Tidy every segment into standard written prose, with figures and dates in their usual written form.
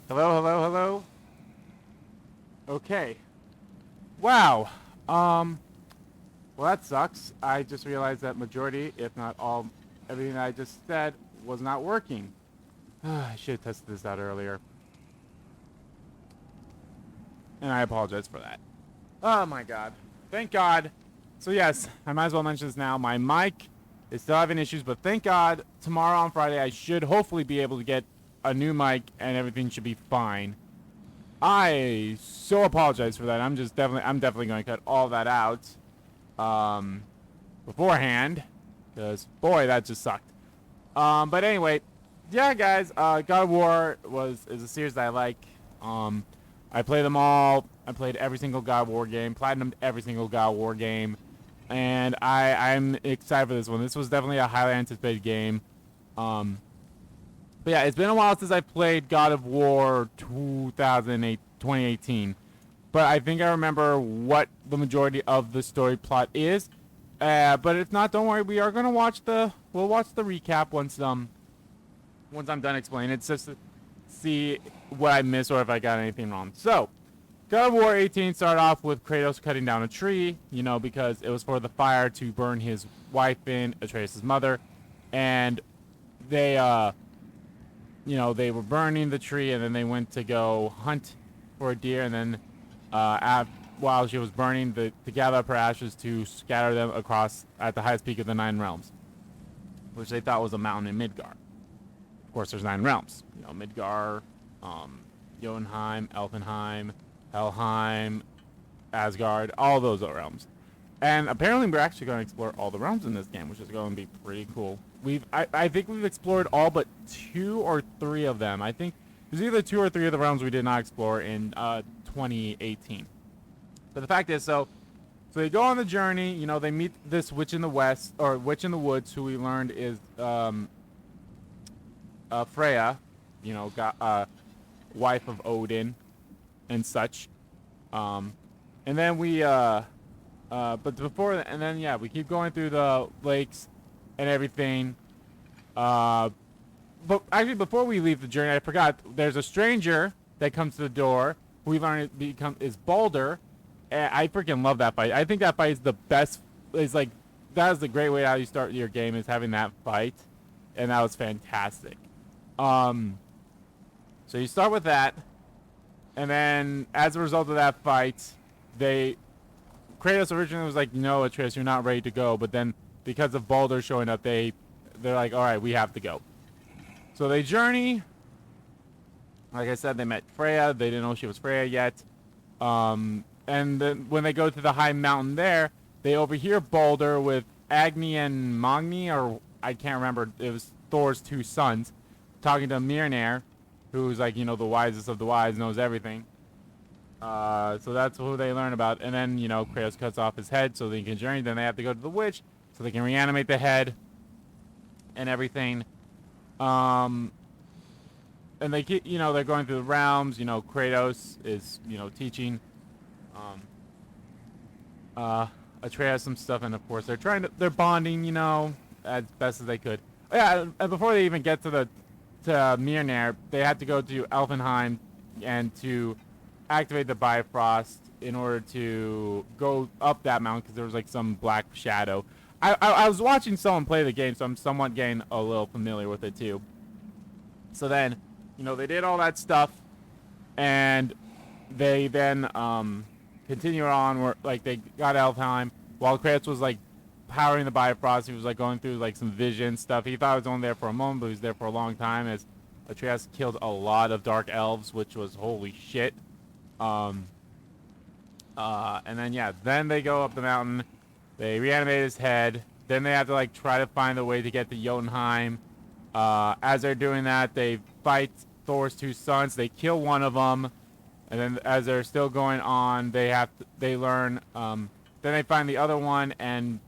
Hello, hello, hello. Okay. Wow. Well, that sucks. I just realized that majority, if not all, everything that I just said was not working. I should have tested this out earlier. And I apologize for that. Oh my god. Thank God. So yes, I might as well mention this now. My mic is still having issues, but thank God tomorrow on Friday I should hopefully be able to get a new mic and everything should be fine. I so apologize for that. I'm definitely going to cut all that out beforehand, because boy, that just sucked. But anyway, yeah, guys, God of War is a series that I like. I play them all. I played every single God of War game, platinumed every single God of War game, and I'm excited for this one. This was definitely a highly anticipated game. But yeah, it's been a while since I played God of War 2018. But I think I remember what the majority of the story plot is. But if not, don't worry. We are gonna we'll watch the recap once I'm done explaining. It's just to see what I missed or if I got anything wrong. So, God of War 18 started off with Kratos cutting down a tree, because it was for the fire to burn his wife in, Atreus' mother, and they they were burning the tree, and then they went to go hunt for a deer, and then while she was burning, to gather up her ashes to scatter them across at the highest peak of the Nine Realms, which they thought was a mountain in Midgard. Of course, there's 9 realms. Midgard, Jotunheim, Elfenheim, Helheim, Asgard, all those realms. And apparently we're actually going to explore all the realms in this game, which is going to be pretty cool. I think we've explored all but 2 or 3 of them. I think there's either 2 or 3 of the realms we did not explore in 2018. But the fact is, so they go on the journey. They meet this witch in the west, or witch in the woods, who we learned is Freya, wife of Odin and such. And then but before that, and then yeah, we keep going through the lakes and everything. But actually, before we leave the journey, I forgot. There's a stranger that comes to the door, who we learn is Baldur. And I freaking love that fight. I think that fight is the best. It's like, that is the great way how you start your game, is having that fight, and that was fantastic. So you start with that, and then as a result of that fight, Kratos originally was like, "No, Atreus, you're not ready to go." But then, because of Baldur showing up, they're like, "All right, we have to go." So they journey. Like I said, they met Freya. They didn't know she was Freya yet. And then when they go to the high mountain there, they overhear Baldur with Agni and Magni, or I can't remember. It was Thor's 2 sons, talking to Mjolnir, who's like, the wisest of the wise, knows everything. So that's who they learn about. And then, Kratos cuts off his head so they can journey. Then they have to go to the witch so they can reanimate the head and everything. And they keep, they're going through the realms. Kratos is, teaching Atreus some stuff, and of course they're bonding, as best as they could. Yeah, and before they even get to Mjolnir, they had to go to Elfenheim and to activate the Bifrost in order to go up that mountain, because there was like some black shadow. I was watching someone play the game, so I'm somewhat getting a little familiar with it too. So then, they did all that stuff, and they then continue on where, like, they got Elfheim while Kratos was like powering the Bifrost. He was like going through like some vision stuff. He thought he was only there for a moment, but he was there for a long time, as Atreus killed a lot of dark elves, which was holy shit. And then yeah, then they go up the mountain. They reanimate his head. Then they have to like try to find a way to get to Jotunheim. As they're doing that, they fight Thor's 2 sons. They kill one of them, and then as they're still going on, they learn. Then they find the other one, and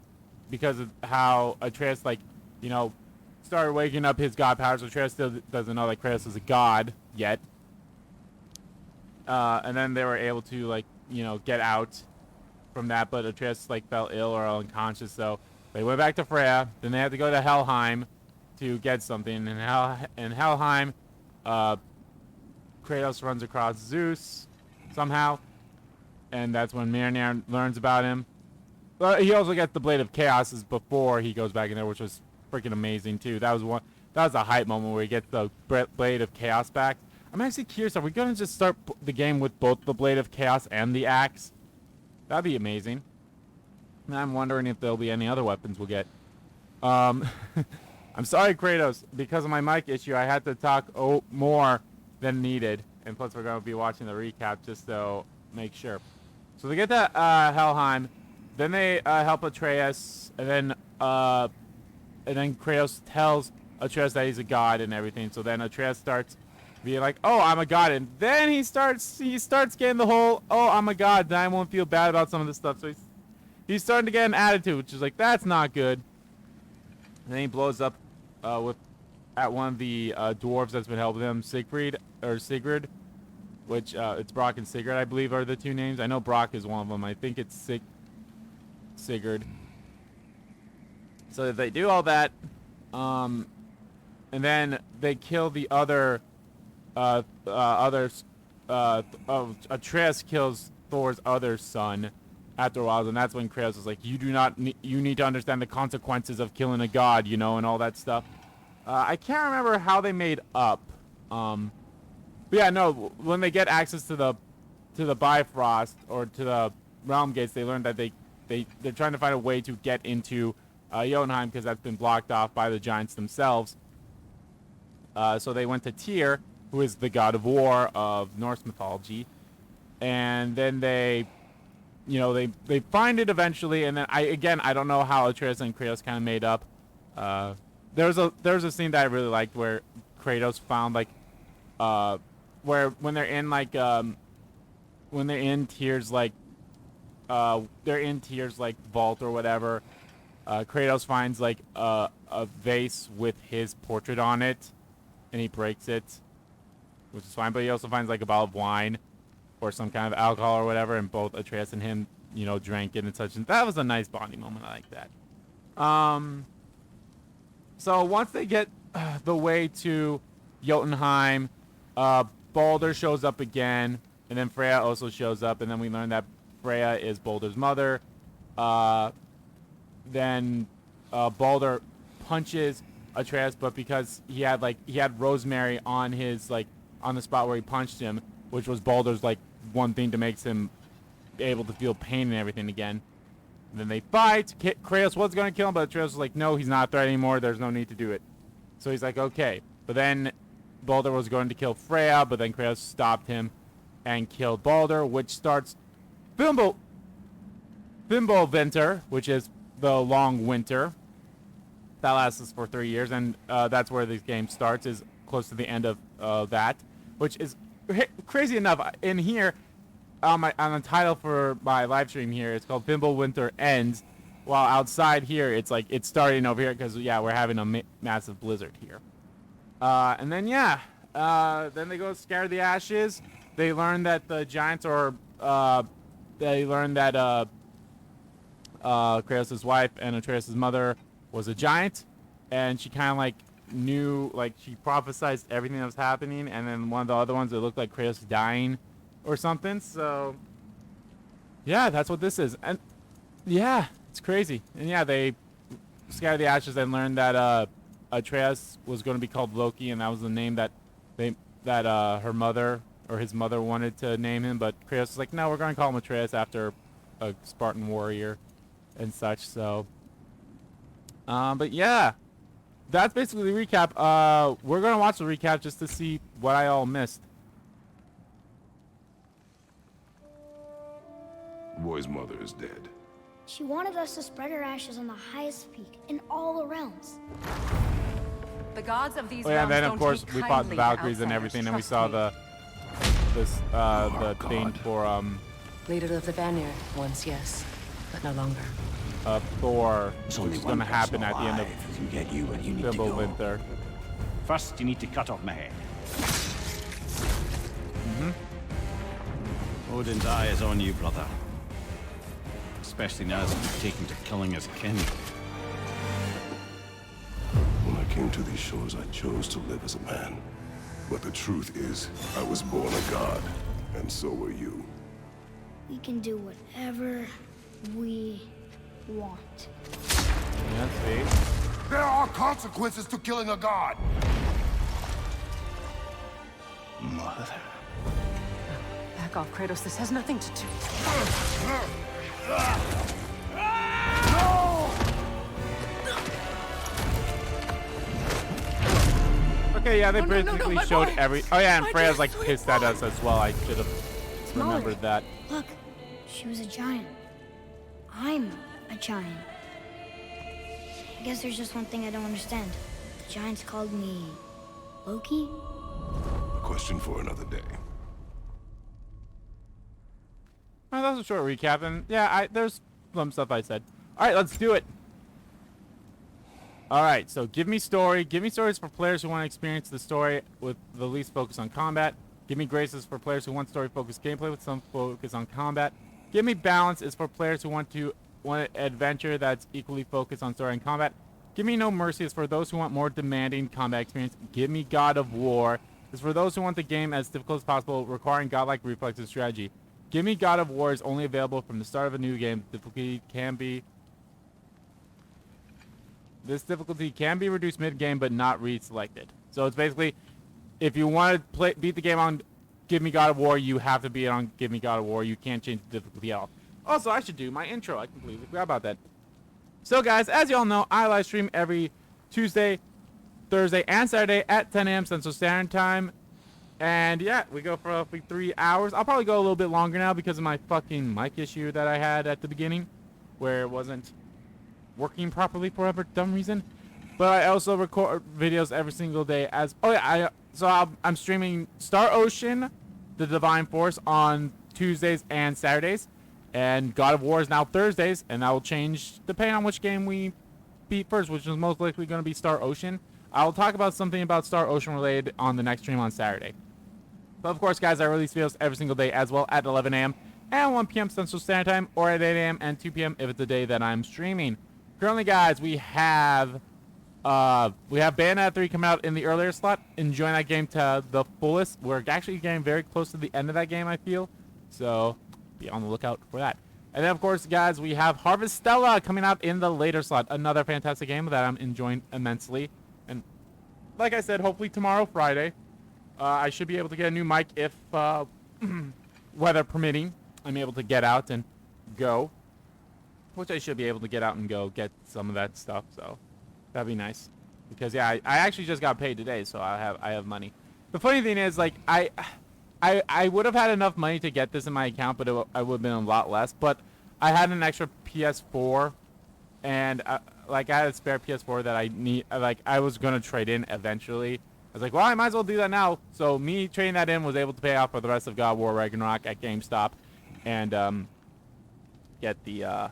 because of how Atreus started waking up his god powers, Atreus still doesn't know that Kratos is a god yet. And then they were able to get out from that, but Atreus fell ill or unconscious, so they went back to Freya. Then they had to go to Helheim to get something. In Helheim, Kratos Kratos runs across Zeus somehow, and that's when Mjolnir learns about him. But he also gets the Blade of Chaos before he goes back in there, which was freaking amazing too. That was a hype moment where he gets the Blade of Chaos back. I'm actually curious, are we gonna just start the game with both the Blade of Chaos and the axe? That'd be amazing. And I'm wondering if there'll be any other weapons we'll get. I'm sorry, Kratos. Because of my mic issue, I had to talk more than needed. And plus, we're going to be watching the recap just to make sure. So they get to Helheim. Then they help Atreus. And then Kratos tells Atreus that he's a god and everything. So then Atreus starts being like, oh, I'm a god. And then he starts getting the whole, oh, I'm a god. Then I won't feel bad about some of this stuff. So he's starting to get an attitude, which is like, that's not good. And then he blows up at one of the dwarves that's been helping him, Sigrid, which it's Brock and Sigurd, I believe, are the two names. I know Brock is one of them. I think it's Sigurd. So they do all that, and then they kill the other. Atreus kills Thor's other son after a while, and that's when Kratos is like, you need to understand the consequences of killing a god, you know, and all that stuff. I can't remember how they made up. But yeah, no, when they get access to the Bifrost or to the Realm Gates, they learn that they're trying to find a way to get into Jotunheim because that's been blocked off by the giants themselves. So they went to Tyr, who is the god of war of Norse mythology, and then they find it eventually, and then I don't know how Atreus and Kratos kind of made up. There's a scene that I really liked where Kratos found like where when they're in Tyr's vault or whatever, Kratos finds like a vase with his portrait on it, and he breaks it, which is fine. But he also finds like a bottle of wine or some kind of alcohol or whatever, and both Atreus and him, drank it and such. And that was a nice bonding moment. I like that. So once they get the way to Jotunheim, Baldur shows up again, and then Freya also shows up, and then we learn that Freya is Baldur's mother. Then Baldur punches Atreus, but because he had Rosemary on on the spot where he punched him, which was Baldur's one thing to make him able to feel pain and everything again. And then they fight. Kratos was going to kill him, but Atreus was like, no, he's not a threat anymore. There's no need to do it. So he's like, okay. But then Baldur was going to kill Freya, but then Kratos stopped him and killed Baldur, which starts Fimbulvetr, which is the long winter. That lasts for 3 years, and that's where this game starts, is close to the end of that, which is crazy enough. In here, on the title for my live stream here, it's called Fimbulvetr Ends, while outside here, it's starting over here, because, yeah, we're having a massive blizzard here. And then, yeah, then they go scare the ashes. They learn that the giants they learn that Kratos' wife and Atreus' mother was a giant, and she kind of knew, she prophesized everything that was happening, and then one of the other ones, it looked like Kratos dying or something. So yeah, that's what this is. And yeah, it's crazy. And yeah, they scatter the ashes and learned that Atreus was going to be called Loki, and that was the name that her mother or his mother wanted to name him, but Kratos was like, no, we're going to call him Atreus after a Spartan warrior and such. So but yeah, that's basically the recap. We're going to watch the recap just to see what I all missed. The boy's mother is dead. She wanted us to spread her ashes on the highest peak in all the realms. The gods of these and then realms of course don't we take fought the kindly to Valkyries and outsiders, everything, and we trust saw me. the thing for Leader of the Vanir once, yes, but no longer. Thor, There's which only is one going to happen at the end of person alive who can get you where you need to go. Fimbulvetr. First, you need to cut off my head. Odin's eye is on you, brother. Especially now that you've taken to killing his kin. When I came to these shores, I chose to live as a man. But the truth is, I was born a god, and so were you. We can do whatever we want. Yeah, see? There are consequences to killing a god. Mother. Back off, Kratos. This has nothing to do. Okay, yeah, they Oh, no, no, basically my showed boy. every. Oh yeah, and My Freya's like dear pissed sweet at us as well. I should have Smaller. remembered that. Look, she was a giant. I'm a giant. I guess there's just one thing I don't understand. The giants called me Loki? A question for another day. Oh, that was a short recap, and yeah, there's some stuff I said. All right, let's do it. All right, so give me story. Give me stories for players who want to experience the story with the least focus on combat. Give me graces for players who want story-focused gameplay with some focus on combat. Give me balance is for players who want an adventure that's equally focused on story and combat. Give me no mercy is for those who want more demanding combat experience. Give me God of War is for those who want the game as difficult as possible, requiring godlike reflex and strategy. Give me God of War is only available from the start of a new game. This difficulty can be reduced mid-game, but not reselected. So it's basically, if you want to beat the game on Give Me God of War, you have to beat it on Give Me God of War. You can't change the difficulty at all. Also, I should do my intro. I completely forgot about that. So guys, as you all know, I live stream every Tuesday, Thursday, and Saturday at 10 a.m. Central Standard Time. And yeah, we go for roughly 3 hours. I'll probably go a little bit longer now because of my fucking mic issue that I had at the beginning, where it wasn't working properly for whatever dumb reason. But I also record videos every single day as I'm streaming Star Ocean, The Divine Force on Tuesdays and Saturdays, and God of War is now Thursdays, and that will change depending on which game we beat first, which is most likely going to be Star Ocean. I'll talk about something about Star Ocean related on the next stream on Saturday. But of course, guys, I release videos every single day as well at 11 a.m. and 1 p.m. Central Standard Time, or at 8 a.m. and 2 p.m. if it's the day that I'm streaming. Currently, guys, we have Bayonetta 3 coming out in the earlier slot. Enjoying that game to the fullest. We're actually getting very close to the end of that game, I feel. So be on the lookout for that. And then, of course, guys, we have Harvestella coming out in the later slot. Another fantastic game that I'm enjoying immensely. And like I said, hopefully tomorrow, Friday, I should be able to get a new mic if weather permitting. I'm able to get out and go. Which I should be able to get out and go get some of that stuff. So that'd be nice. Because yeah, I actually just got paid today, so I have money. The funny thing is, like, I would have had enough money to get this in my account, but I would have been a lot less. But I had an extra PS4, and like I had a spare PS4 that I need. Like I was gonna trade in eventually. I was like, well, I might as well do that now. So me trading that in was able to pay off for the rest of God of War Ragnarok at GameStop, and get the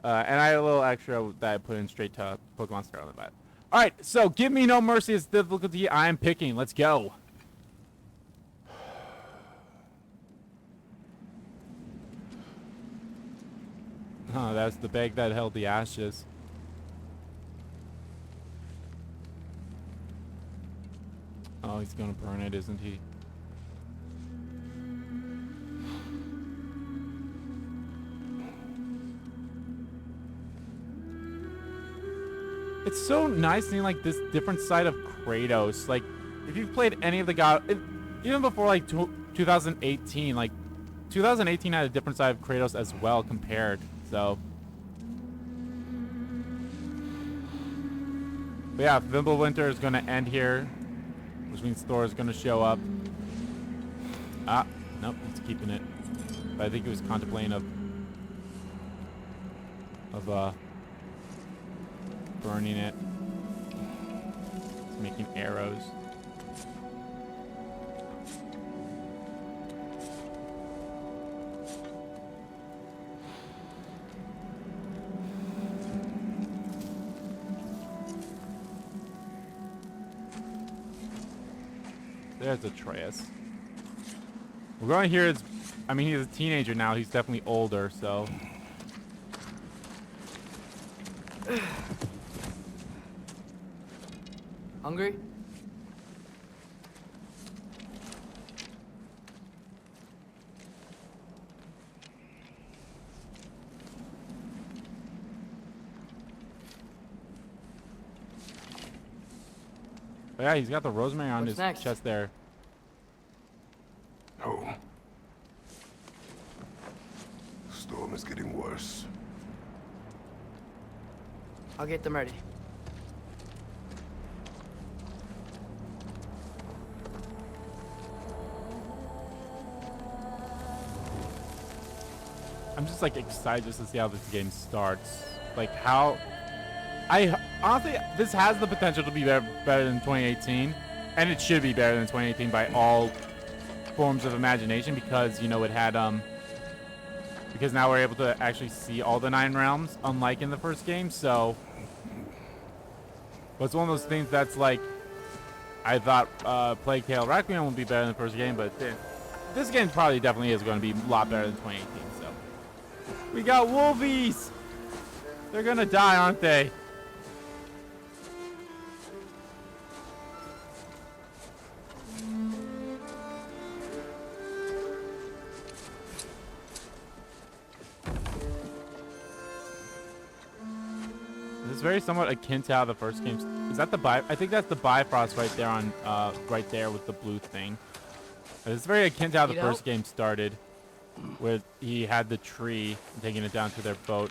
and I had a little extra that I put in straight to Pokemon Scarlet. All right, so Give Me No Mercy is the difficulty I am picking. Let's go. Oh, that's the bag that held the ashes. Oh, he's gonna burn it, isn't he? It's so nice seeing like this different side of Kratos. Like, if you've played any of the even before like 2018, like 2018 had a different side of Kratos as well compared. So, but yeah, Fimbulvetr is gonna end here, which means Thor is gonna show up. Ah, nope, he's keeping it. But I think he was contemplating of burning it. He's making arrows. There's Atreus. We're going here. I mean, he's a teenager now. He's definitely older, so. But yeah, he's got the rosemary on What's his next? chest there. Oh. Storm is getting worse. I'll get them ready. I'm just like excited just to see how this game starts. Like how I honestly, this has the potential to be better than 2018, and it should be better than 2018 by all forms of imagination, because you know it had because now we're able to actually see all the 9 realms, unlike in the first game. So, but it's one of those things that's like, I thought Plague Tale Requiem would be better than the first game, but this game probably definitely is going to be a lot better than 2018. So, we got wolvies. They're gonna die, aren't they? It's very somewhat akin to how the first game. Is that the I think that's the Bifrost right there on right there with the blue thing. It's very akin to how the first game started, where he had the tree and taking it down to their boat.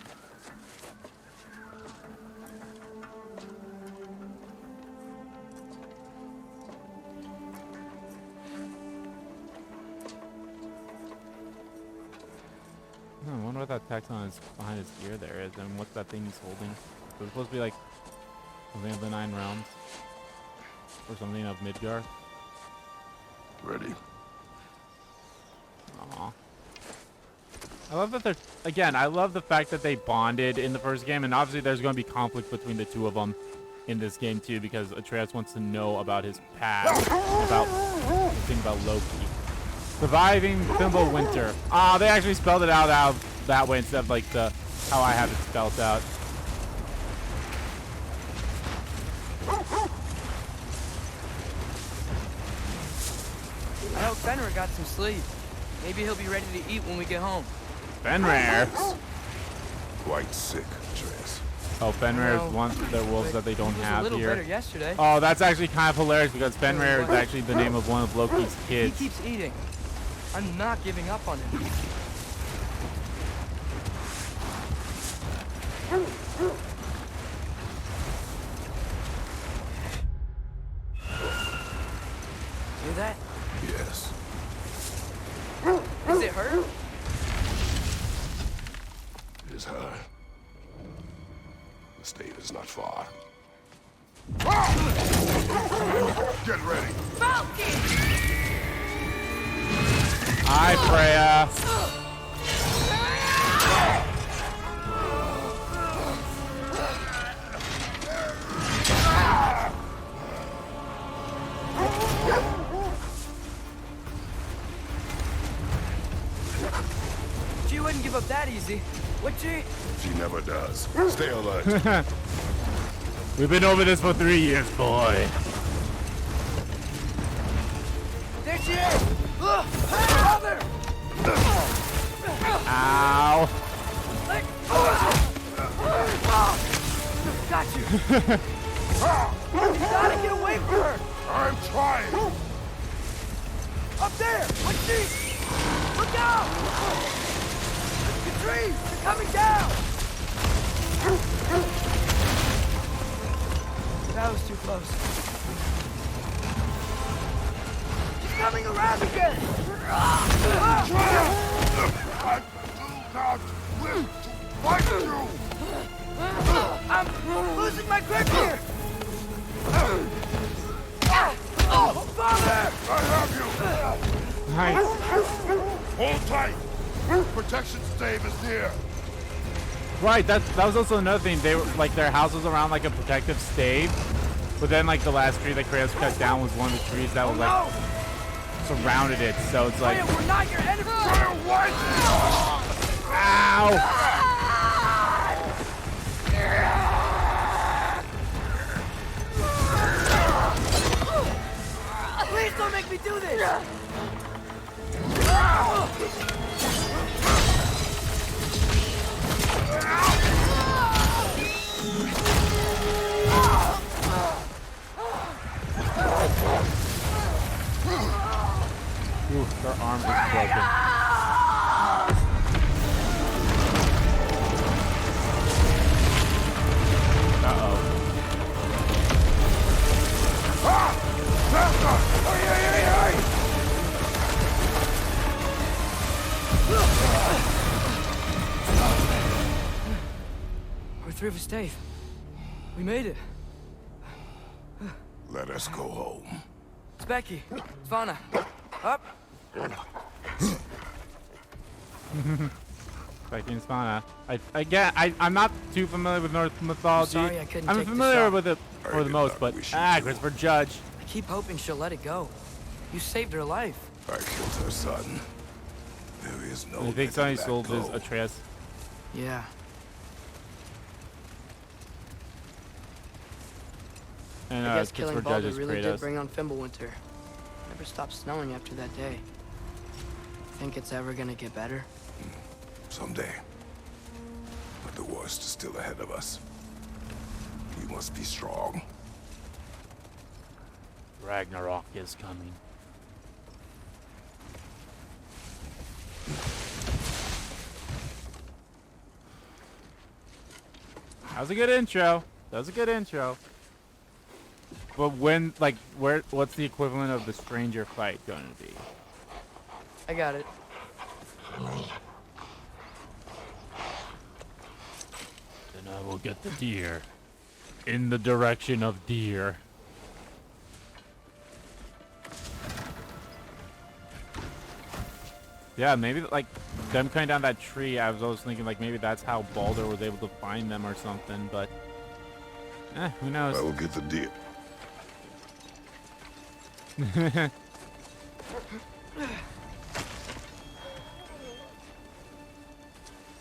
I wonder what that text on his behind his ear there is, and what's that thing he's holding? So it's supposed to be like something of the 9 realms, or something of Midgar. Ready? Aww. I love that they're, again, I love the fact that they bonded in the first game, and obviously there's going to be conflict between the two of them in this game too, because Atreus wants to know about his past, about the thing about Loki. Surviving Fimbulvetr. Ah, they actually spelled it out that way instead of like the how I have it spelled out. I hope Fenrir got some sleep. Maybe he'll be ready to eat when we get home. Fenrir. Quite sick, Atreus. Oh, Fenrir is No, one of their wolves that they don't He was have a little here. better yesterday. Oh, that's actually kind of hilarious because Fenrir is actually the name of one of Loki's He kids. keeps eating. I'm not giving up on him. See that? Yes. Does it hurt? It is her. The state is not far. Get ready. Hi, Freya. She wouldn't give up that easy, would she? She never does. Stay alert. We've been over this for 3 years, boy. There she is! Brother! Ow. Got you! You gotta get away from her! I'm trying. Up there! What's she? Look out! The trees! They're coming down! That was too close. She's coming around again! I do not wish to fight you. I'm losing my grip here! Father! I have you. Nice. Hold tight. Protection stave is near. Right, that was also another thing. They were like their house was around like a protective stave, but then like the last tree that Kratos cut down was one of the trees that was like surrounded it. So it's like, We're not your enemy! ow! Please don't make me do this! three of us stayed. We made it. Let us go home. It's Becky. Svana. Up. Becky and Svana. I'm not too familiar with Norse mythology. Sorry I couldn't I'm take this familiar up. with it for the did most, not but wish you to. Christopher Judge. I keep hoping she'll let it go. You saved her life. I killed her son. There is no I think Sonny letting that sold his go. Atreus. Yeah. And I guess Christopher killing Judge Baldur is really Kratos. did bring on Fimbulvetr. Never stopped snowing after that day. Think it's ever gonna get better? Someday. But the worst is still ahead of us. We must be strong. Ragnarok is coming. That was a good intro. That was a good intro. But when, like, what's the equivalent of the stranger fight going to be? I got it. Then I will get the deer. In the direction of deer. Yeah, maybe, like, them coming down that tree, I was always thinking, like, maybe that's how Baldur was able to find them or something, but... who knows? I will get the deer.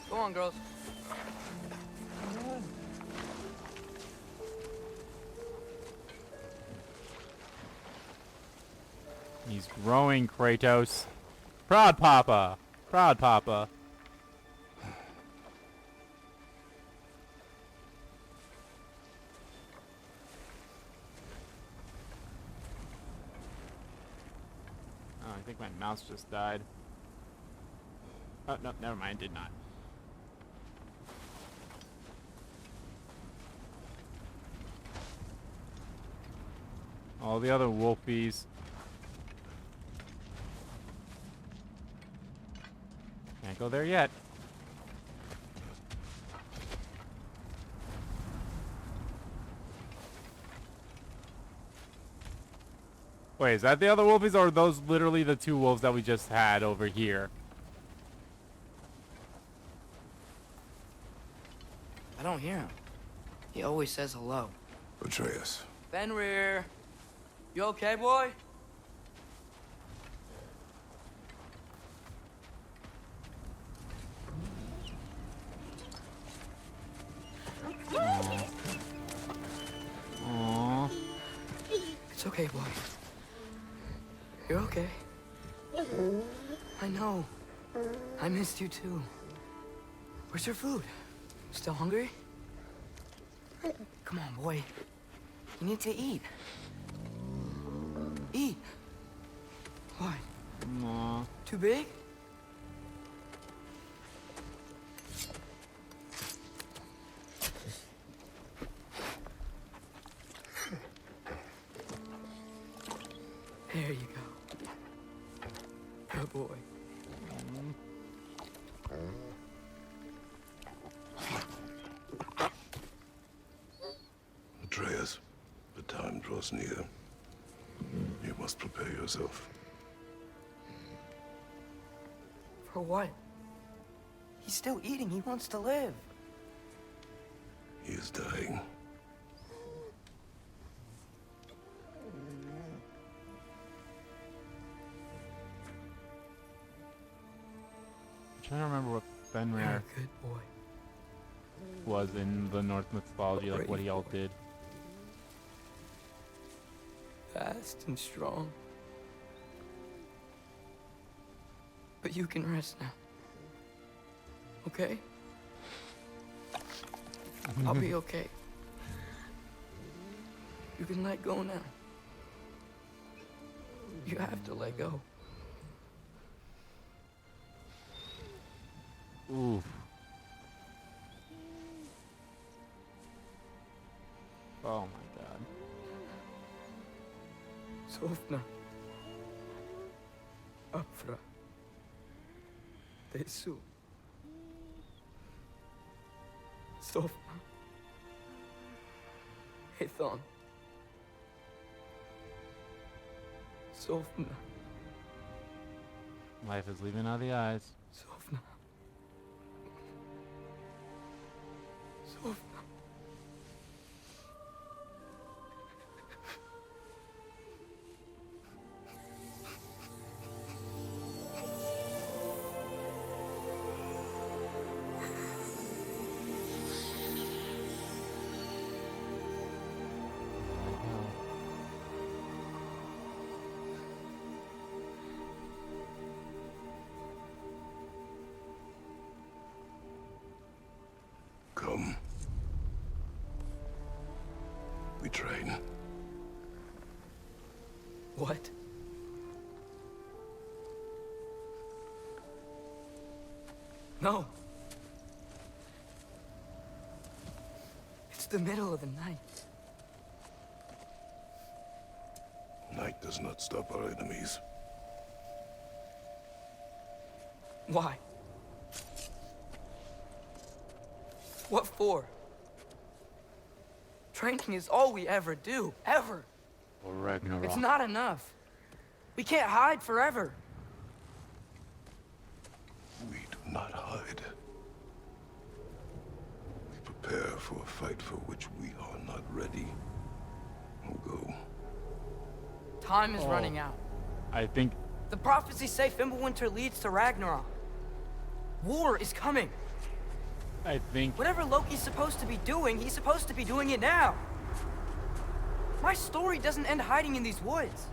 Go on, girls. He's growing, Kratos. Proud Papa. Proud Papa. Oh, I think my mouse just died. Oh, no, never mind, did not. All the other wolfies. Can't go there yet. Wait, is that the other wolfies, or are those literally the two wolves that we just had over here? I don't hear him. He always says hello. Atreus. Fenrir. You okay, boy? Aww. It's okay, boy. You're okay. I know. I missed you too. Where's your food? Still hungry? Come on, boy. You need to eat. Eat. What? Aww. Too big? There you go. Good boy. Atreus, the time draws near. You must prepare yourself. For what? He's still eating. He wants to live. He is dying. I'm trying to remember what You're Fenrir a good boy. was in the Norse mythology, like what he all did. Fast and strong. But you can rest now. Okay? I'll be okay. You can let go now. You have to let go. Oof. Oh my god. Sofna. Afra. Tesu. Sofna. Python. Sofna. Life is leaving out the eyes. Sofna. Sofna. Come. We train. What? No. It's the middle of the night. Night does not stop our enemies. Why? What for? Training is all we ever do, ever. Or Ragnarok. It's not enough. We can't hide forever. We do not hide. We prepare for a fight for which we are not ready. We'll go. Time is running out. I think The prophecies say Fimbulvetr leads to Ragnarok. War is coming. Whatever Loki's supposed to be doing, he's supposed to be doing it now. My story doesn't end hiding in these woods.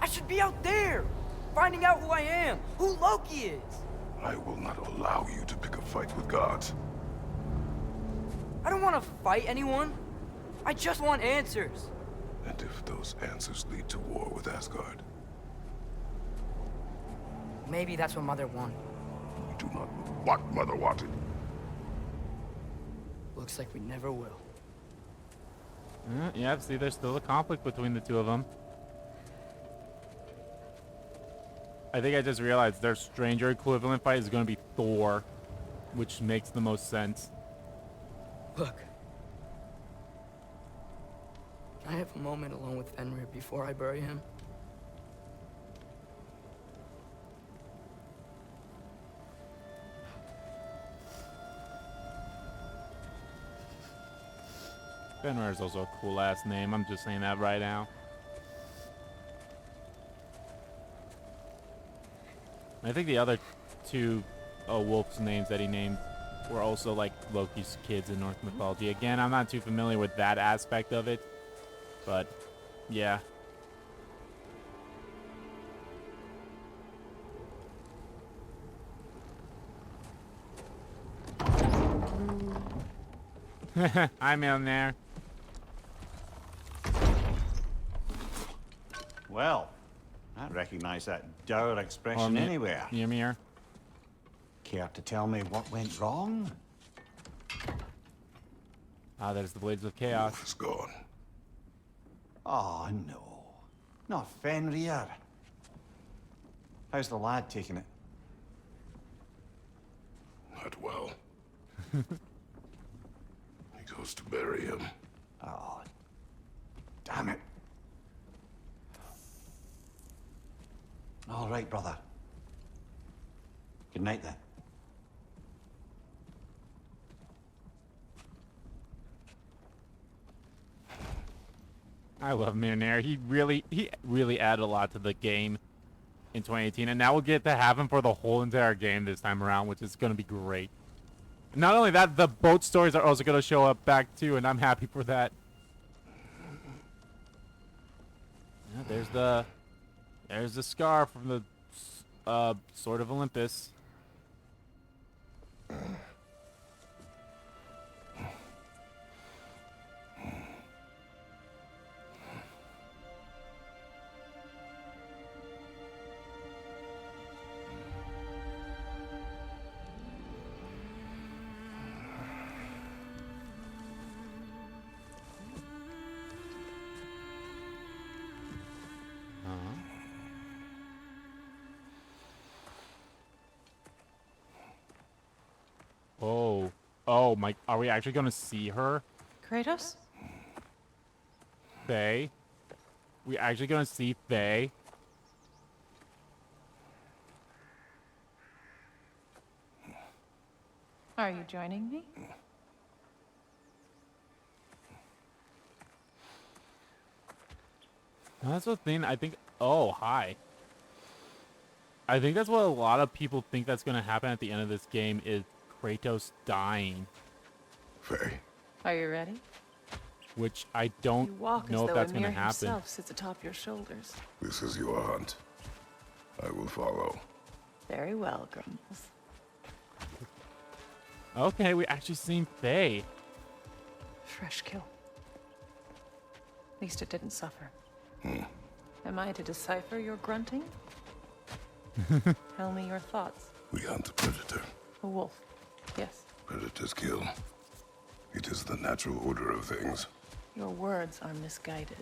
I should be out there, finding out who I am, who Loki is. I will not allow you to pick a fight with gods. I don't want to fight anyone. I just want answers. And if those answers lead to war with Asgard, Maybe that's what Mother wanted. we do not know what Mother wanted. Looks like we never will. yeah, see, there's still a conflict between the two of them. I think I just realized their stranger equivalent fight is going to be Thor, which makes the most sense. Look. Can I have a moment alone with Fenrir before I bury him? Fenrir is also a cool ass name. I'm just saying that right now. I think the other two wolf's names that he named were also like Loki's kids in Norse mythology. Again, I'm not too familiar with that aspect of it, but yeah. I'm in there. Well, I recognize that dour expression anywhere. Ymir. Care to tell me what went wrong? Ah, there's the Blades of Chaos. Wolf is gone. Oh, no. Not Fenrir. How's the lad taking it? Not well. He goes to bury him. Oh, damn it. All right, brother. Good night, then. I love Mjolnir. He really added a lot to the game in 2018, and now we'll get to have him for the whole entire game this time around, which is going to be great. Not only that, the boat stories are also going to show up back too, and I'm happy for that. Yeah, there's the scar from the Sword of Olympus. Oh my, are we actually gonna see her? Kratos? Faye. We actually gonna see Faye. Are you joining me? That's the thing. I think. Oh, hi. I think that's what a lot of people think that's gonna happen at the end of this game is Kratos dying. Faye. Are you ready? Which I You don't walk know as if though that's Emir gonna happen. himself sits atop your shoulders. This is your hunt. I will follow. Very well, Grumbles. Okay, we actually seen Faye. Fresh kill. At least it didn't suffer. Am I to decipher your grunting? Tell me your thoughts. We hunt a predator. A wolf. Yes. Predators kill. It is the natural order of things. Your words are misguided.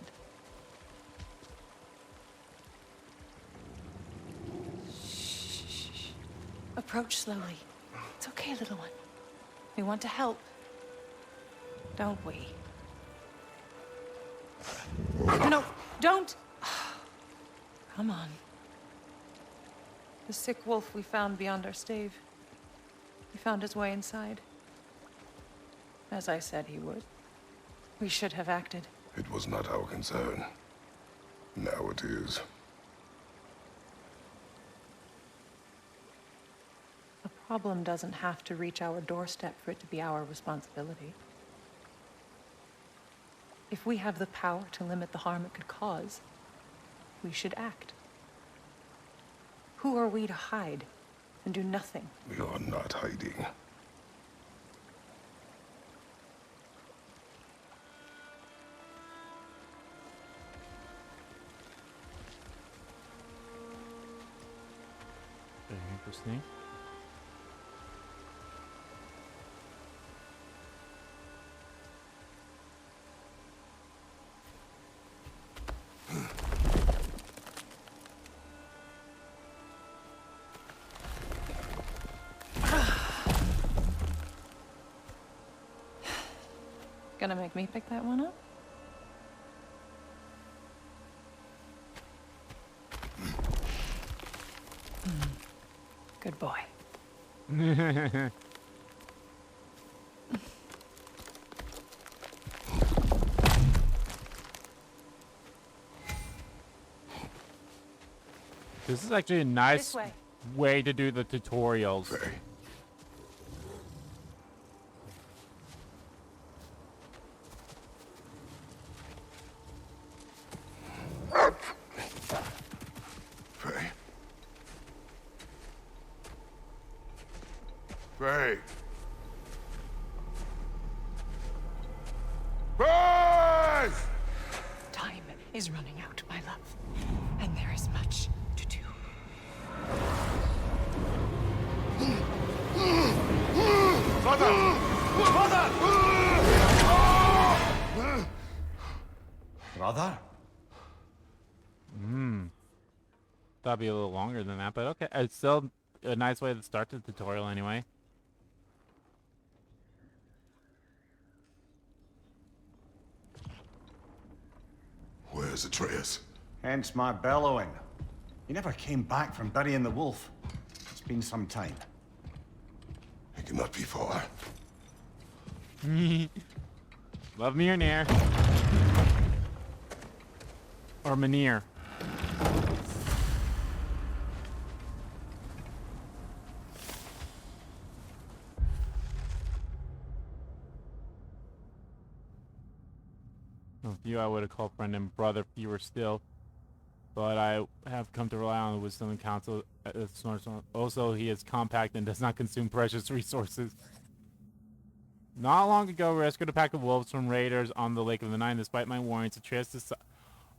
Shh. Approach slowly. It's okay, little one. We want to help. Don't we? No, don't! Come on. The sick wolf we found beyond our stave. He found his way inside. As I said he would. We should have acted. It was not our concern. Now it is. The problem doesn't have to reach our doorstep for it to be our responsibility. If we have the power to limit the harm it could cause, we should act. Who are we to hide and do nothing? We are not hiding. Very interesting. Gonna make me pick that one up? Good boy. This is actually a nice This way. way to do the tutorials. Faye. Faye. Faye. Faye! Time is running out, my love. And there is much to do. Father! Father! Brother? That'd be a little longer than that, but okay. It's still a nice way to start the tutorial anyway. Where's Atreus? Hence my bellowing. He never came back from burying the wolf. It's been some time. He cannot be far. Love me or near. Or Manir. Of you, I would have called friend and brother fewer still, but I have come to rely on the wisdom and counsel. Also, he is compact and does not consume precious resources. Not long ago, we rescued a pack of wolves from raiders on the Lake of the Nine. Despite my warnings, Atreus decided...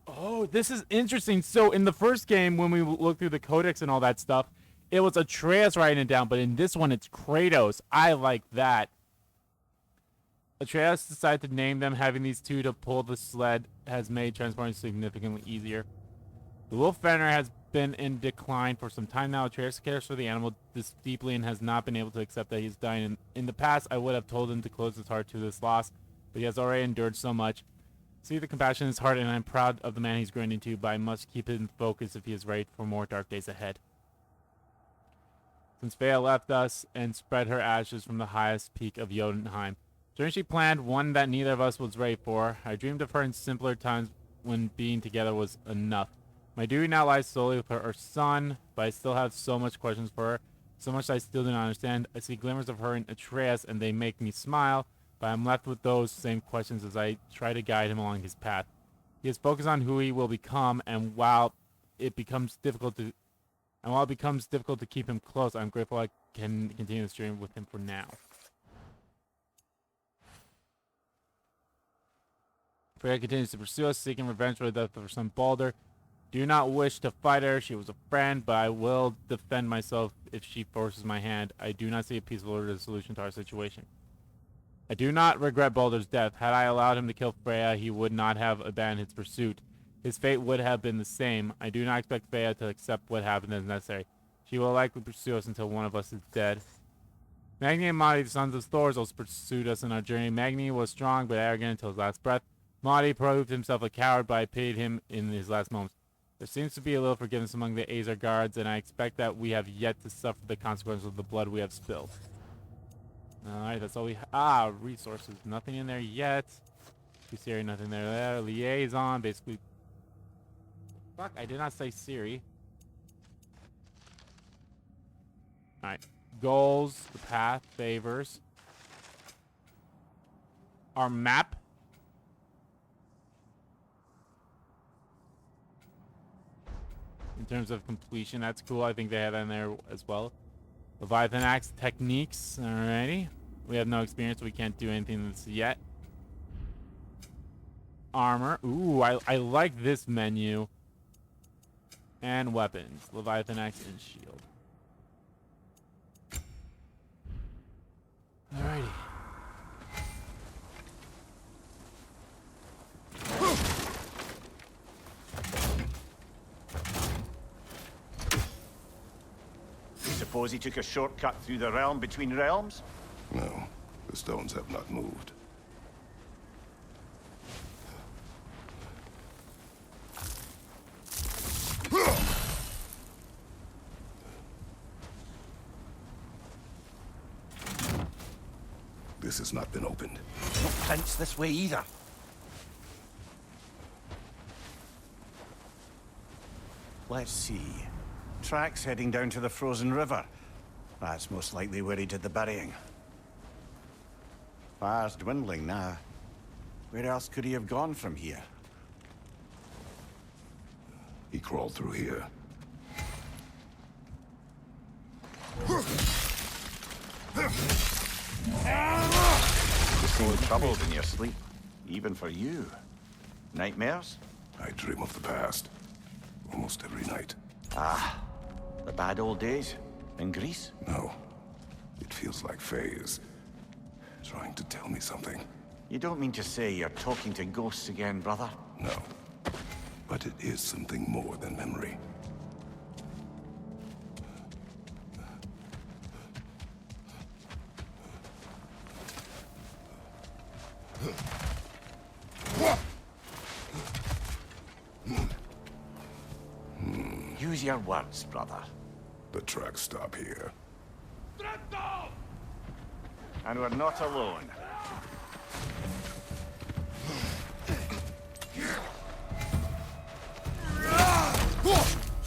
Oh, this is interesting. So in the first game, when we looked through the codex and all that stuff, it was Atreus writing it down, but in this one, it's Kratos. I like that. Atreus decided to name them. Having these two to pull the sled has made transporting significantly easier. The wolf fenner has been in decline for some time now. Atreus cares for the animal this deeply and has not been able to accept that he's dying. In the past, I would have told him to close his heart to this loss, but he has already endured so much. see the compassion in his heart, and I'm proud of the man he's grown into, but I must keep him focused if he is ready for more dark days ahead. Since Freya left us and spread her ashes from the highest peak of Jotunheim, journey she planned, one that neither of us was ready for. I dreamed of her in simpler times when being together was enough. My duty now lies solely with her son, but I still have so much questions for her, so much I still do not understand. I see glimmers of her in Atreus, and they make me smile, but I'm left with those same questions as I try to guide him along his path. He is focused on who he will become, and while it becomes difficult to keep him close, I'm grateful I can continue this journey with him for now. Freya continues to pursue us, seeking revenge for the death of her son Baldur. Do not wish to fight her. She was a friend, but I will defend myself if she forces my hand. I do not see a peaceful resolution to our situation. I do not regret Baldur's death. Had I allowed him to kill Freya, he would not have abandoned his pursuit. His fate would have been the same. I do not expect Freya to accept what happened as necessary. She will likely pursue us until one of us is dead. Magni and Mati, the sons of Thor, also pursued us in our journey. Magni was strong but arrogant until his last breath. Mati proved himself a coward, but I pitied him in his last moments. There seems to be a little forgiveness among the Aesir guards, and I expect that we have yet to suffer the consequences of the blood we have spilled. Alright, that's all we resources. Nothing in there yet. Siri, nothing there. Liaison, basically. Fuck, I did not say Siri. Alright. Goals, the path, favors. Our map. In terms of completion, that's cool. I think they had that in there as well. Leviathan Axe techniques. Alrighty. We have no experience. We can't do anything in this yet. Armor. Ooh, I like this menu. And weapons. Leviathan Axe and shield. Alrighty. Suppose he took a shortcut through the realm between realms? No, the stones have not moved. This has not been opened. No prints this way either. Let's see. Tracks heading down to the frozen river. That's most likely where he did the burying. Fire's dwindling now. Where else could he have gone from here? He crawled through here. You seem troubled in your sleep, even for you. Nightmares? I dream of the past. Almost every night. Ah, the bad old days in Greece? No. It feels like Faye is trying to tell me something. You don't mean to say you're talking to ghosts again, brother? No. But it is something more than memory. Use your words, brother. The tracks stop here. And we're not alone.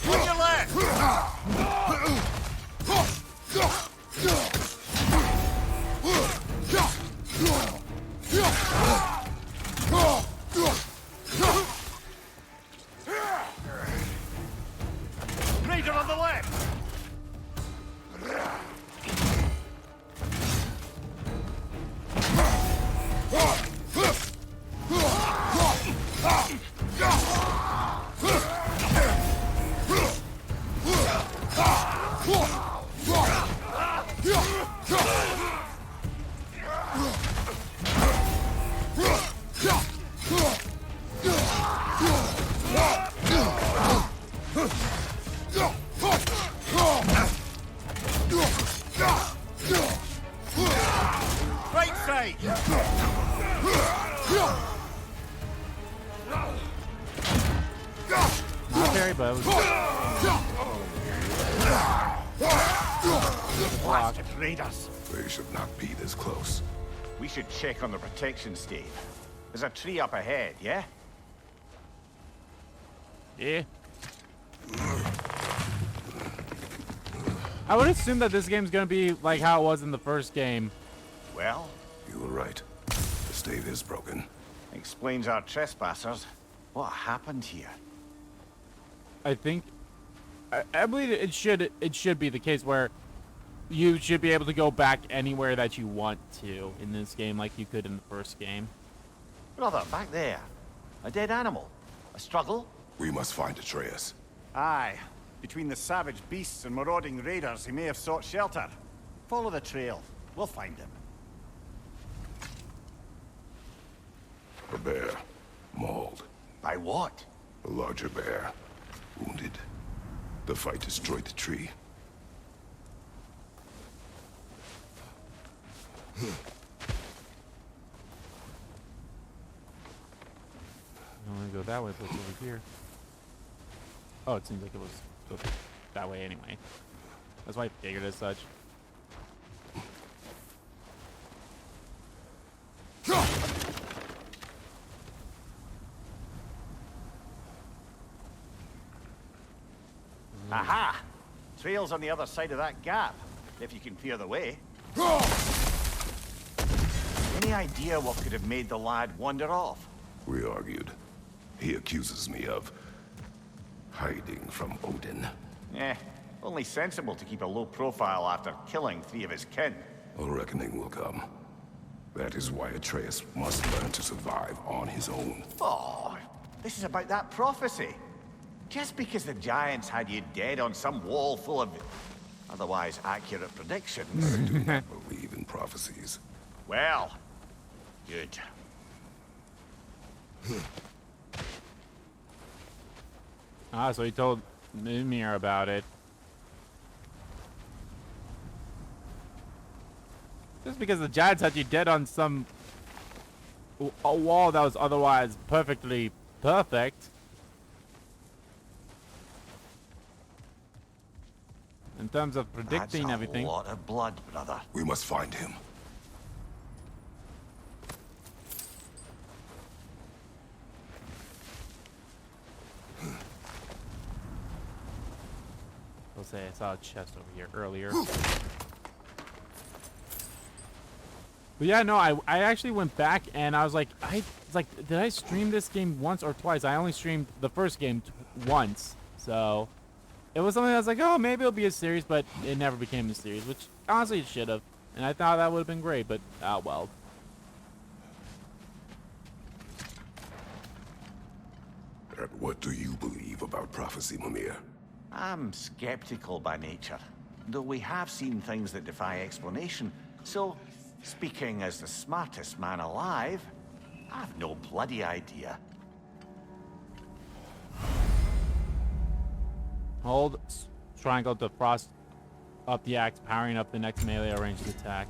Watch your left! Raider on the left! Right side! unnecessary, but it was Blasted raiders. They should not be this close. We should check on the protection stave. There's a tree up ahead, yeah? yeah. I would assume that this game's gonna be like how it was in the first game. Well, You were right. The stave is broken. explains our trespassers. What happened here? I think, I believe it should be the case where you should be able to go back anywhere that you want to in this game, like you could in the first game. Brother, back there. A dead animal. A struggle? We must find Atreus. Aye. Between the savage beasts and marauding raiders, he may have sought shelter. Follow the trail. We'll find him. A bear. Mauled. By what? A larger bear. Wounded. The fight destroyed the tree. I want to go that way, but it's over here. Oh, it seems like it was supposed to be that way anyway. That's why I figured as such. Aha! Trail's on the other side of that gap, if you can clear the way. Any idea what could have made the lad wander off? We argued. He accuses me of hiding from Odin. Only sensible to keep a low profile after killing 3 of his kin. A reckoning will come. That is why Atreus must learn to survive on his own. Oh, this is about that prophecy. Just because the giants had you dead on some wall full of otherwise accurate predictions. I do not believe in prophecies. Well, good. Ah, so he told Mimir about it. Just because the giants had you dead on a wall that was otherwise perfectly perfect. In terms of predicting That's everything. a lot of blood, brother. We must find him. I'll say I saw a chest over here earlier. But yeah, no, I actually went back and I was like, did I stream this game once or twice? I only streamed the first game once, so it was something I was like, oh, maybe it'll be a series, but it never became a series, which honestly it should have. And I thought that would have been great, but oh well. And what do you believe about prophecy, Mimir? I'm skeptical by nature, though we have seen things that defy explanation. So, speaking as the smartest man alive, I've no bloody idea. Hold triangle to frost up the axe, powering up the next melee or ranged attack.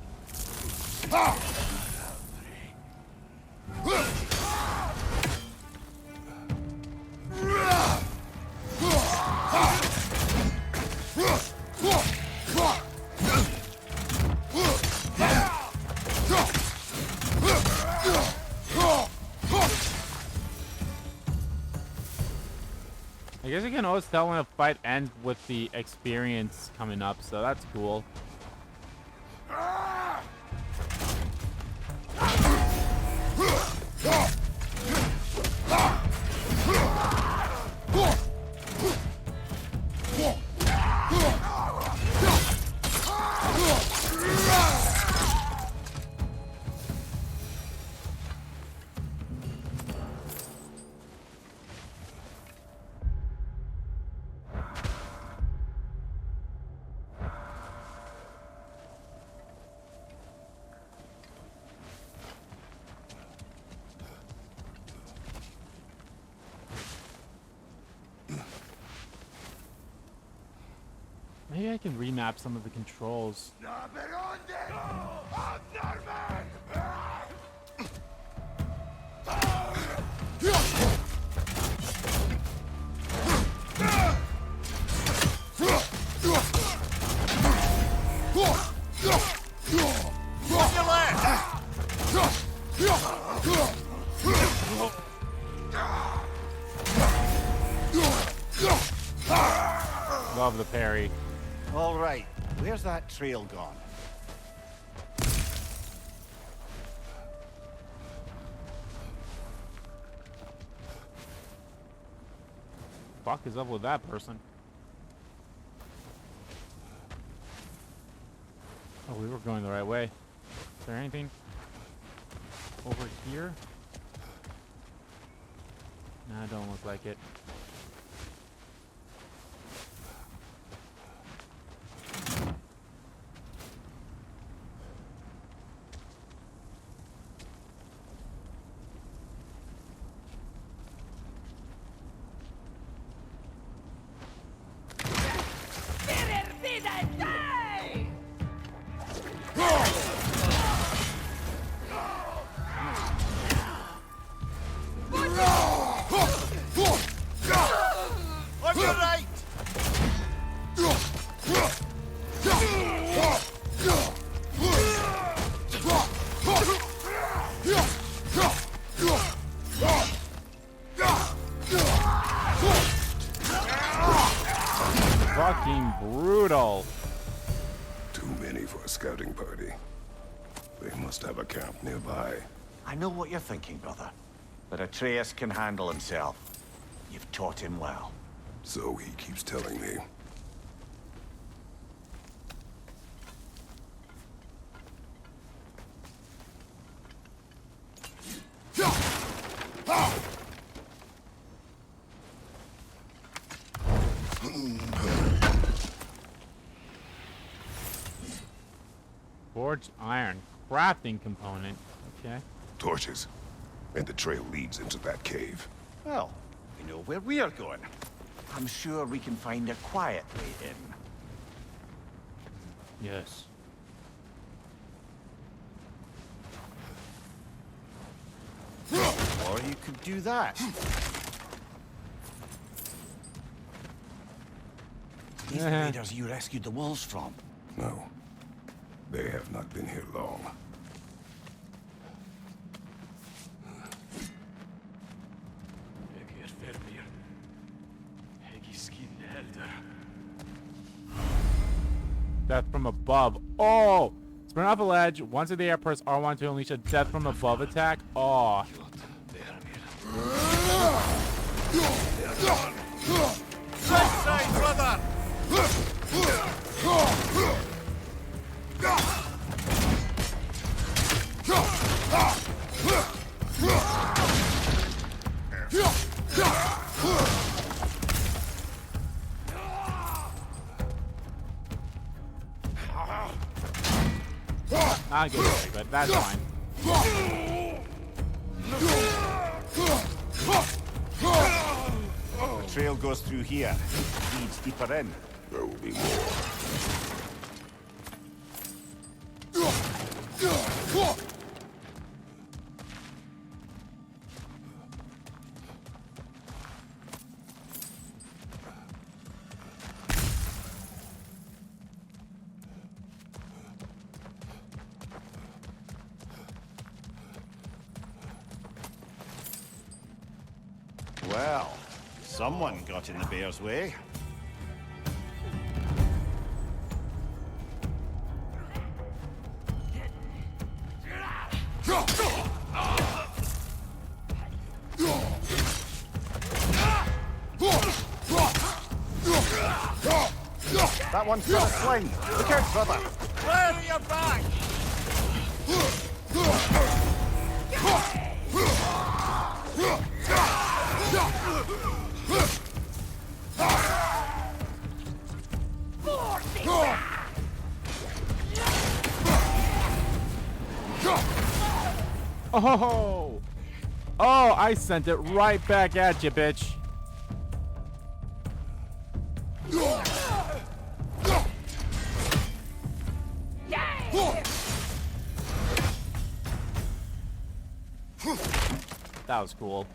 I guess you can always tell when a fight ends with the experience coming up, so that's cool. Maybe I can remap some of the controls. Love the parry. All right, where's that trail gone? Fuck is up with that person? Oh, we were going the right way. Is there anything over here? Nah, don't look like it. On your right! Fucking brutal. Too many for a scouting party. They must have a camp nearby. I know what you're thinking, brother. But Atreus can handle himself. You've taught him well. So he keeps telling me. Forged iron. Crafting component. Okay. Torches. And the trail leads into that cave. Well, we know where we are going. I'm sure we can find a quiet way in. Yes. Or you could do that. These are the raiders you rescued the wolves from. No. They have not been here long. Death from above. Oh! Sprint off a ledge. Once in the air, press R1 to unleash a death from above attack. Oh. Right side, brother! I'll get it, but that's fine. The trail goes through here. It leads deeper in. There will be more. Well, someone got in the bear's way. That one's got a sling. Look out, brother. Clear your back! Oh! Oh, I sent it right back at you, bitch. That was cool.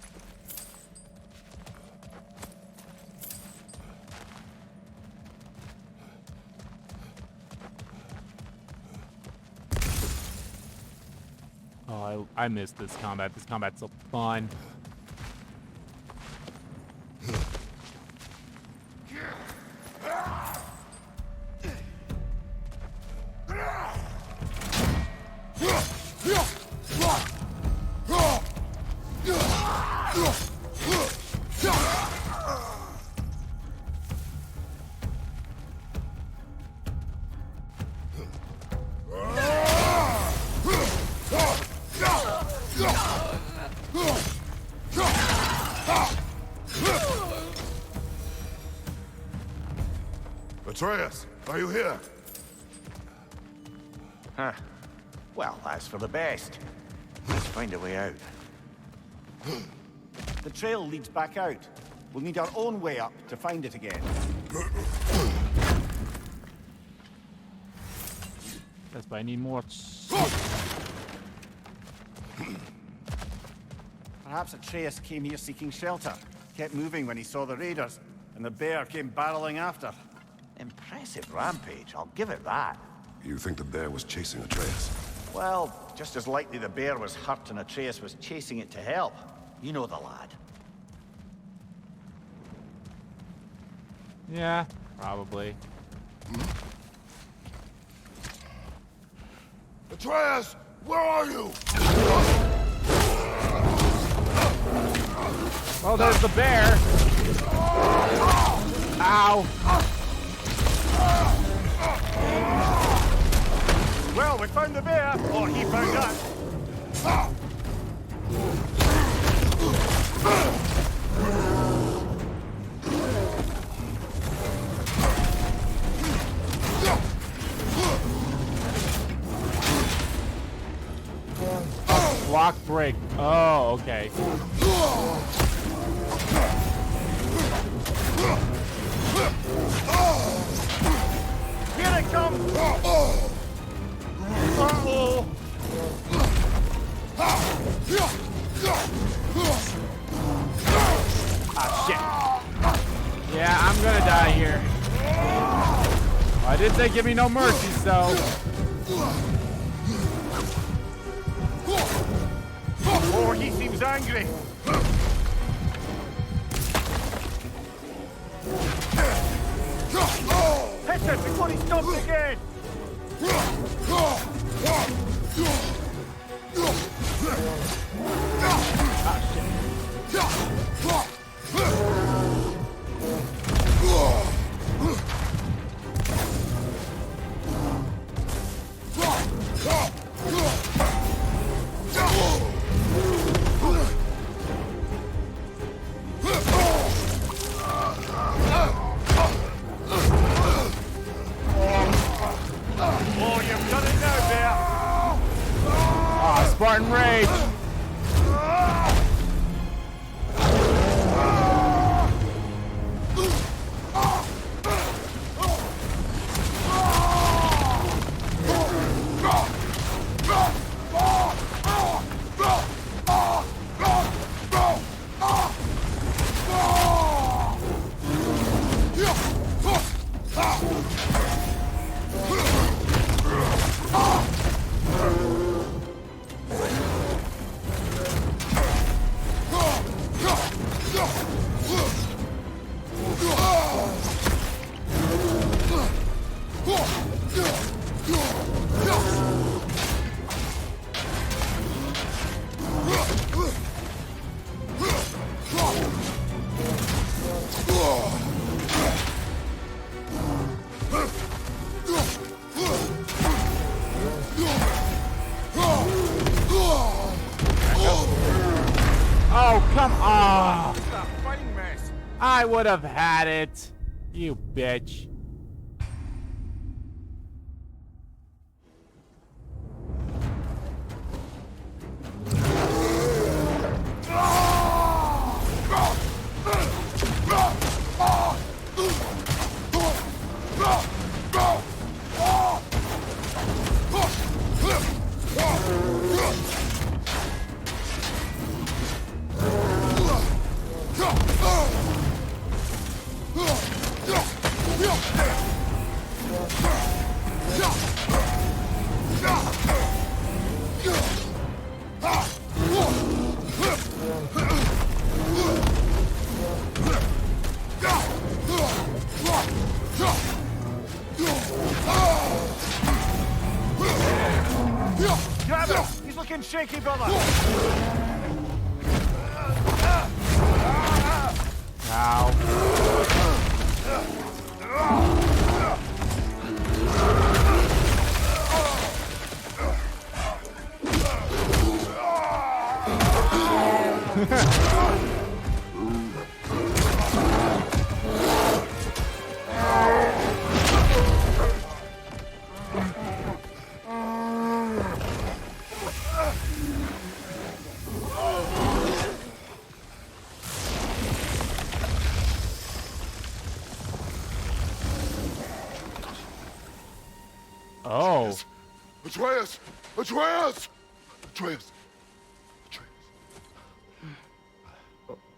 Oh, I I miss this combat. This combat's so fun. Atreus, are you here? Huh. Well, that's for the best. Let's find a way out. The trail leads back out. We'll need our own way up to find it again. That's why I need more. Perhaps Atreus came here seeking shelter. Kept moving when he saw the raiders, and the bear came barreling after. Impressive rampage, I'll give it that. You think the bear was chasing Atreus? Well, just as likely the bear was hurt and Atreus was chasing it to help. You know the lad. Yeah, probably. Atreus, where are you? Well, there's the bear. Ow. Well, we found the bear, or he found us. Block break. Oh, okay. Here it comes! Uh-oh! Ah, shit. Yeah, I'm gonna die here. Well, I did say give me no mercy, so. Oh, he seems angry. Hit him before he stops again. Spartan Rage! Oh, come on! I would have had it. You bitch. looking shaky, brother. Oh. Atreus! Atreus! Atreus!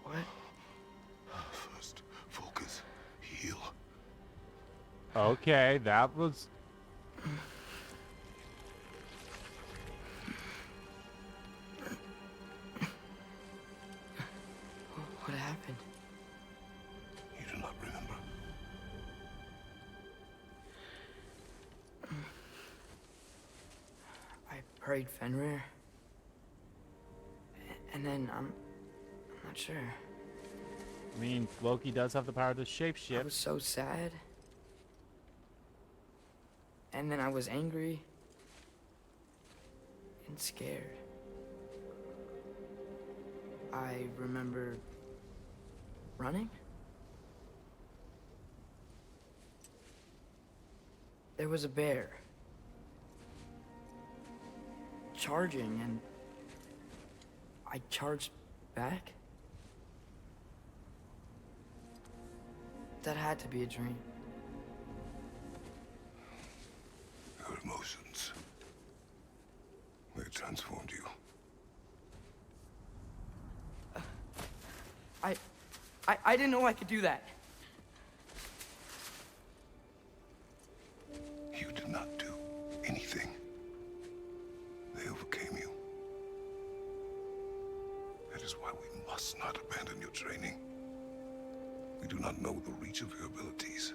What? First, focus. Heal. Okay, that was... What happened? You do not remember. I prayed Fenrir. And then I'm not sure. I mean, Loki does have the power to shapeshift. I was so sad. And then I was angry. And scared. I remember running. There was a bear. Charging, and I charged back. That had to be a dream. Your emotions. They transformed you. I didn't know I could do that. You did not do anything. They overcame you. That is why we must not abandon your training. We do not know the reach of your abilities.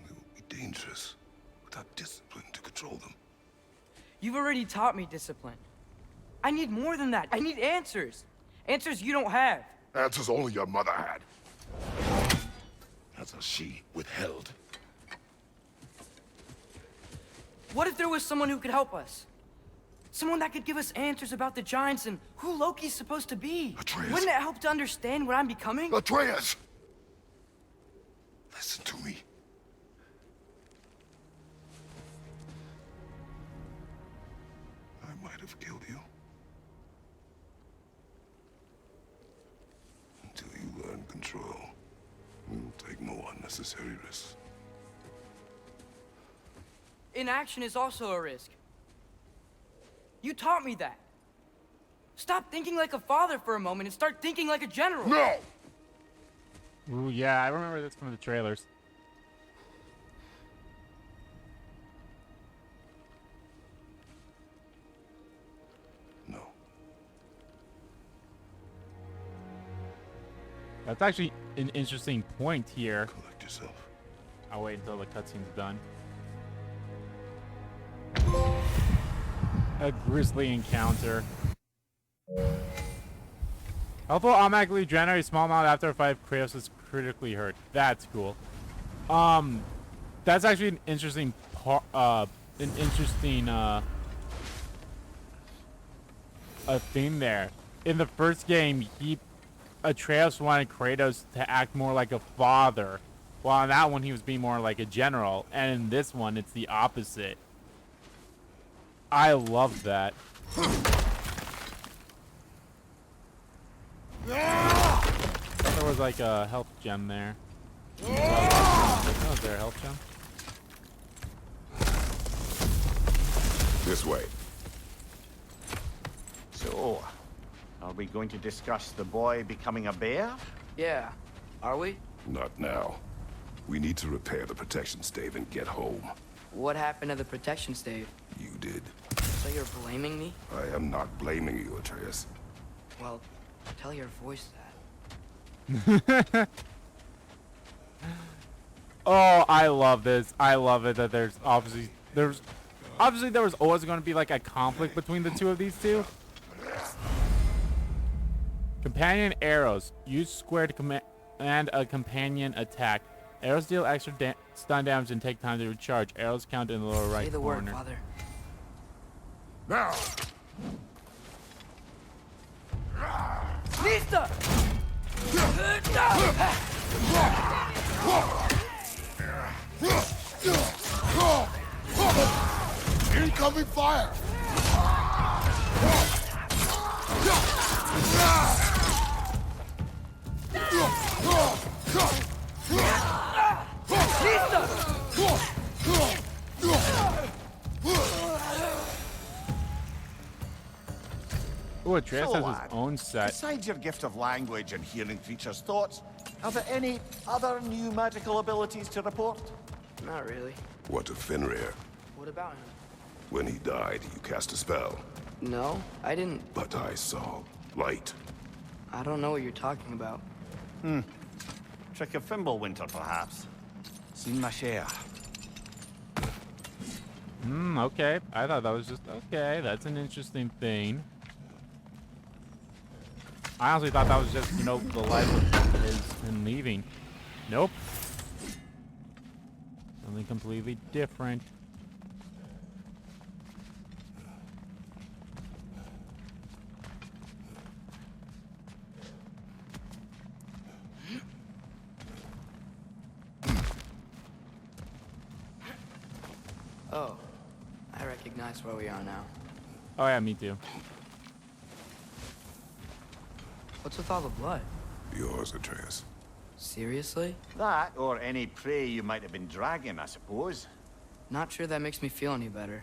They will be dangerous without discipline to control them. You've already taught me discipline. I need more than that. I need answers. Answers you don't have. Answers only your mother had. Answers she withheld. What if there was someone who could help us? Someone that could give us answers about the giants and who Loki's supposed to be. Atreus. Wouldn't it help to understand what I'm becoming? Atreus! Listen to me. I might have killed you. Until you learn control, you will take no unnecessary risks. Inaction is also a risk. You taught me that. Stop thinking like a father for a moment and start thinking like a general. No! Ooh, yeah, I remember this from the trailers. No. That's actually an interesting point here. Collect yourself. I'll wait until the cutscene's done. A grisly encounter. Health will automatically generate a small amount after a fight if Kratos is critically hurt. That's cool. That's actually an interesting a thing there. In the first game, Atreus wanted Kratos to act more like a father, while in that one he was being more like a general, and in this one it's the opposite. I love that. There was like a health gem there. Oh, is there a health gem? This way. So, are we going to discuss the boy becoming a bear? Yeah, are we? Not now. We need to repair the protection stave and get home. What happened to the protection stave? You did. So you're blaming me? I am not blaming you, Atreus. Well, tell your voice that. Oh, I love this. I love it that there's Obviously, there was always going to be like a conflict between the two of these two. Companion arrows. Use square to command a companion attack. Arrows deal extra stun damage and take time to recharge. Arrows count in the lower right Say the corner. word, Father. Now! Lista! Incoming fire! Ooh, Atreus So, has lad, his own set. Besides your gift of language and hearing creatures' thoughts, are there any other new magical abilities to report? Not really. What of Fenrir? What about him? When he died, you cast a spell. No, I didn't. But I saw light. I don't know what you're talking about. Trick of Fimbulvetr, perhaps. Seen my share. Okay. I thought that was just okay. That's an interesting thing. I honestly thought that was just, you know, the life of his and leaving. Nope. Something completely different. Oh, I recognize where we are now. Oh yeah, me too. What's with all the blood? Yours, Atreus. Seriously? That, or any prey you might have been dragging, I suppose. Not sure that makes me feel any better.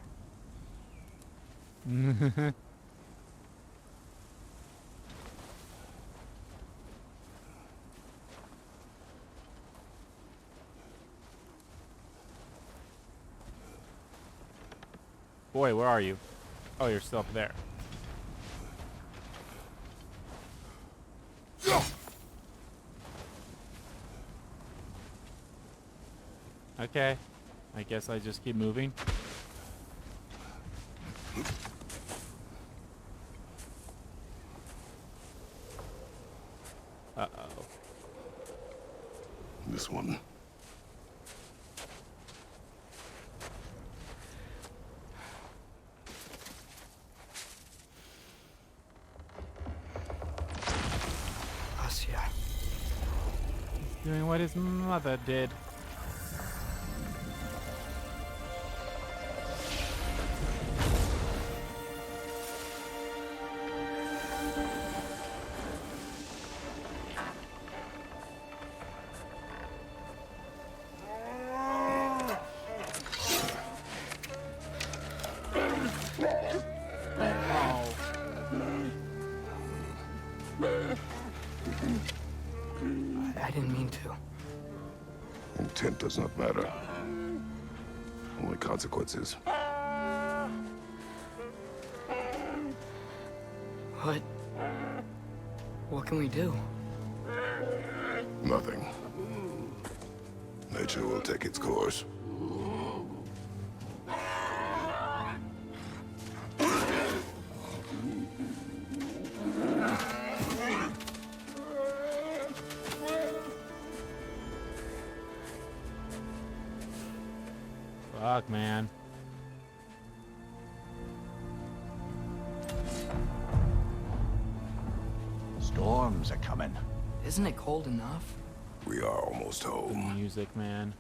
Boy, where are you? Oh, you're still up there. Okay. I guess I just keep moving. Uh-oh. This one. Asya. Doing what his mother did. I didn't mean to. Intent does not matter. Only consequences. What can we do? Nothing. Nature will take its course. Fuck, man. Storms are coming. Isn't it cold enough? We are almost The home. music, man.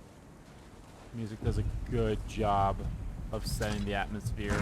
Music does a good job of setting the atmosphere.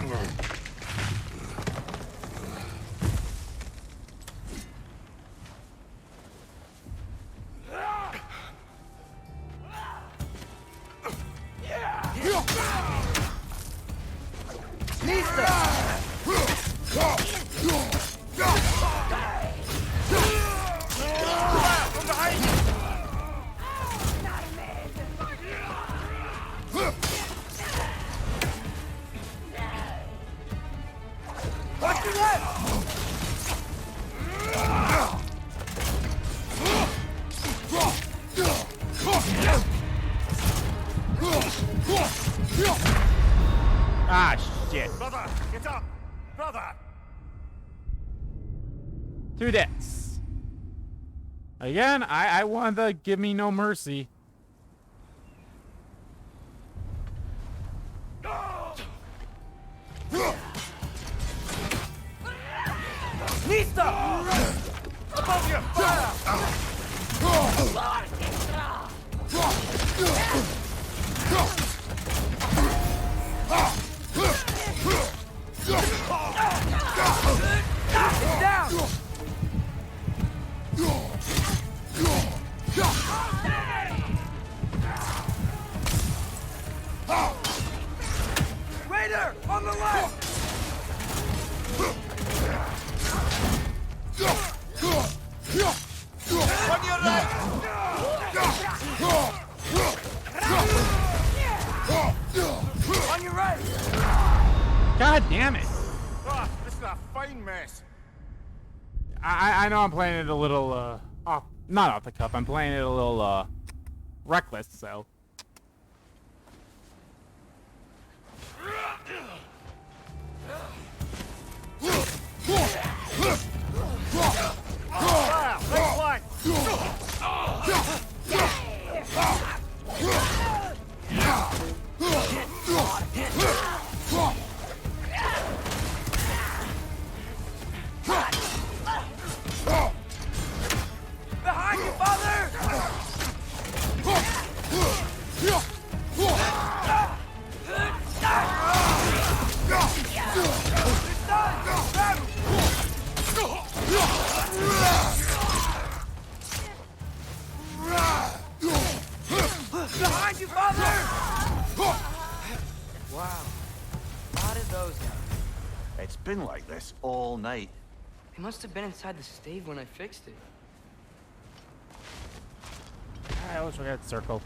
to this. Again, I want the give me no mercy. Lista! Above you! Fire! It's down! Raider! On the left! On your right! On your right! God damn it! Oh, this is a fine mess. I know I'm playing it a little off, not off the cuff. I'm playing it a little reckless, so. Behind you, father! Behind you, father! Wow. How did those guys? It's been like this all night. They must have been inside the stave when I fixed it. I wish we had circle.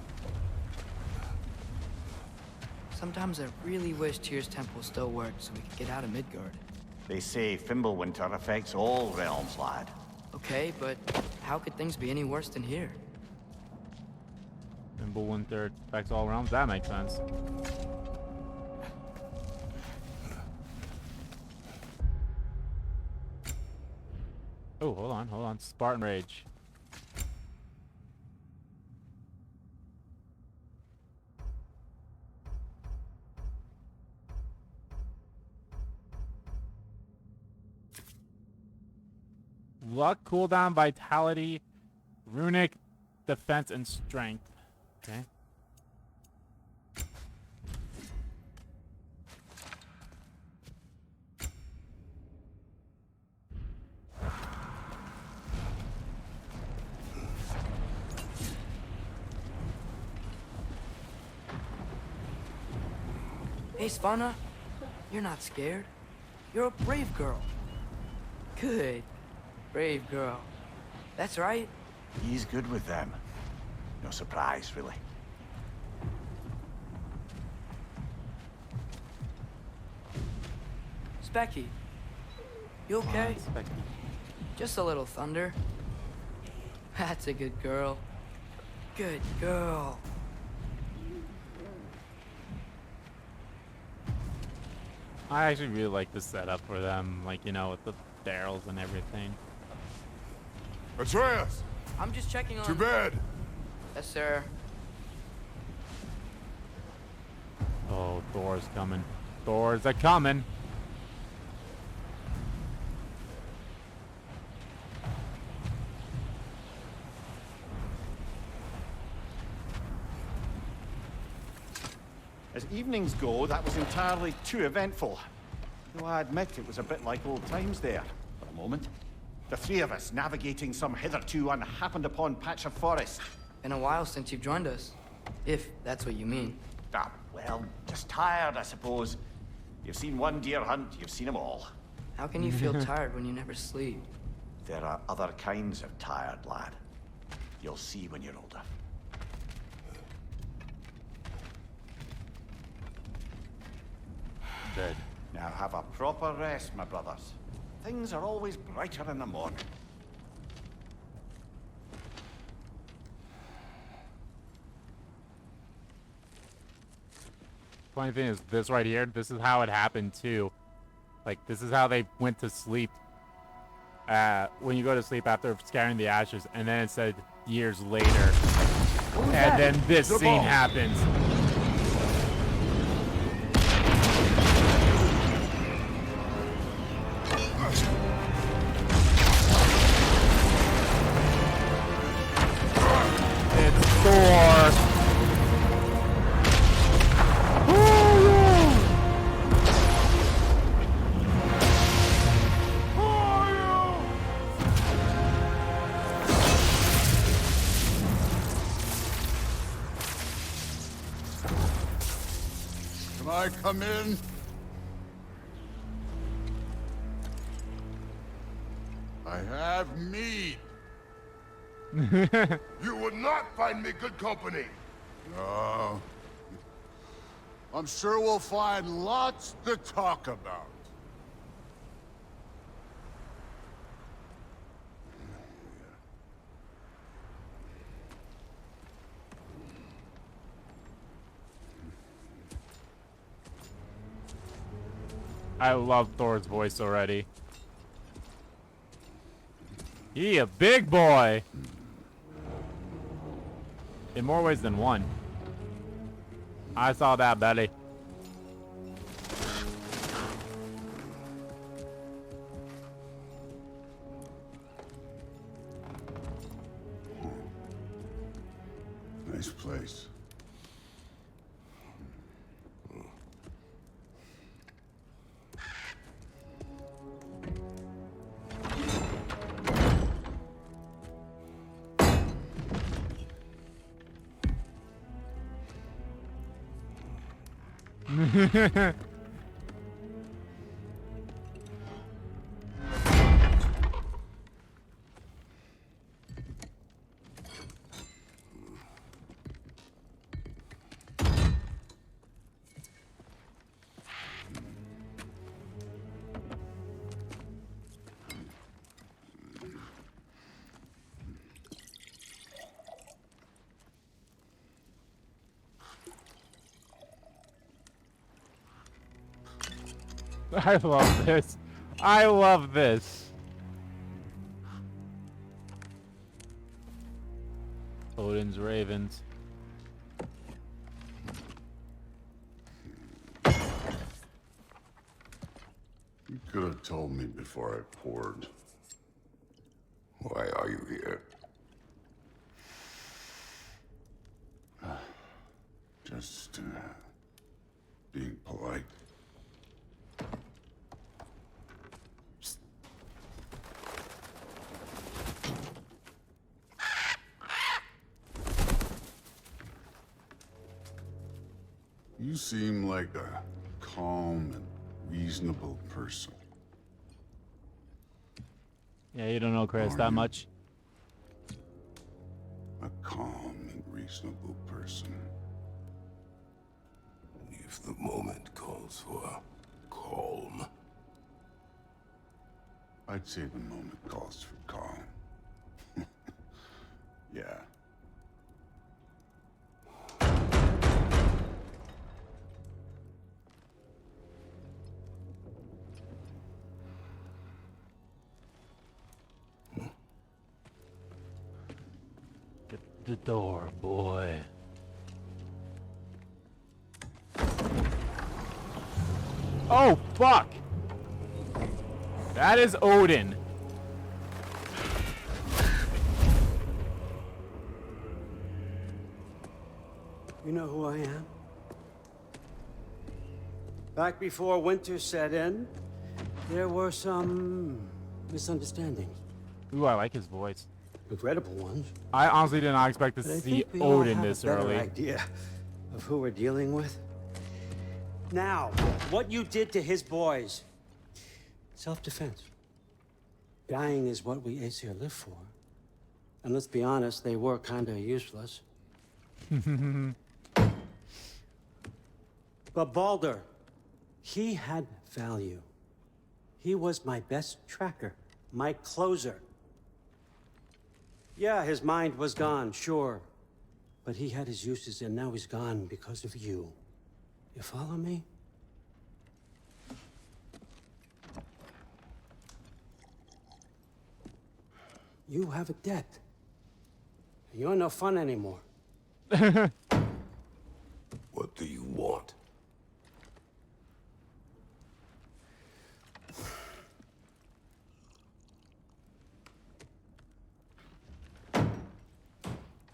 Sometimes I really wish Tyr's temple still worked so we could get out of Midgard. They say Fimbulvetr affects all realms, lad. Okay, but how could things be any worse than here? Fimbulvetr affects all realms. That makes sense. Oh, hold on. Spartan Rage. Luck, cooldown, vitality, runic, defense, and strength. Okay. Hey, Svanna, you're not scared. You're a brave girl. Good. Brave girl. That's right. He's good with them. No surprise, really. Specky, you okay? Specky. Just a little thunder. That's a good girl. Good girl. I actually really like the setup for them, like, you know, with the barrels and everything. Atreus! I'm just checking on... To bed! Yes, sir. Oh, Thor's coming. Thor's a coming. As evenings go, that was entirely too eventful. Though I admit it was a bit like old times there, for a moment. The three of us navigating some hitherto unhappened-upon patch of forest. Been a while since you've joined us. If that's what you mean. Ah, well, just tired, I suppose. You've seen one deer hunt, you've seen them all. How can you feel tired when you never sleep? There are other kinds of tired, lad. You'll see when you're older. Good. Now have a proper rest, my brothers. Things are always brighter in the morning. Funny thing is, this right here, this is how it happened too. Like, this is how they went to sleep. when you go to sleep after scattering the ashes, and then it said years later, and then this scene happens. It's Thor. Can I come in? I have mead. You would not find me good company. No. I'm sure we'll find lots to talk about. I love Thor's voice already. He a big boy. In more ways than one. I saw that belly. Nice place. I love this. I love this. Odin's ravens. You could have told me before I poured. Why are you here? Just, being polite. You seem like a calm and reasonable person. Yeah, you don't know Chris that much. A calm and reasonable person. If the moment calls for calm. I'd say the moment calls for calm. Yeah. Get the door, boy. Oh, fuck! That is Odin. You know who I am? Back before winter set in, there were some misunderstandings. Ooh, I like his voice. Regrettable ones. I honestly did not expect to But I see think we all Odin have this a better early. idea of who we're dealing with. Now, what you did to his boys. Self-defense. Dying is what we Aesir live for. And let's be honest, they were kinda useless. But Baldur, he had value. He was my best tracker, my closer. Yeah, his mind was gone, sure. But he had his uses, and now he's gone because of you. You follow me? You have a debt. You're no fun anymore. What do you want?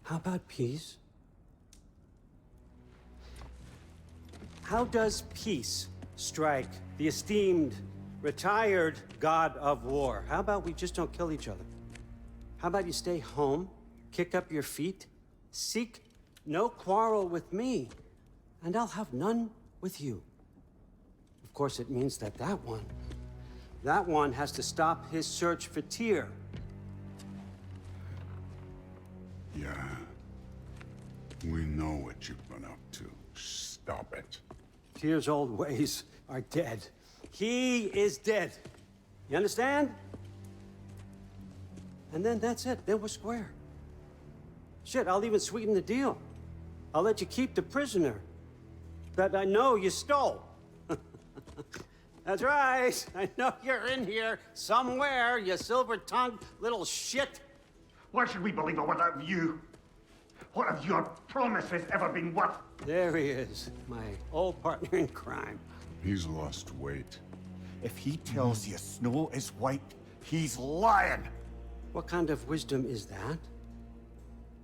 How about peace? How does peace strike the esteemed, retired god of war? How about we just don't kill each other? How about you stay home, kick up your feet, seek no quarrel with me, and I'll have none with you. Of course, it means that that one has to stop his search for Tyr. Yeah. We know what you've been up to. Stop it. Tyr's old ways are dead. He is dead. You understand? And then that's it. Then we're square. Shit, I'll even sweeten the deal. I'll let you keep the prisoner that I know you stole. That's right. I know you're in here somewhere, you silver-tongued little shit. Why should we believe a word out of you? What have your promises ever been worth? There he is, my old partner in crime. He's lost weight. If he tells you snow is white, he's lying. What kind of wisdom is that?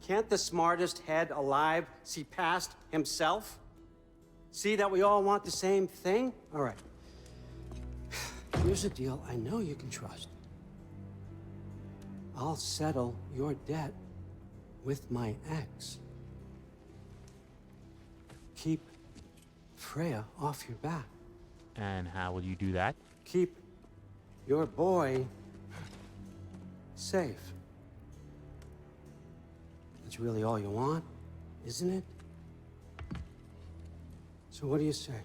Can't the smartest head alive see past himself? See that we all want the same thing? All right. Here's a deal I know you can trust. I'll settle your debt with my ex. Keep Freya off your back. And how will you do that? Keep your boy safe. That's really all you want, isn't it? So what do you say?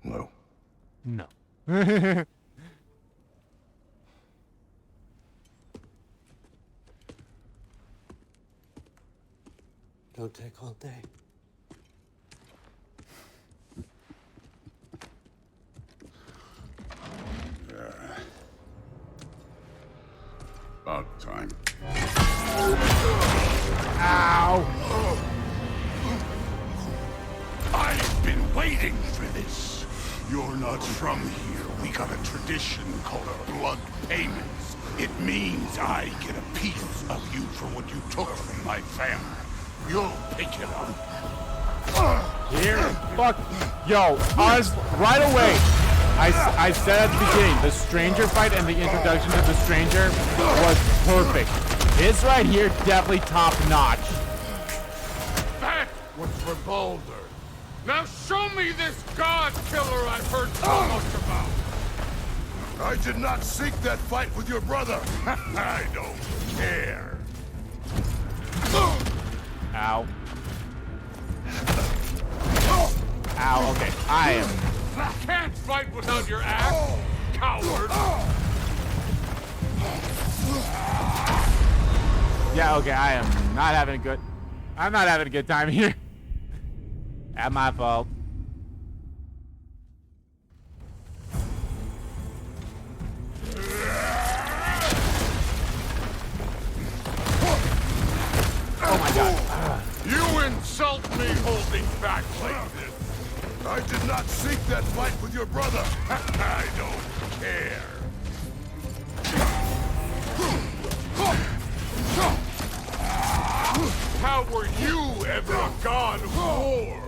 No. No. Don't take all day. About time. Ow! I've been waiting for this. You're not from here. We got a tradition called blood payments. It means I get a piece of you for what you took from my family. You'll pick it up. Here? Fuck. Yo, honest, right away. I said at the beginning, the stranger fight and the introduction to the stranger was perfect. This right here, definitely top notch. That was for Baldur. Now show me this god killer I've heard so much about. I did not seek that fight with your brother. I don't care. Ow. Ow, okay. I am... Can't fight without your axe, coward. Yeah, okay, I am not having a good... I'm not having a good time here. That's my fault. Oh my god. You insult me holding back like this. I did not seek that fight with your brother. I don't care. How were you ever a god of war?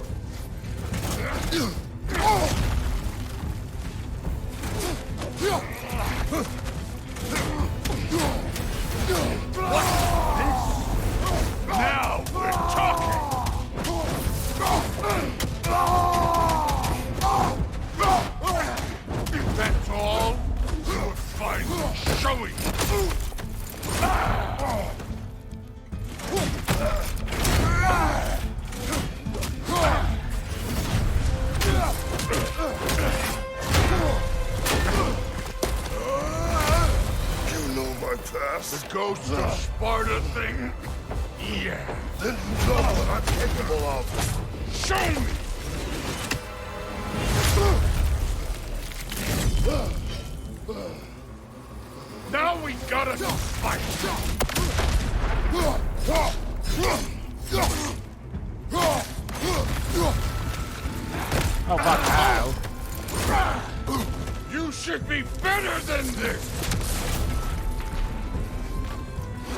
Now we're talking. If that's all, you're finally showing. You know my past. The ghost of Sparta thing? Yeah, then you know what I'm capable of. Show me! Now we gotta fight! Oh, fuck. Ow. You should be better than this!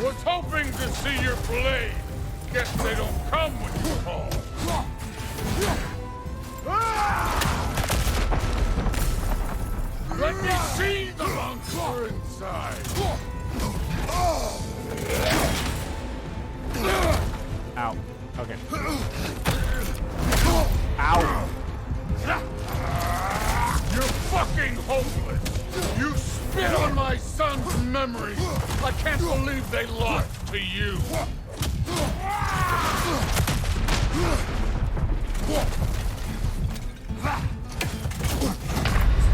Was hoping to see your blade. Guess they don't come when you call. Let me see the monster inside! Ow. Okay. Ow. You're fucking hopeless! You spit on my son's memory! I can't believe they lost to you!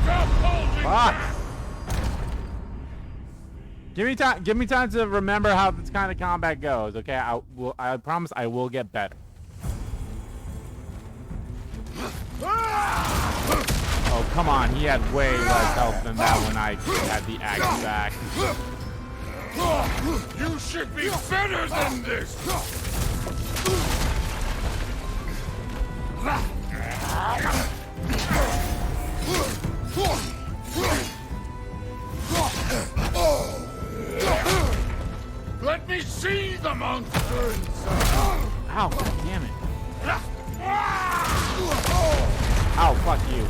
Stop holding Fuck. back! Give me time to remember how this kind of combat goes, okay? I promise I will get better. Oh, come on. He had way less health than that when I had the axe back. You should be better than this! Let me see the monster inside! Ow, God damn it. Ow, fuck you.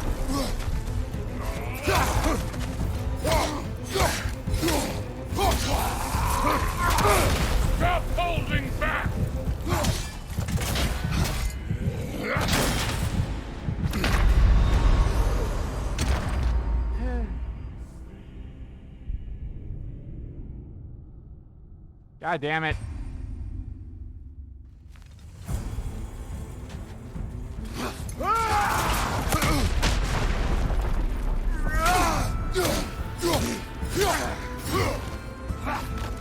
Stop holding back! God damn it.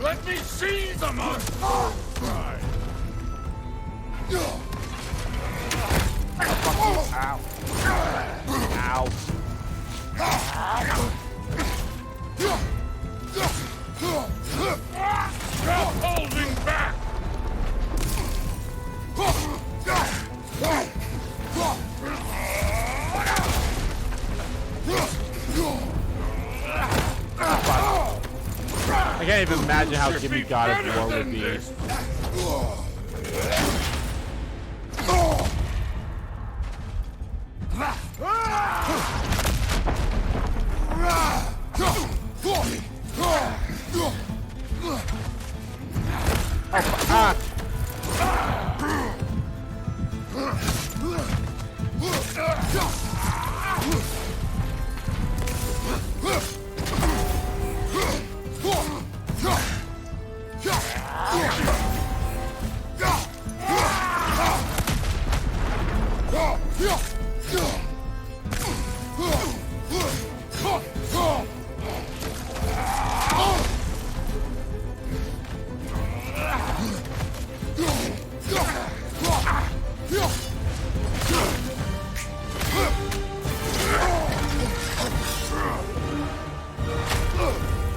Let me see the monster inside! Ow. Ow. Stop holding back! I can't even imagine how Jimmy God of War would be.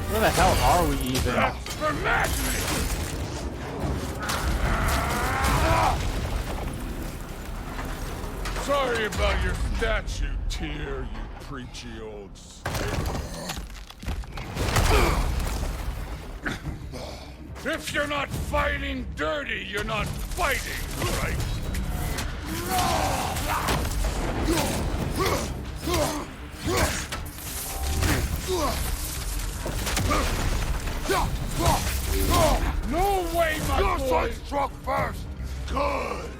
Where the hell are we even? For madness! Sorry about your statue, Tyr, you preachy old snake. If you're not fighting dirty, you're not fighting, right? No way, my boy! Your son struck first! Good!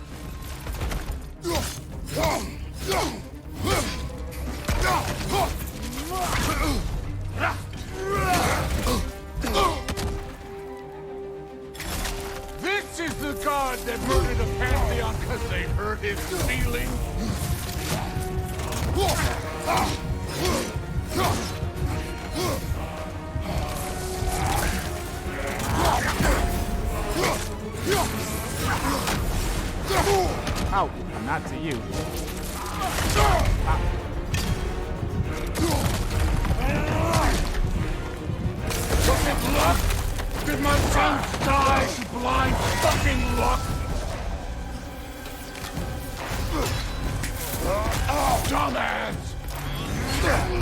This is the god that murdered a pantheon because they hurt his feelings? Ow, not to you. Fucking luck! Did my son die to blind fucking luck? Dumbass!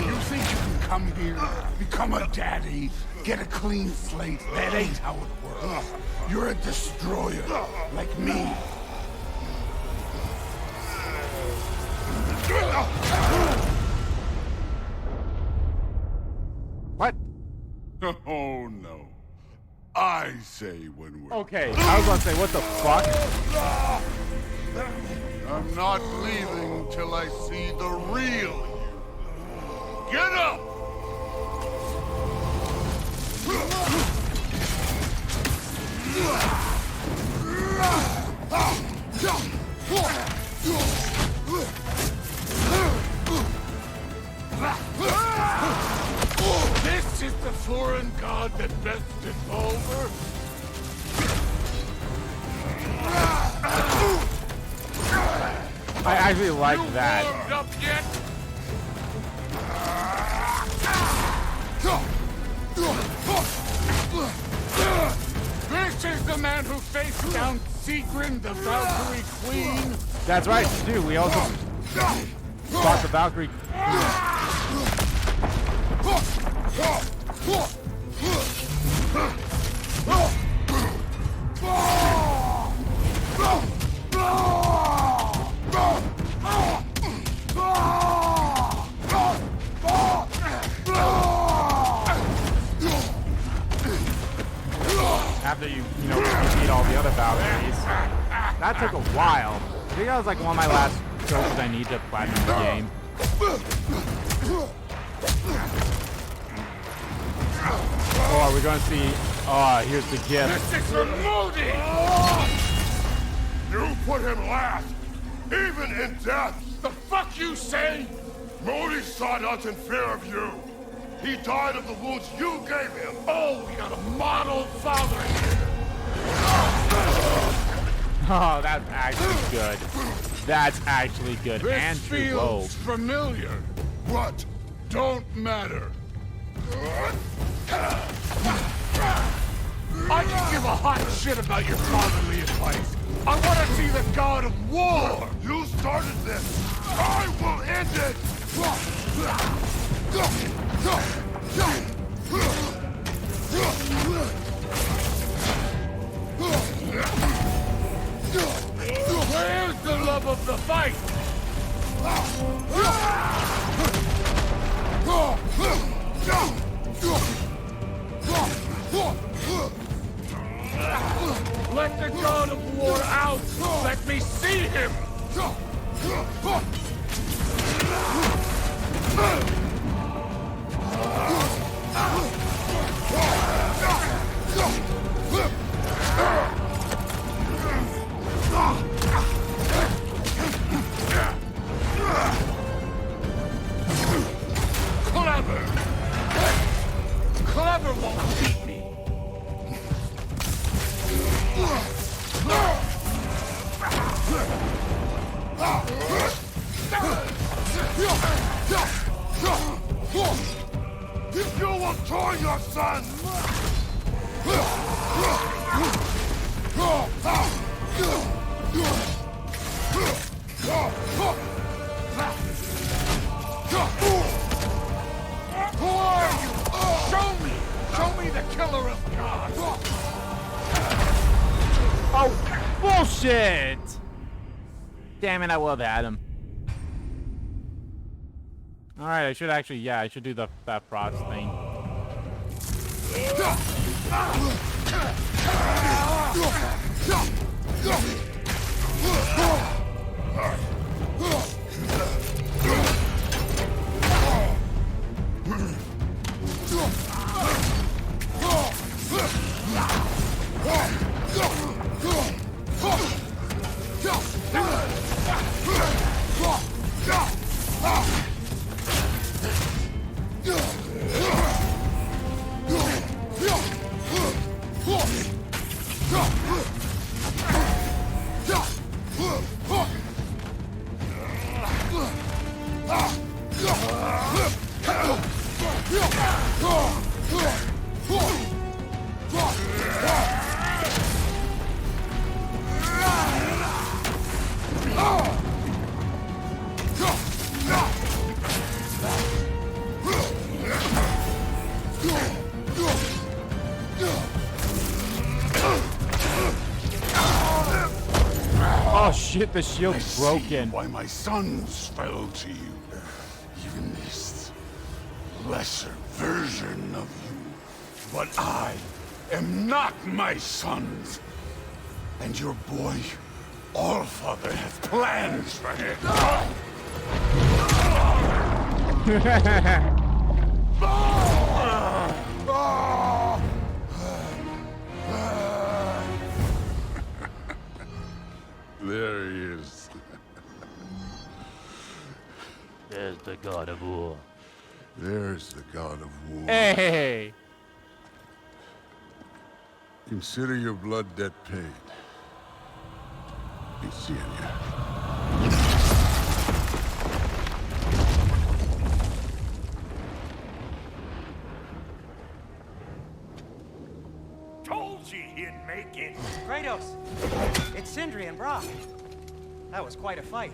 You think you can come here, become a daddy, get a clean slate? That ain't how it works. You're a destroyer, like me. What? Oh no. I say when we're... Okay, I was about to say, what the fuck? I'm not leaving till I see the real you. Get up! This is the foreign god that bested Baldur? I actually like that. Warmed up yet? This is the man who faced down Sigrun, the Valkyrie Queen. That's right, dude. We also fought the Valkyrie. After you beat all the other Valkyries. That took a while. I think that was like one of my last trophies I need to platinum the game. Oh, we're gonna see. Oh, here's the gift. This is for Modi! You put him last, even in death. The fuck you say? Modi saw us in fear of you. He died of the wounds you gave him. Oh, we got a model father here. Oh, that's actually good. That's actually good. This And feels familiar. What? Don't matter. I can give a hot shit about your fatherly advice. I want to see the god of war. You started this. I will end it. Where's the love of the fight? Let the god of war out! Let me see him! Clever! Clever won't beat me! You will join your son! Who are you? Show me! Show me the killer of gods! Oh, bullshit! Damn it, I will have had him. Alright, I should actually, yeah, I should do that frost thing. Oh shit, the shield's broken. Why my sons fell to you. Even this lesser version of you. But I am not my sons. And your boy, Allfather, has plans for him. There he is. There's the god of war. There's the god of war. Hey! Consider your blood debt paid. Be seeing ya. Told you he'd make it. Kratos, it's Sindri and Brock. That was quite a fight.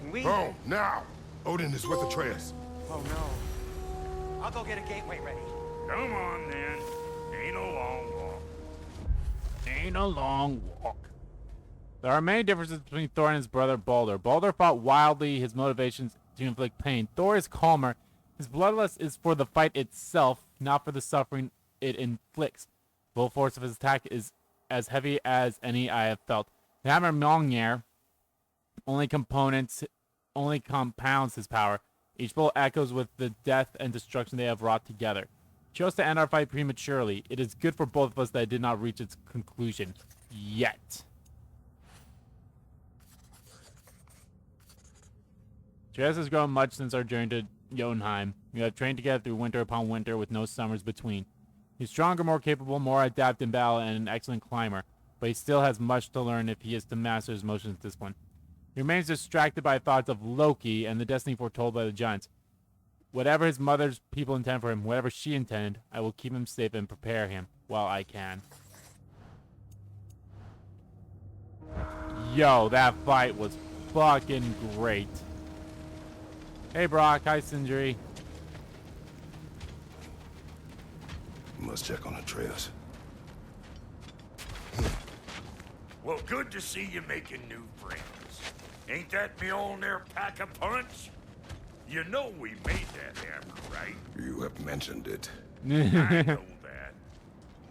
Can we... Oh, now! Odin is with Atreus. Oh no. I'll go get a gateway ready. Come on then. Ain't a long walk. Ain't a long walk. There are many differences between Thor and his brother Baldur. Baldur fought wildly, his motivations to inflict pain. Thor is calmer. His bloodlust is for the fight itself, not for the suffering it inflicts. The full force of his attack is as heavy as any I have felt. The hammer Mjolnir only compounds his power. Each blow echoes with the death and destruction they have wrought together. Chose to end our fight prematurely. It is good for both of us that it did not reach its conclusion. Yet. Atreus has grown much since our journey to Jotunheim. We have trained together through winter upon winter with no summers between. He's stronger, more capable, more adept in battle, and an excellent climber. But he still has much to learn if he is to master his motions discipline. He remains distracted by thoughts of Loki and the destiny foretold by the giants. Whatever his mother's people intend for him, whatever she intended, I will keep him safe and prepare him while I can. Yo, that fight was fucking great. Hey Brock, hi Sindri. Must check on Atreus. Well, good to see you making new friends. Ain't that Mjolnir pack a punch? You know we made that hammer, right? You have mentioned it. I know that.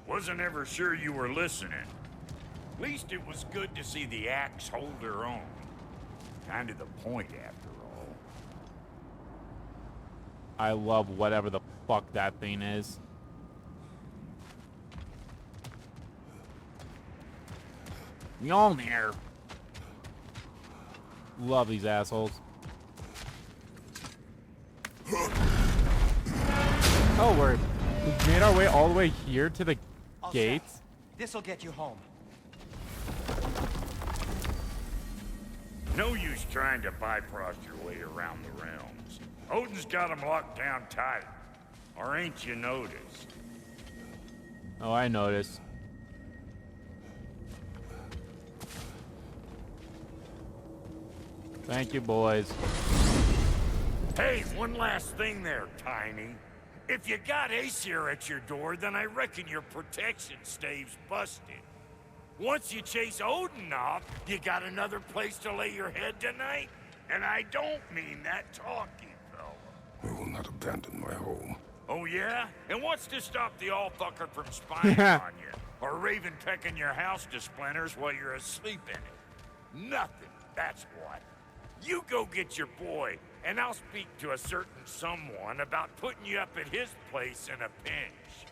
Wasn't ever sure you were listening. At least it was good to see the axe hold her own. Kind of the point, after all. I love whatever the fuck that thing is. Mjolnir. Love these assholes. Oh, we've made our way all the way here to the gates. This'll get you home. No use trying to bypass your way around the realms. Odin's got them locked down tight. Or ain't you noticed? Oh, I noticed. Thank you, boys. Hey, one last thing there, Tiny. If you got Aesir at your door, then I reckon your protection stave's busted. Once you chase Odin off, you got another place to lay your head tonight? And I don't mean that talking, fella. I will not abandon my home. Oh yeah? And what's to stop the all-fucker from spying on you? Or Raven pecking your house to splinters while you're asleep in it? Nothing, that's what. You go get your boy, and I'll speak to a certain someone about putting you up at his place in a pinch.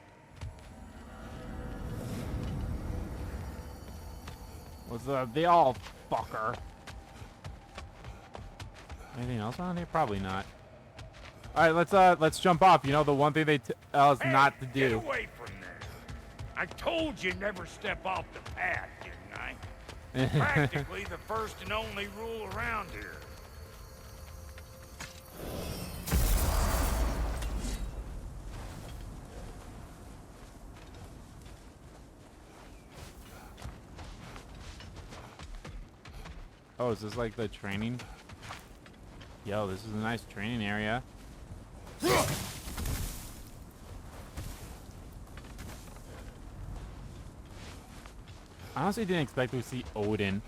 What's the all fucker? Anything else around here? Probably not. All right, let's jump off. You know the one thing they tell us not to do. Get away from there. I told you never step off the path, didn't I? Practically the first and only rule around here. Oh, is this like the training? Yo, this is a nice training area. I honestly didn't expect to see Odin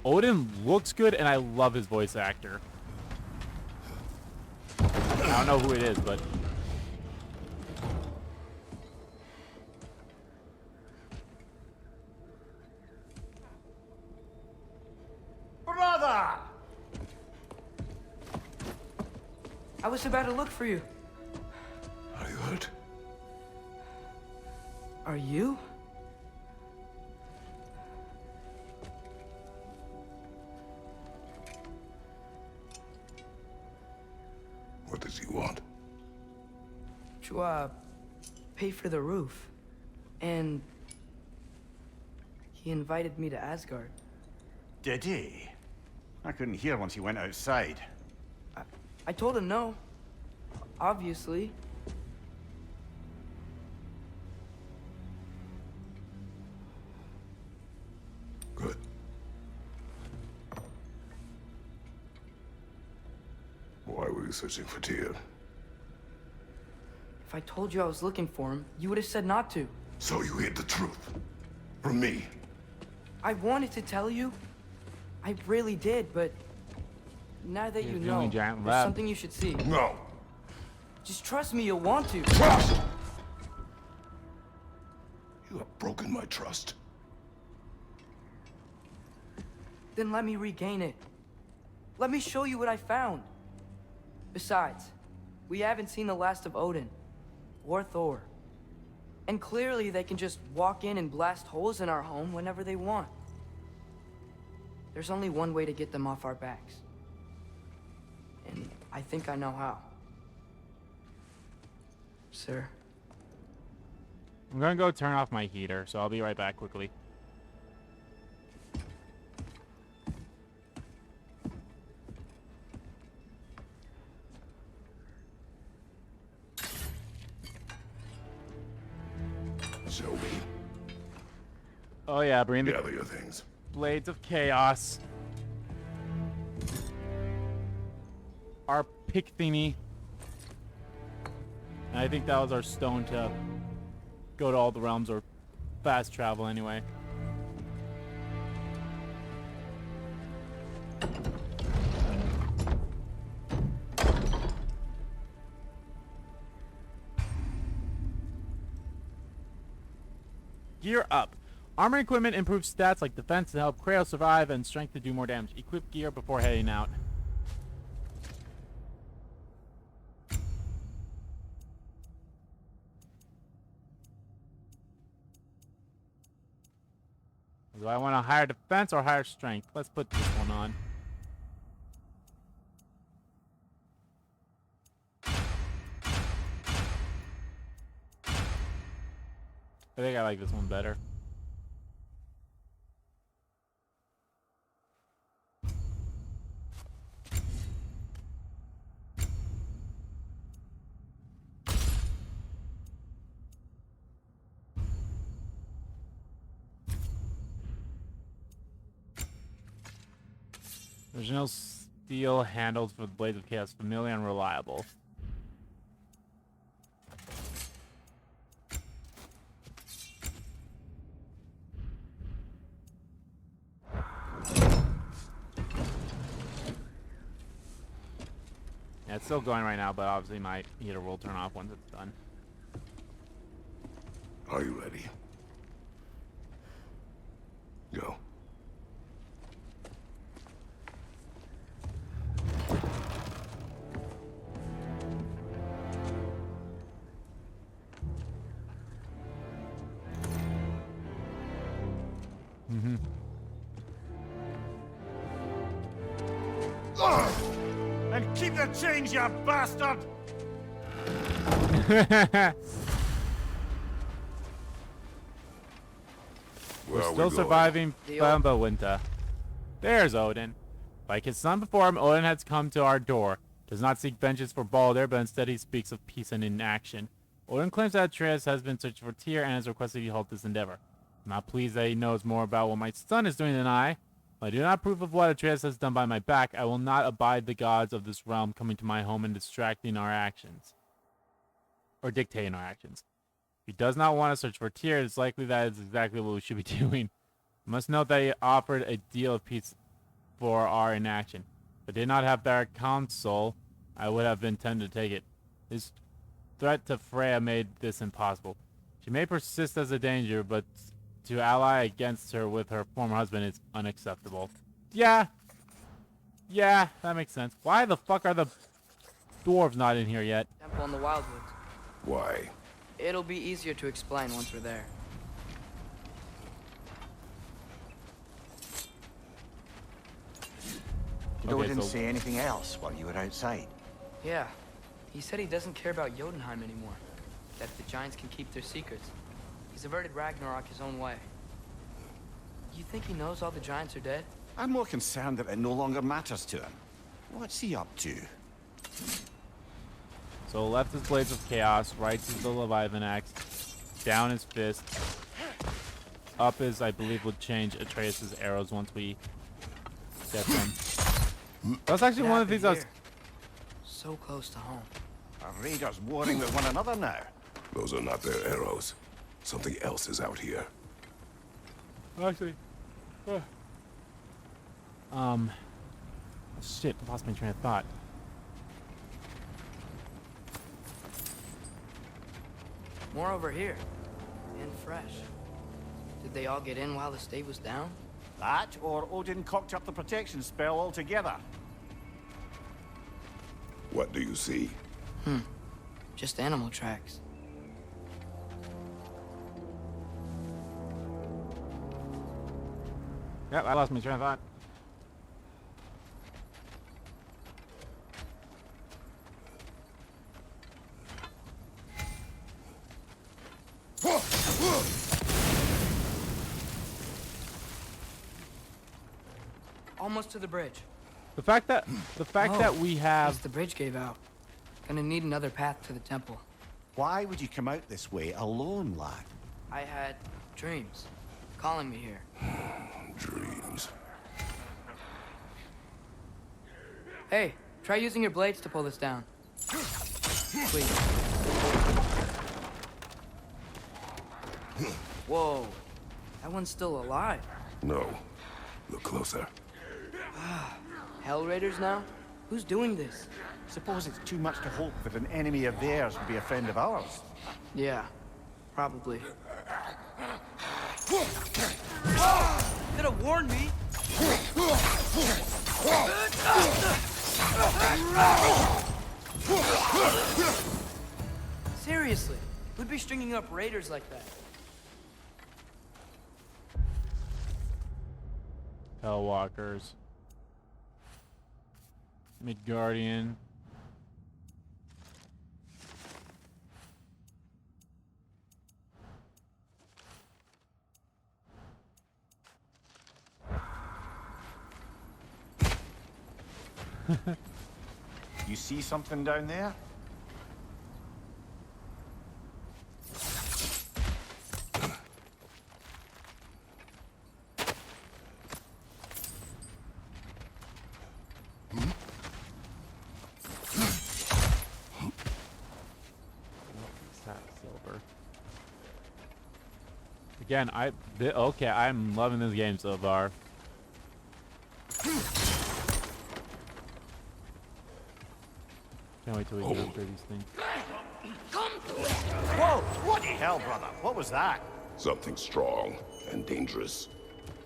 Odin looks good, and I love his voice actor. I don't know who it is, but... Brother! I was about to look for you. Are you hurt? Are you? What does he want? To, pay for the roof. And... he invited me to Asgard. Did he? I couldn't hear once he went outside. I told him no. Obviously. Good. Why were you searching for Tyr? If I told you I was looking for him, you would have said not to. So you hid the truth. From me. I wanted to tell you. I really did, but... now that you know, there's something you should see. No. Just trust me, you'll want to. Trust! You have broken my trust. Then let me regain it. Let me show you what I found. Besides, we haven't seen the last of Odin. Or Thor. And clearly they can just walk in and blast holes in our home whenever they want. There's only one way to get them off our backs. And I think I know how. Sir. I'm gonna go turn off my heater, so I'll be right back quickly. Show me. Oh yeah, bring the Gather your things. Blades of Chaos. Our pick thingy. And I think that was our stone to go to all the realms or fast travel anyway. Gear up. Armor equipment improves stats like defense to help Kratos survive and strength to do more damage. Equip gear before heading out. Do I want a higher defense or higher strength? Let's put this one on. I think I like this one better. Original steel handles for the Blades of Chaos, familiar and reliable. Yeah, it's still going right now, but obviously my heater will turn off once it's done. Are you ready? Go. And keep the change, you bastard! We're still surviving Fimbulvetr. There's Odin. Like his son before him, Odin has come to our door. Does not seek vengeance for Baldur, but instead he speaks of peace and inaction. Odin claims that Atreus has been searching for Tyr and has requested he halt this endeavor. I'm not pleased that he knows more about what my son is doing than I. If I do not approve of what Atreus has done by my back, I will not abide the gods of this realm coming to my home and distracting our actions. Or dictating our actions. If he does not want to search for Tyr, it's likely that is exactly what we should be doing. I must note that he offered a deal of peace for our inaction. If I did not have their counsel, I would have been tempted to take it. His threat to Freya made this impossible. She may persist as a danger, but to ally against her with her former husband is unacceptable. Yeah. Yeah, that makes sense. Why the fuck are the dwarves not in here yet? Temple in the Wildwoods. Why? It'll be easier to explain once we're there. Did Odin say anything else while you were outside? Yeah. He said he doesn't care about Jotunheim anymore. That the giants can keep their secrets. He's averted Ragnarok his own way. You think he knows all the giants are dead? I'm more concerned that it no longer matters to him. What's he up to? So left is Blades of Chaos, right is the Leviathan Axe, down is Fist, up is, I believe, would change Atreus' arrows once we get them. That's actually one of the things I was... So close to home. Our raiders warring with one another now. Those are not their arrows. Something else is out here. Actually... Shit, lost my train of thought. More over here. And fresh. Did they all get in while the stave was down? That, or Odin cocked up the protection spell altogether. What do you see? Just animal tracks. Yep, I lost my train of thought. Almost to the bridge. The fact that we have... Guess the bridge gave out. Gonna need another path to the temple. Why would you come out this way alone, lad? I had dreams calling me here. Dreams. Hey, try using your blades to pull this down. Please. Whoa. That one's still alive. No. Look closer. Hell Raiders now? Who's doing this? Suppose it's too much to hope that an enemy of theirs would be a friend of ours. Yeah, probably. Could have warned me. Seriously, who'd be stringing up raiders like that? Hellwalkers. Midgardian. You see something down there? Again, okay, I'm loving this game so far. Can't wait till we go through these things. Whoa! Bloody hell, brother! What was that? Something strong and dangerous.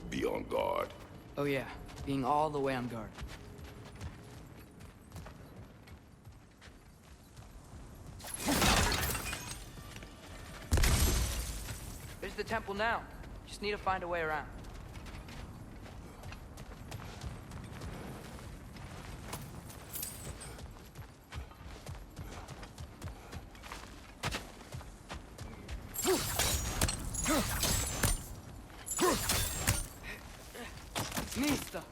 Be on guard. Oh yeah, being all the way on guard. There's the temple now. Just need to find a way around. Mista.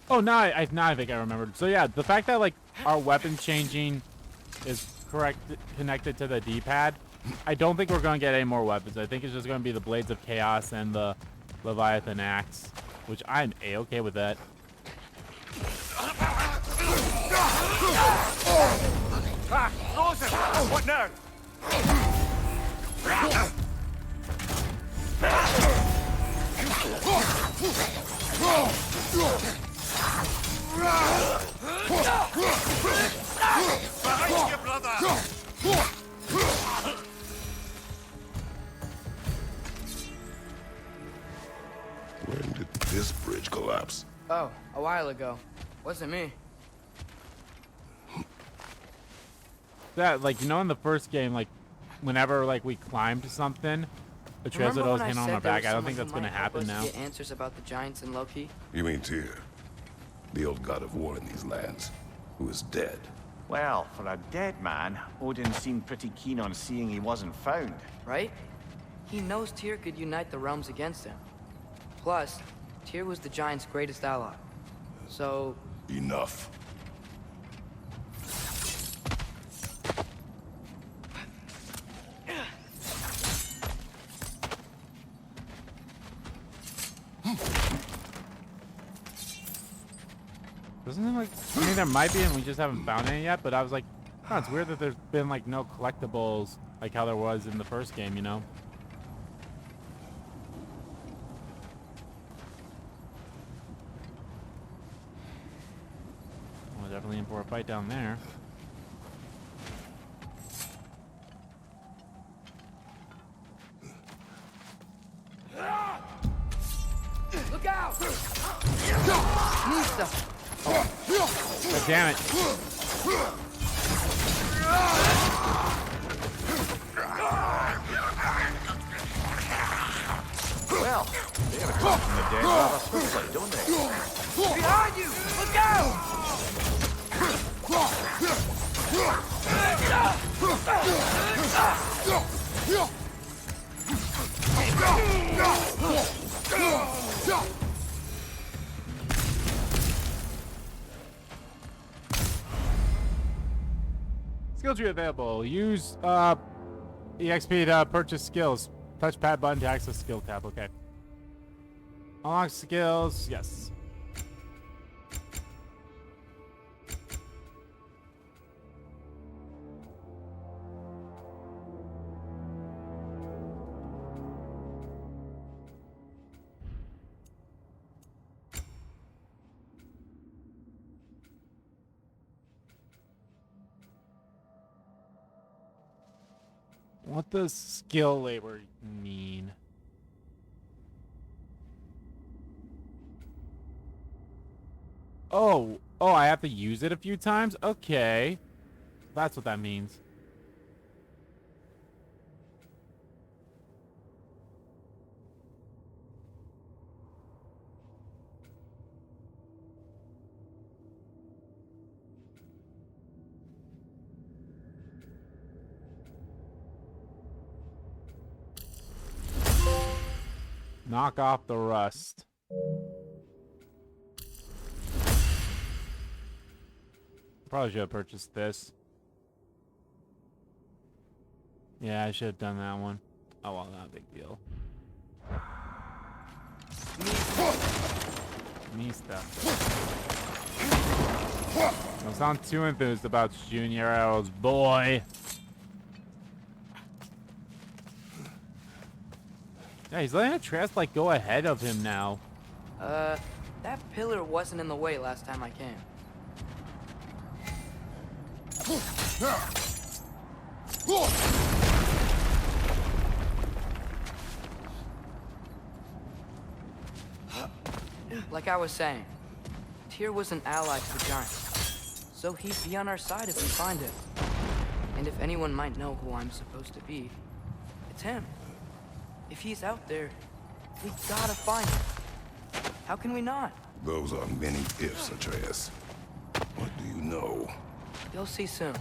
Oh, now I think I remembered. So yeah, the fact that like our weapon changing is connected to the D-pad, I don't think we're gonna get any more weapons. I think it's just gonna be the Blades of Chaos and the Leviathan Axe, which I'm a-okay with that. Ah, frozen! What now? Behind you, brother! When did this bridge collapse? Oh, a while ago. Wasn't me. That, like, you know, in the first game, like, whenever, like, we climbed something, Atreus would always hand on our back. I don't think that's gonna happen now. Get answers about the giants and Loki. You mean Tyr, the old god of war in these lands, who is dead? Well, for a dead man, Odin seemed pretty keen on seeing he wasn't found. Right? He knows Tyr could unite the realms against him. Plus, Tyr was the giants' greatest ally. So... Enough. Doesn't it, like, I mean, there might be, and we just haven't found any yet, but I was like, oh, it's weird that there's been, like, no collectibles, like how there was in the first game, you know? Well, definitely in for a fight down there. Look out! Nista! God damn it. Well, they have a come from the dead rather swiftly, don't they? Behind you! Look out! Skill tree available. Use EXP to purchase skills. Touchpad button to access skill tab. Okay. Unlock skills. Yes. What does skill labor mean? Oh, I have to use it a few times? Okay. That's what that means. Knock off the rust. Probably should have purchased this. Yeah, I should have done that one. Oh well, not a big deal. Me stuff. Don't sound too enthused about Junior Arrows, boy. Yeah, he's letting Atreus, like, go ahead of him now. That pillar wasn't in the way last time I came. Like I was saying, Tyr was an ally to the giants, so he'd be on our side if we find him. And if anyone might know who I'm supposed to be, it's him. If he's out there, we gotta find him. How can we not? Those are many ifs, Atreus. What do you know? You'll see soon.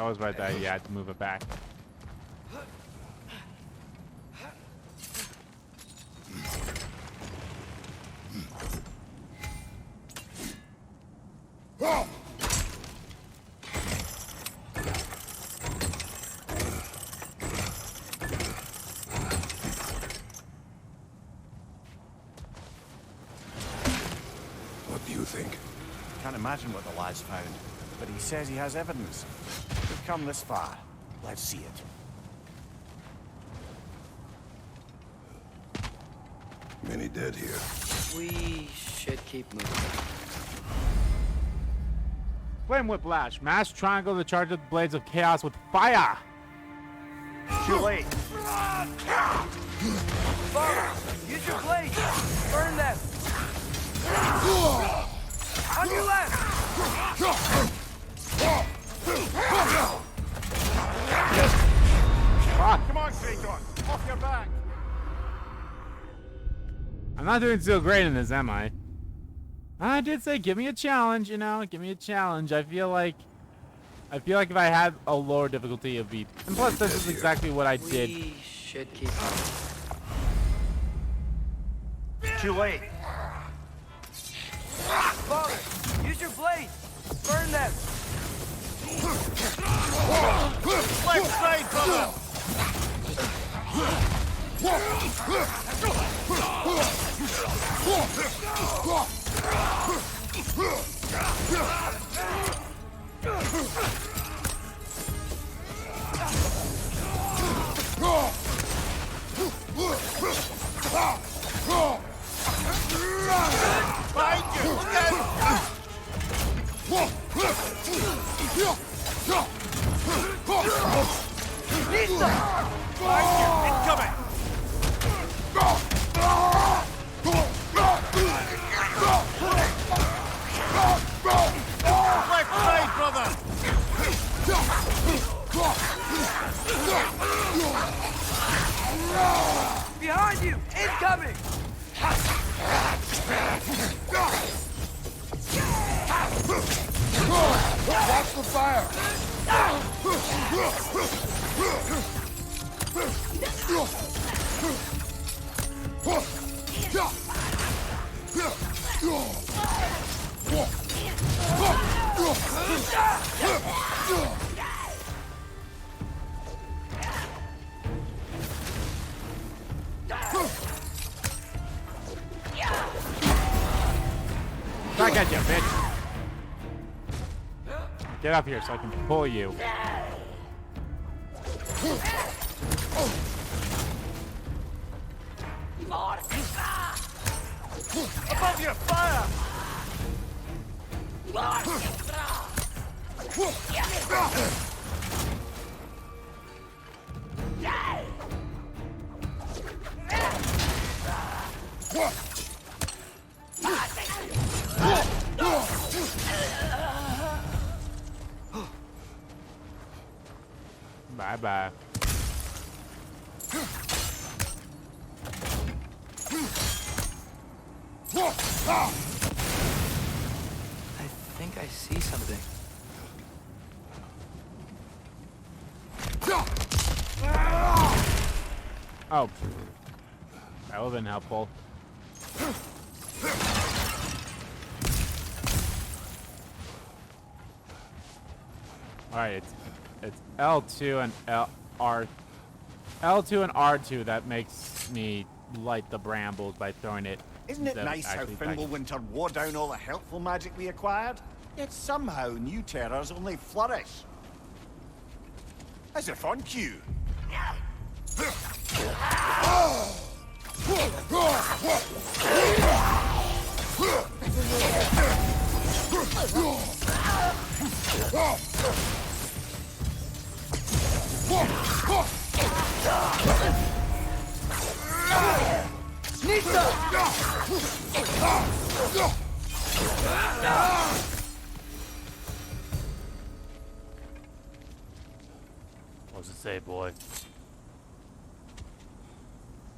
was right there. Yeah, I had to move it back. What do you think? Can't imagine what the lad's found, but he says he has evidence. We've come this far. Let's see it. Many dead here. We should keep moving. Flame Whiplash. Mass triangle to charge the blades of chaos with fire. Too late. Baldur, use your blade. Burn them. On your left. Come on, Kratos. Off your back. I'm not doing so great in this, am I? I did say, give me a challenge, you know, give me a challenge. I feel like if I had a lower difficulty, it'd be. And plus, this is exactly what I did. We should keep Too late. Baldur, use your blade. Burn them. Left side, brother. Behind you! Incoming! Watch the fire! Back at you, bitch. Get up here so I can pull you. Above your fire! Bye-bye. I think I see something. Oh. That would have been helpful. Alright, it's L2 and L2 and R2 that makes me light the brambles by throwing it. Isn't it nice how Fimbulvetr wore down all the helpful magic we acquired? Yet somehow new terrors only flourish. As if on cue. What's it say, boy?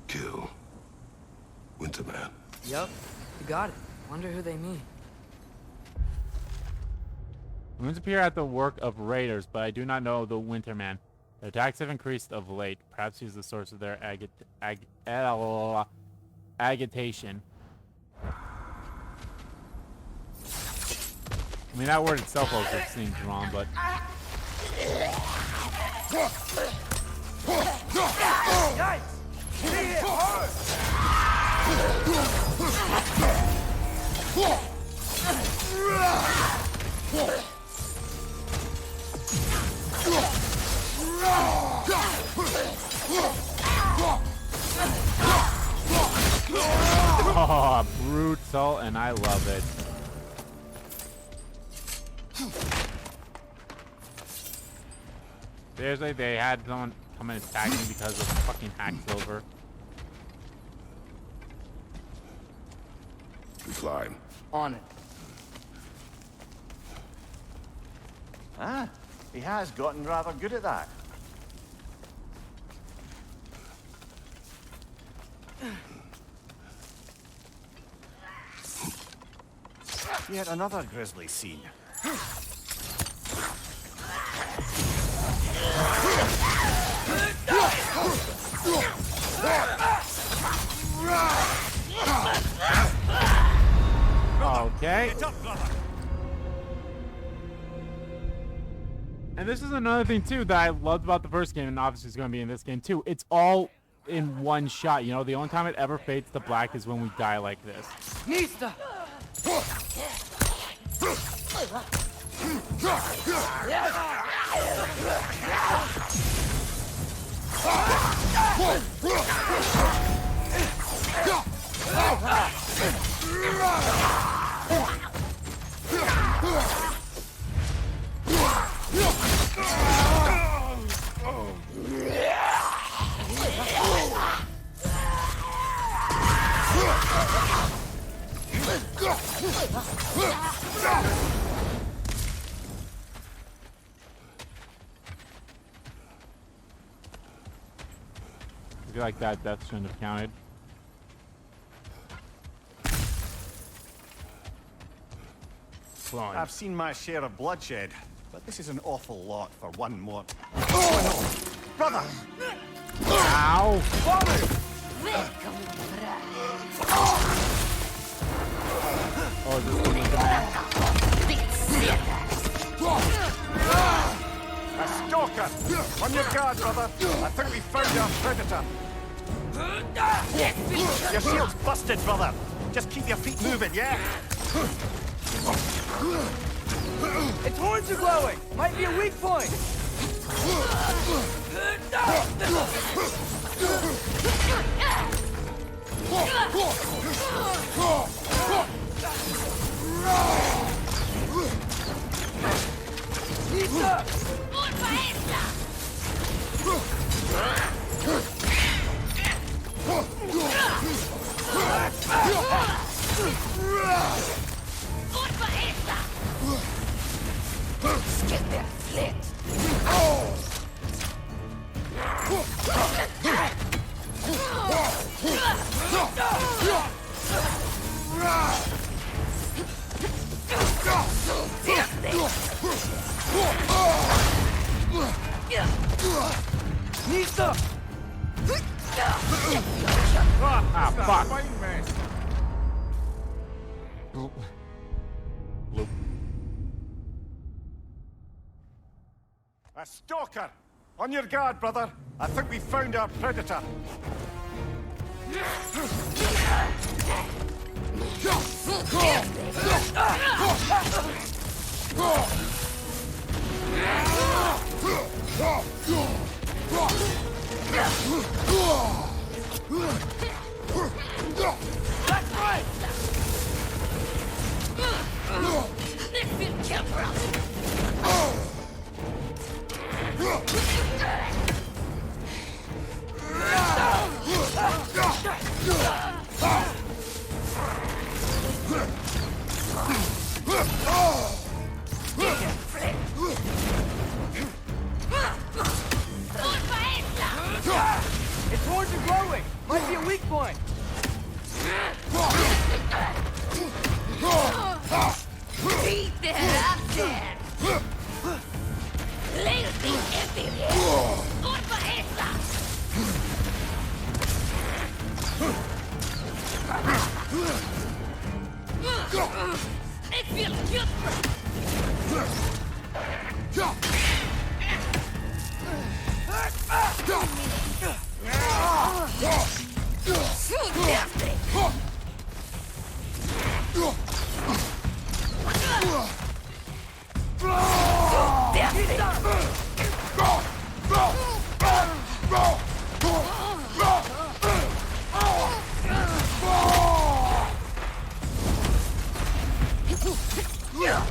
Kill Winterman. Yup, you got it. Wonder who they mean. Moons appear at the work of raiders, but I do not know the Winterman. Their attacks have increased of late. Perhaps he's the source of their agitation. I mean, that word itself also seems wrong, but... Oh, brutal, and I love it. Seriously, they had someone come and attack me because of fucking hack silver. We climb. On it. Ah, he has gotten rather good at that. Yet another grisly scene. Okay. And this is another thing too that I loved about the first game, and obviously it's going to be in this game too. It's all in one shot. You know, the only time it ever fades to black is when we die like this. Nista! I feel like that death shouldn't have counted. Flowing. I've seen my share of bloodshed, but this is an awful lot for one more. Oh, no. Brother! Ow! Father! Oh, is this the man? A stalker! On your guard, brother! I think we found our predator! Your shield's busted, brother! Just keep your feet moving, yeah? Its horns are glowing! Might be a weak point! Nista! Ah, fuck. Bloop. A stalker! On your guard, brother! I think we found our predator! That's right! Its horns are glowing! Might be a weak point! Beat that up there!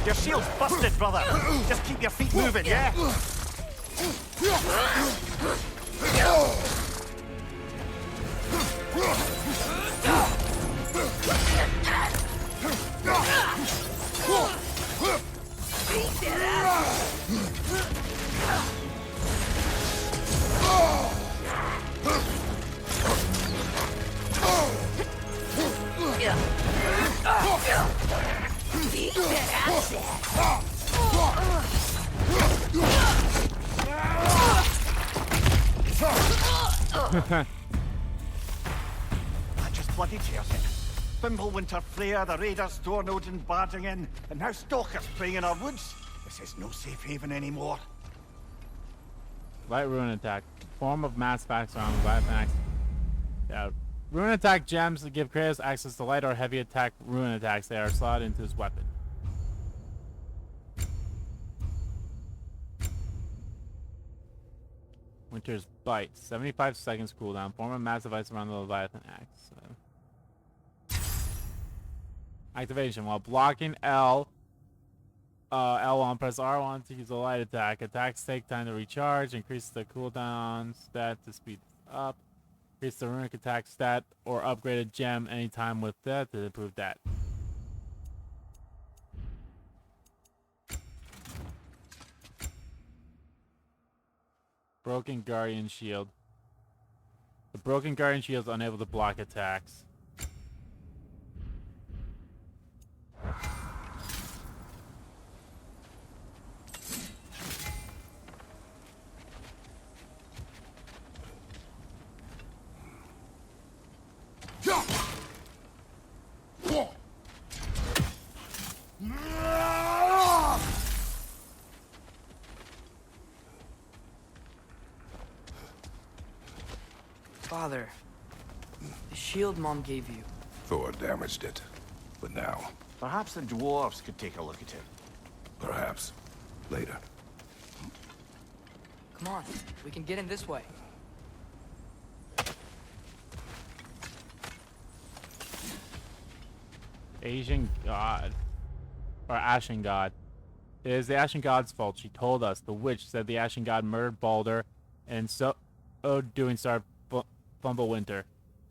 Your shield's busted, brother. Just keep your feet moving, yeah? That just bloody tears it. Fimbulvetr Freya, the raiders, Thor and Odin barging in, and now stalkers preying in our woods. This is no safe haven anymore. Light ruin attack. Form of mass facts around Leviathan axe. Yeah. Ruin attack gems that give Kratos access to light or heavy attack ruin attacks. They are slotted into his weapon. Winter's Bite. 75 seconds cooldown. Form a massive ice around the Leviathan axe. Activation. While blocking L1, press R1 to use a light attack. Attacks take time to recharge. Increase the cooldown stat to speed up. Increase the runic attack stat or upgrade a gem anytime with that to improve that. Broken Guardian Shield. The Broken Guardian Shield is unable to block attacks. Father, the shield Mom gave you. Thor damaged it. But now, Perhaps the dwarves could take a look at it. perhaps, later. Come on, we can get in this way. Asian God. Or Ashen God. It is the Ashen God's fault. She told us. The witch said the Ashen God murdered Baldur, and so doing started Fimbulvetr.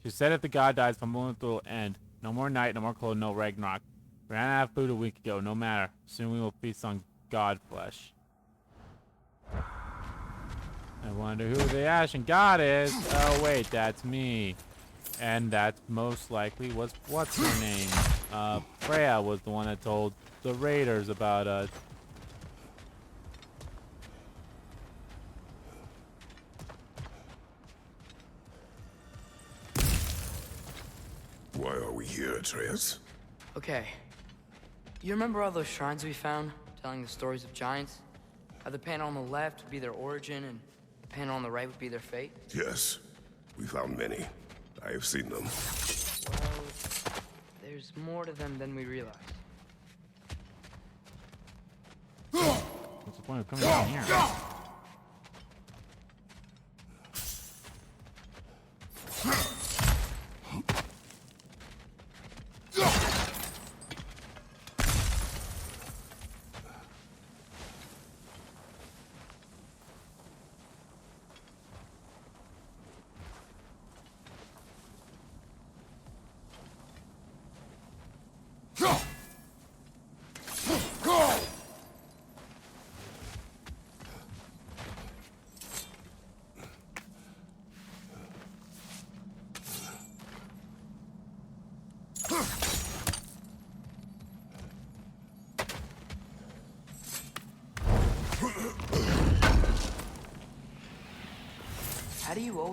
She said if the god dies, Fimbulvetr will end. No more night, no more cold, no Ragnarok. We ran out of food a week ago. No matter. Soon we will feast on god flesh. I wonder who the Ashen God is. Oh wait, that's me. And that most likely was what's her name? Freya was the one that told the raiders about us. Why are we here, Atreus? Okay. You remember all those shrines we found, telling the stories of giants? How the panel on the left would be their origin, and the panel on the right would be their fate? Yes. We found many. I have seen them. Well, there's more to them than we realize. What's the point of coming down here?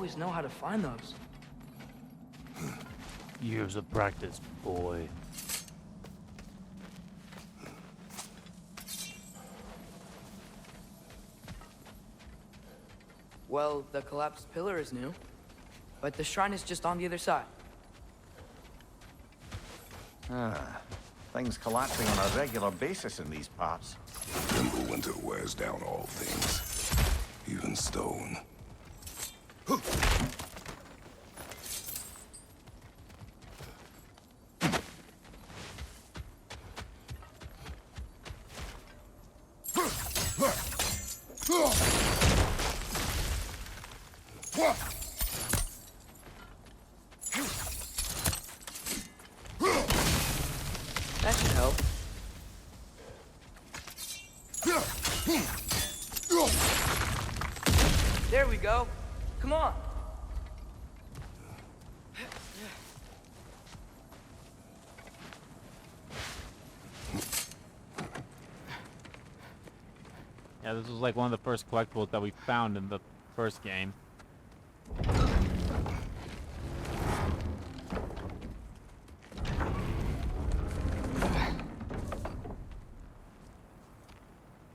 always know how to find those. Years of practice, boy. Well, the collapsed pillar is new, but the shrine is just on the other side. Things collapsing on a regular basis in these parts. Fimbulvetr wears down all things, even stone. That should help. There we go. Come on. Yeah, this was like one of the first collectibles that we found in the first game.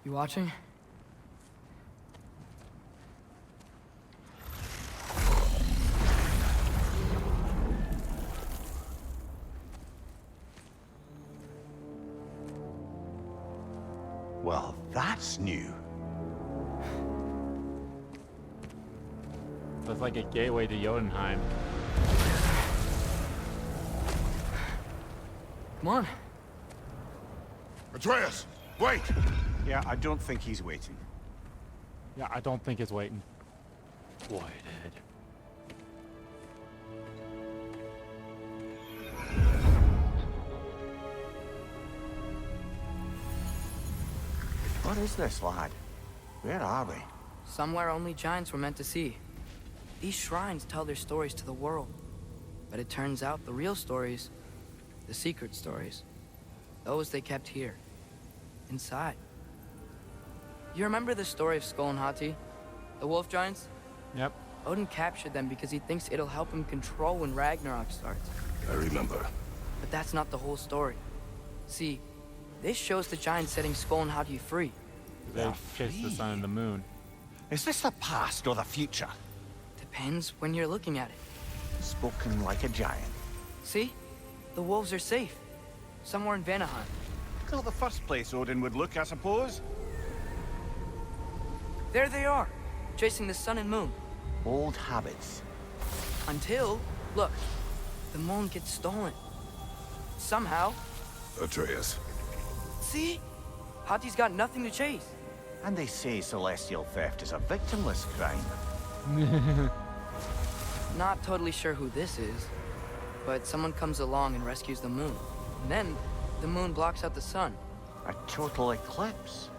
You watching? Well, that's new. So it's like a gateway to Jotunheim. Come on. Atreus, wait! Yeah, I don't think he's waiting. Yeah, I don't think it's waiting. Whitehead. What is this, lad? Where are we? Somewhere only giants were meant to see. These shrines tell their stories to the world. But it turns out the real stories, the secret stories, those they kept here, inside. You remember the story of Skull and Hati? The wolf giants? Yep. Odin captured them because he thinks it'll help him control when Ragnarok starts. I remember. But that's not the whole story. See, this shows the giants setting Skull and Hati free. They chase the sun and the moon. Is this the past or the future? Depends when you're looking at it. Spoken like a giant. See? The wolves are safe. Somewhere in Vanaheim. Not the first place Odin would look, I suppose. There they are, chasing the sun and moon. Old habits. Until, look, the moon gets stolen. Somehow. Atreus. See? Hati's got nothing to chase. And they say celestial theft is a victimless crime. Not totally sure who this is, but someone comes along and rescues the moon. And then, the moon blocks out the sun. A total eclipse.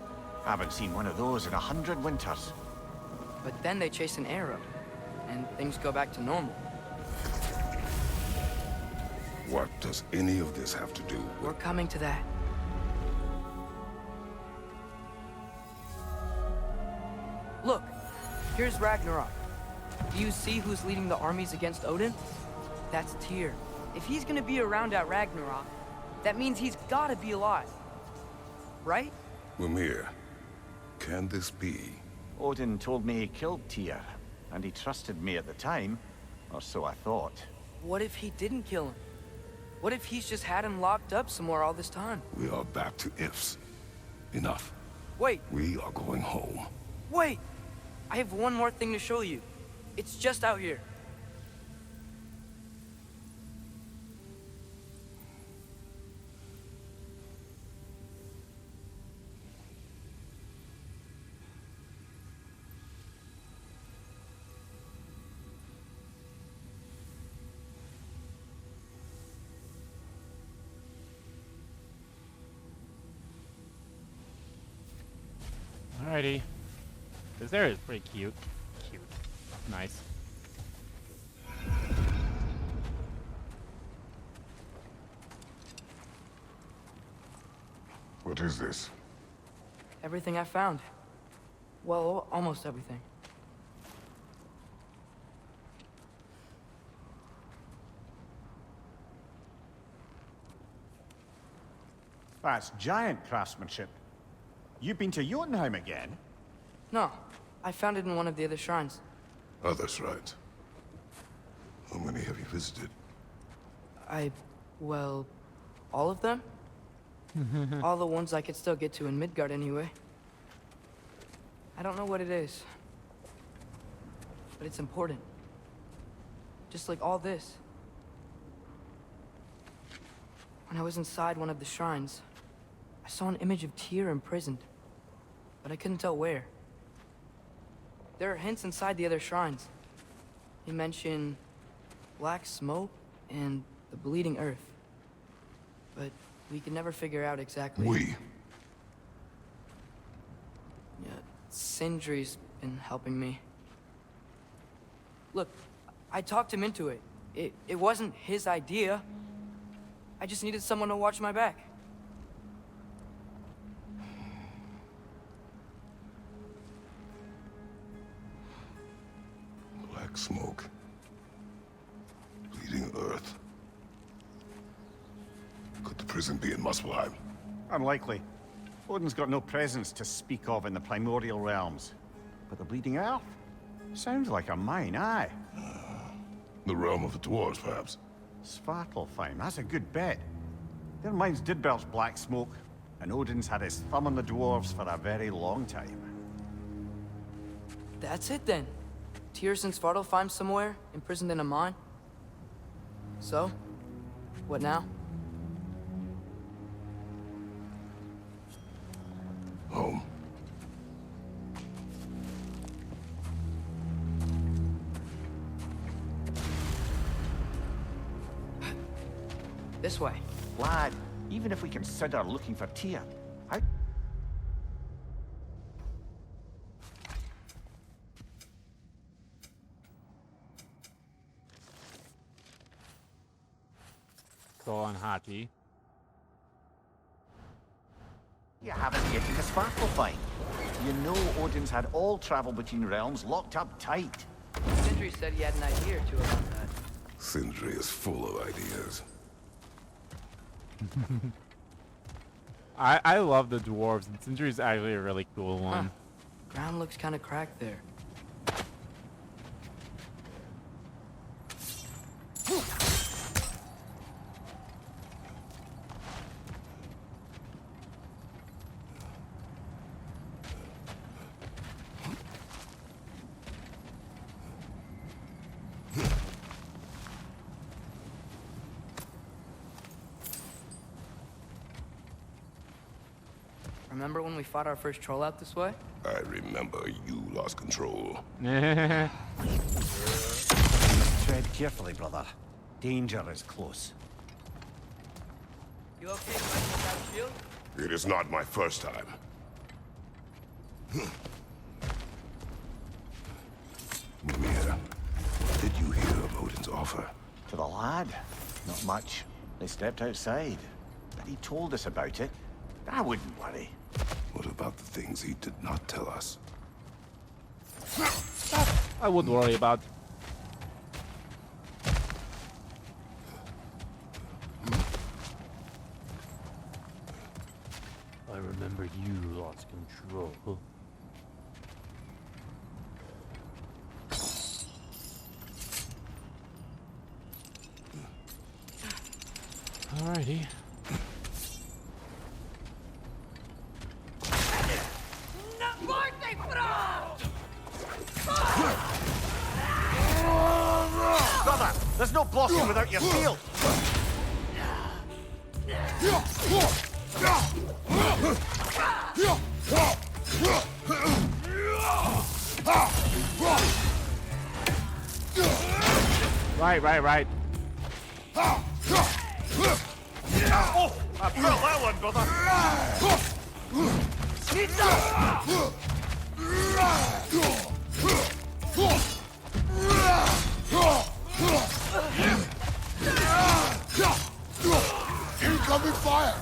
Haven't seen one of those in 100 winters. But then they chase an arrow, and things go back to normal. What does any of this have to do with... We're coming to that. Look, here's Ragnarok. Do you see who's leading the armies against Odin? That's Tyr. If he's gonna be around at Ragnarok, that means he's gotta be alive. Right? Mimir, can this be? Odin told me he killed Tyr, and he trusted me at the time, or so I thought. What if he didn't kill him? What if he's just had him locked up somewhere all this time? We are back to ifs. Enough. Wait. We are going home. Wait! I have one more thing to show you. It's just out here. Alrighty. This area is pretty cute. Nice. What is this? Everything I found. Well, almost everything. That's giant craftsmanship. You've been to Jotunheim again? No, I found it in one of the other shrines. Other shrines? How many have you visited? Well, all of them? All the ones I could still get to in Midgard anyway. I don't know what it is, but it's important. Just like all this. When I was inside one of the shrines, I saw an image of Tyr imprisoned, but I couldn't tell where. There are hints inside the other shrines. They mention black smoke and the bleeding earth, but we could never figure out exactly. Yeah, Sindri's been helping me. Look, I talked him into it. It wasn't his idea. I just needed someone to watch my back. Black smoke. Bleeding earth. Could the prison be in Muspelheim? Unlikely. Odin's got no presence to speak of in the primordial realms. But the bleeding earth? Sounds like a mine, aye. The realm of the dwarves, perhaps. Svartalfheim, that's a good bet. Their mines did belch black smoke, and Odin's had his thumb on the dwarves for a very long time. That's it then. Tyr's in Svartalfheim somewhere, imprisoned in a mine. So, what now? Home. This way. Lad, even if we consider looking for Tyr, how... Go on, Hati. You haven't yet to Svartalfheim. You know Odin's had all travel between realms locked up tight. Sindri said he had an idea or two about that. Sindri is full of ideas. I love the dwarves, and Sindri's actually a really cool one. Ground looks kind of cracked there. Remember when we fought our first troll out this way? I remember you lost control. Tread carefully, brother. Danger is close. You okay fighting without a shield? It is not my first time. Mimir, did you hear of Odin's offer? To the lad? Not much. They stepped outside. But he told us about it. I wouldn't worry. What about the things he did not tell us? I wouldn't worry about. I remember you lost control. Alrighty. Brother, there's no blocking without your shield. Right. Oh, I felt that one, brother. Incoming fire!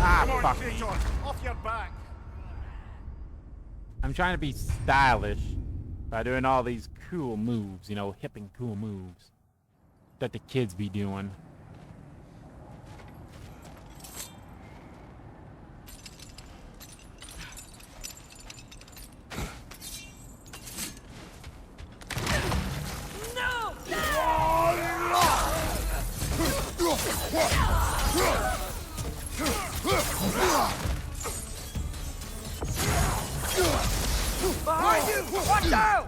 Ah, Come on, fuck. Kratos, off your back. I'm trying to be stylish by doing all these cool moves, you know, hip and cool moves that the kids be doing. Behind you! Watch out!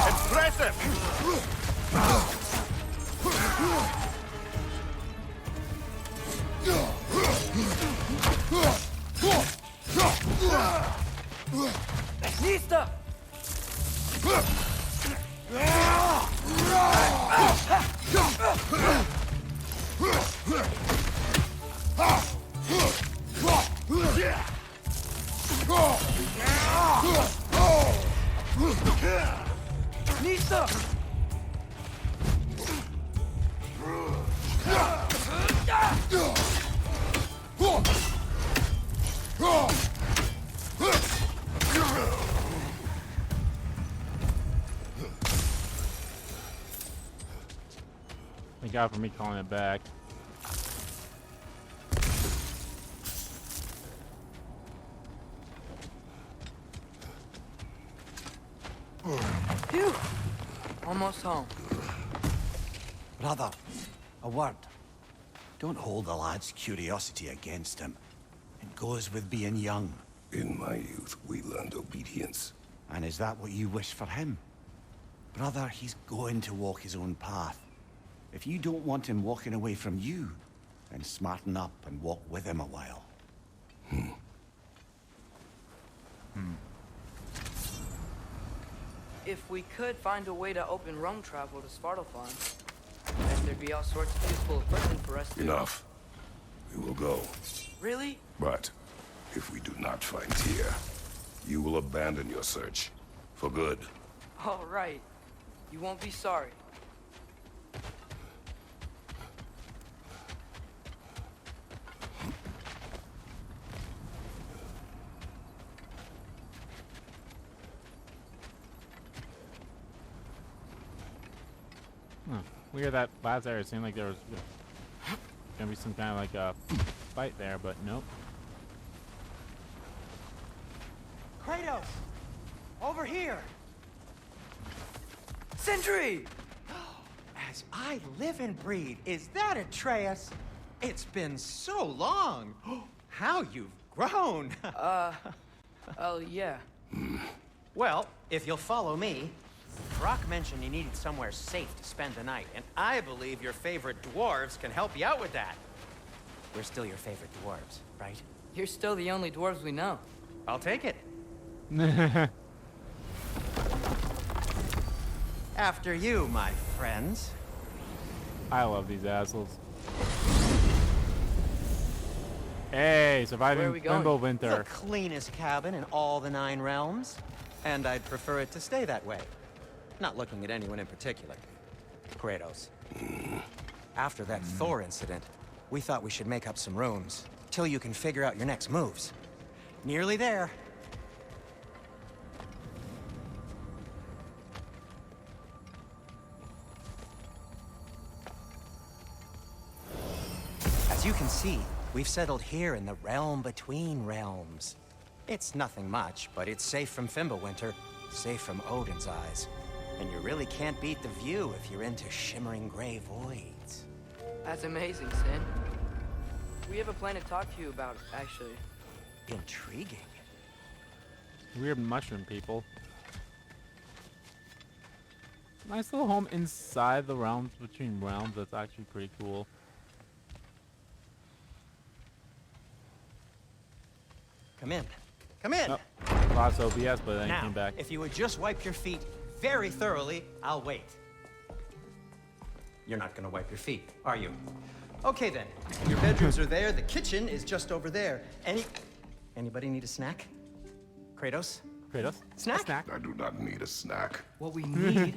Impressive! Nista! Nista! Thank God for me calling it back. Phew! Almost home. Brother, a word. Don't hold the lad's curiosity against him. It goes with being young. In my youth, we learned obedience. And is that what you wish for him? Brother, he's going to walk his own path. If you don't want him walking away from you, then smarten up and walk with him a while. If we could find a way to open roam travel to Svartalfheim, then there'd be all sorts of useful equipment for us to... Enough. We will go. Really? But if we do not find Tyr, you will abandon your search. For good. All right. You won't be sorry. Huh. Weird that last area seemed like there was gonna be some kind of like a fight there, but nope. Kratos! Over here! Sentry! As I live and breathe, is that Atreus? It's been so long. How you've grown. Oh, yeah. Well, if you'll follow me, Brock mentioned you needed somewhere safe to spend the night, and I believe your favorite dwarves can help you out with that. We're still your favorite dwarves, right? You're still the only dwarves we know. I'll take it. After you, my friends. I love these assholes. Hey, surviving Fimbulvetr. The cleanest cabin in all the 9 realms. And I'd prefer it to stay that way. Not looking at anyone in particular. Kratos. After that Thor incident, we thought we should make up some rooms, till you can figure out your next moves. Nearly there. As you can see, we've settled here in the realm between realms. It's nothing much, but it's safe from Fimbulvetr, safe from Odin's eyes. And you really can't beat the view if you're into shimmering gray voids. That's amazing, Sin. We have a plan to talk to you about, actually. Intriguing. Weird mushroom people. Nice little home inside the realms between realms. That's actually pretty cool. Come in. Come in! Oh, lost OBS, but then he Now, came back. if you would just wipe your feet very thoroughly, I'll wait. You're not gonna wipe your feet, are you? Okay then. Your bedrooms are there, the kitchen is just over there. Anybody need a snack? Kratos? Kratos? Snack? I do not need a snack. What we need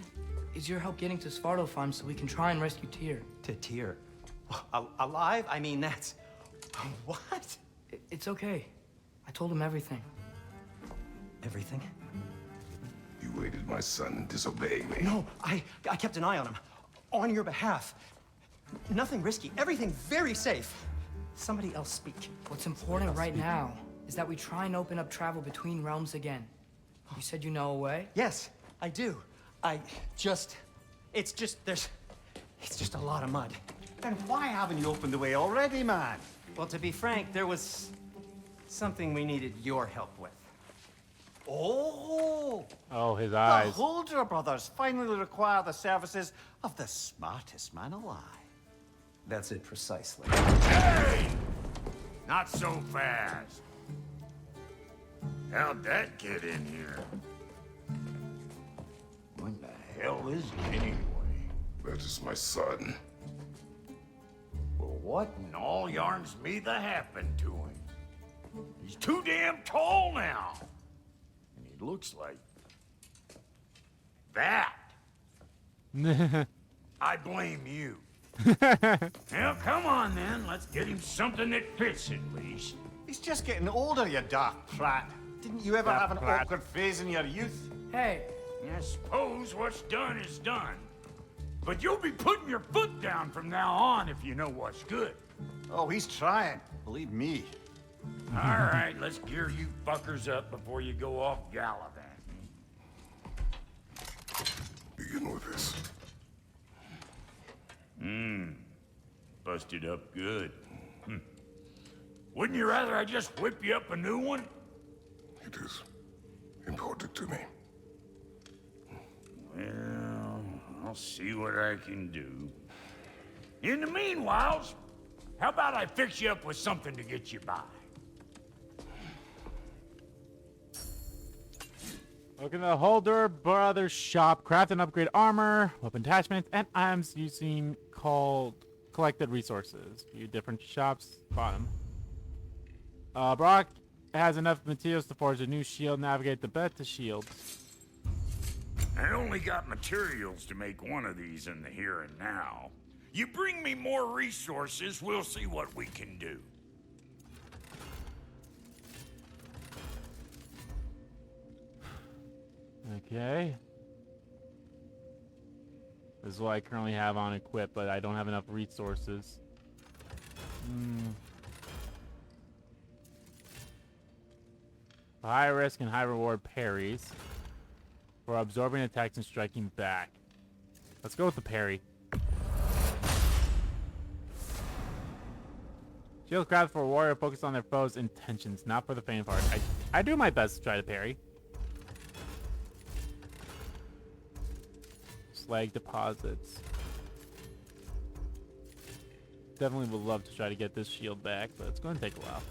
is your help getting to Svartalfheim so we can try and rescue Tyr. To Tyr? Alive? I mean, that's... What? It's okay. I told him everything. Everything? You aided my son in disobeying me. No, I kept an eye on him. On your behalf. Nothing risky. Everything very safe. Somebody else speak. What's important right now is that we try and open up travel between realms again. You said you know a way? Yes, I do. It's just a lot of mud. Then why haven't you opened the way already, man? Well, to be frank, there was something we needed your help with. Oh! Oh, his eyes. The Holder brothers finally require the services of the smartest man alive. That's it precisely. Hey! Not so fast. How'd that get in here? What the hell is he anyway? That is my son. Well, what in all yarns me that happened to him? He's too damn tall now. And he looks like... that. I blame you. Well, come on then. Let's get him something that fits at least. He's just getting older, you dark prat. Didn't you ever have an awkward phase in your youth? Hey. I suppose what's done is done. But you'll be putting your foot down from now on if you know what's good. Oh, he's trying. Believe me. All right, let's gear you fuckers up before you go off gallivanting. Begin with this. Busted up good. Wouldn't you rather I just whip you up a new one? It is important to me. Well, I'll see what I can do. In the meanwhile, how about I fix you up with something to get you by? Look in the Holder Brothers shop. Craft and upgrade armor, weapon attachments, and items using collected resources. View different shops. Bottom. Brock has enough materials to forge a new shield. Navigate the bed to shield. I only got materials to make one of these in the here and now. You bring me more resources, we'll see what we can do. Okay. This is what I currently have on equip, but I don't have enough resources. High risk and high reward parries for absorbing attacks and striking back. Let's go with the parry. Shield craft for a warrior focused on their foes' intentions, not for the faint of heart. I do my best to try to parry. Slag deposits. Definitely would love to try to get this shield back, but it's going to take a while.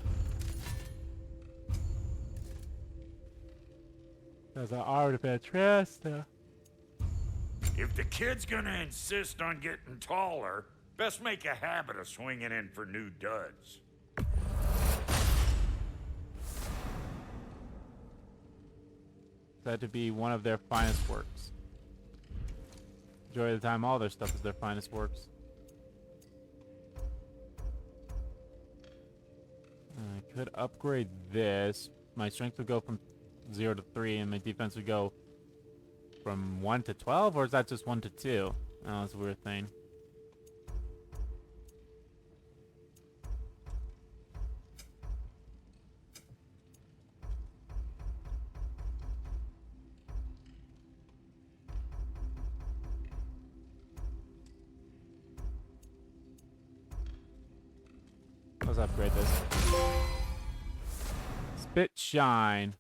There's an artifice. If the kid's gonna insist on getting taller, best make a habit of swinging in for new duds. Said to be one of their finest works. Majority of the time, all their stuff is their finest works. I could upgrade this. My strength would go from 0 to 3, and my defense would go from 1 to 12, or is that just 1 to 2? Oh, that's a weird thing. Let's upgrade this. Spit Shine.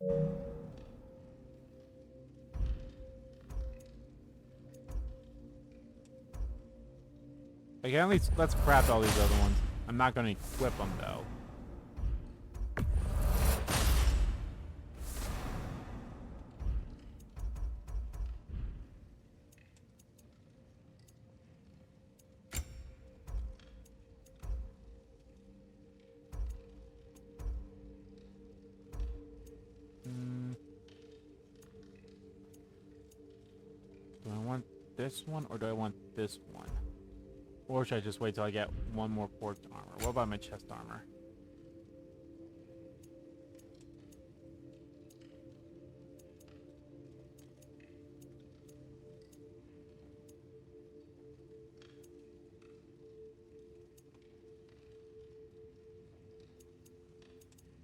Okay, at least let's craft all these other ones. I'm not going to equip them though. Do I want this one or do I want this one? Or should I just wait till I get one more forged armor? What about my chest armor?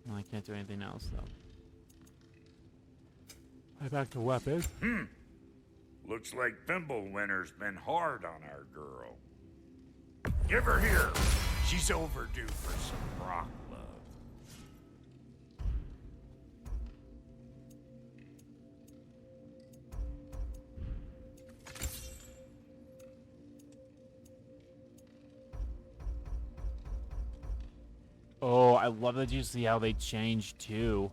Well, I can't do anything else though. Back to weapons. Looks like Fimbulvetr-God's been hard on our girl. Give her here. She's overdue for some rock love. Oh, I love that you see how they change too.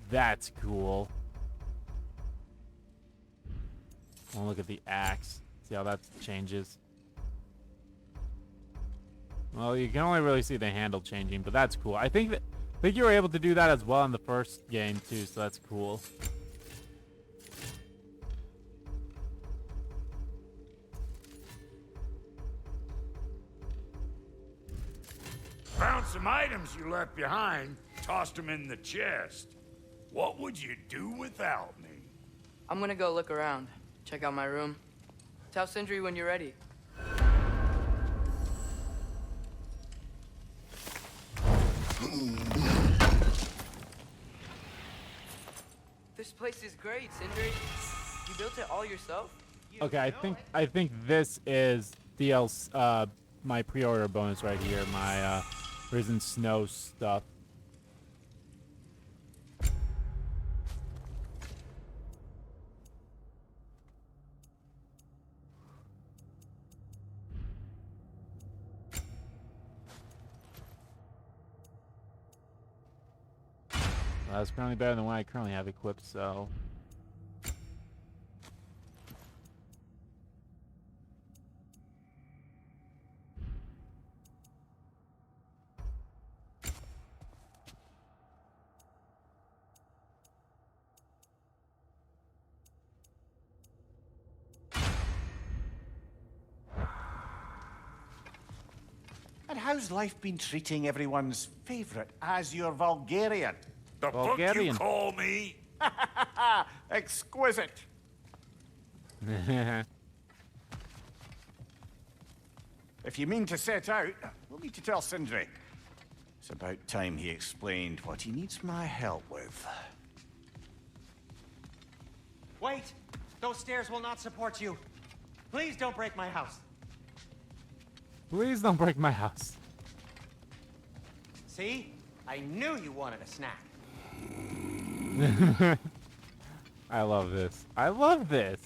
That's cool. Oh, look at the axe. See how that changes. Well, you can only really see the handle changing, but that's cool. I think you were able to do that as well in the first game too, so that's cool. Found some items you left behind, tossed them in the chest. What would you do without me? I'm gonna go look around. Check out my room. Tell Sindri when you're ready. This place is great, Sindri. You built it all yourself? Okay, I think this is DLC, my pre-order bonus right here, my Risen Snow stuff. Well, that's currently better than what I currently have equipped, so... And how's life been treating everyone's favourite Azure Vulgarian? The fuck you call me? Exquisite. If you mean to set out, we'll need to tell Sindri. It's about time he explained what he needs my help with. Wait! Those stairs will not support you. Please don't break my house. Please don't break my house. See? I knew you wanted a snack. I love this. I love this.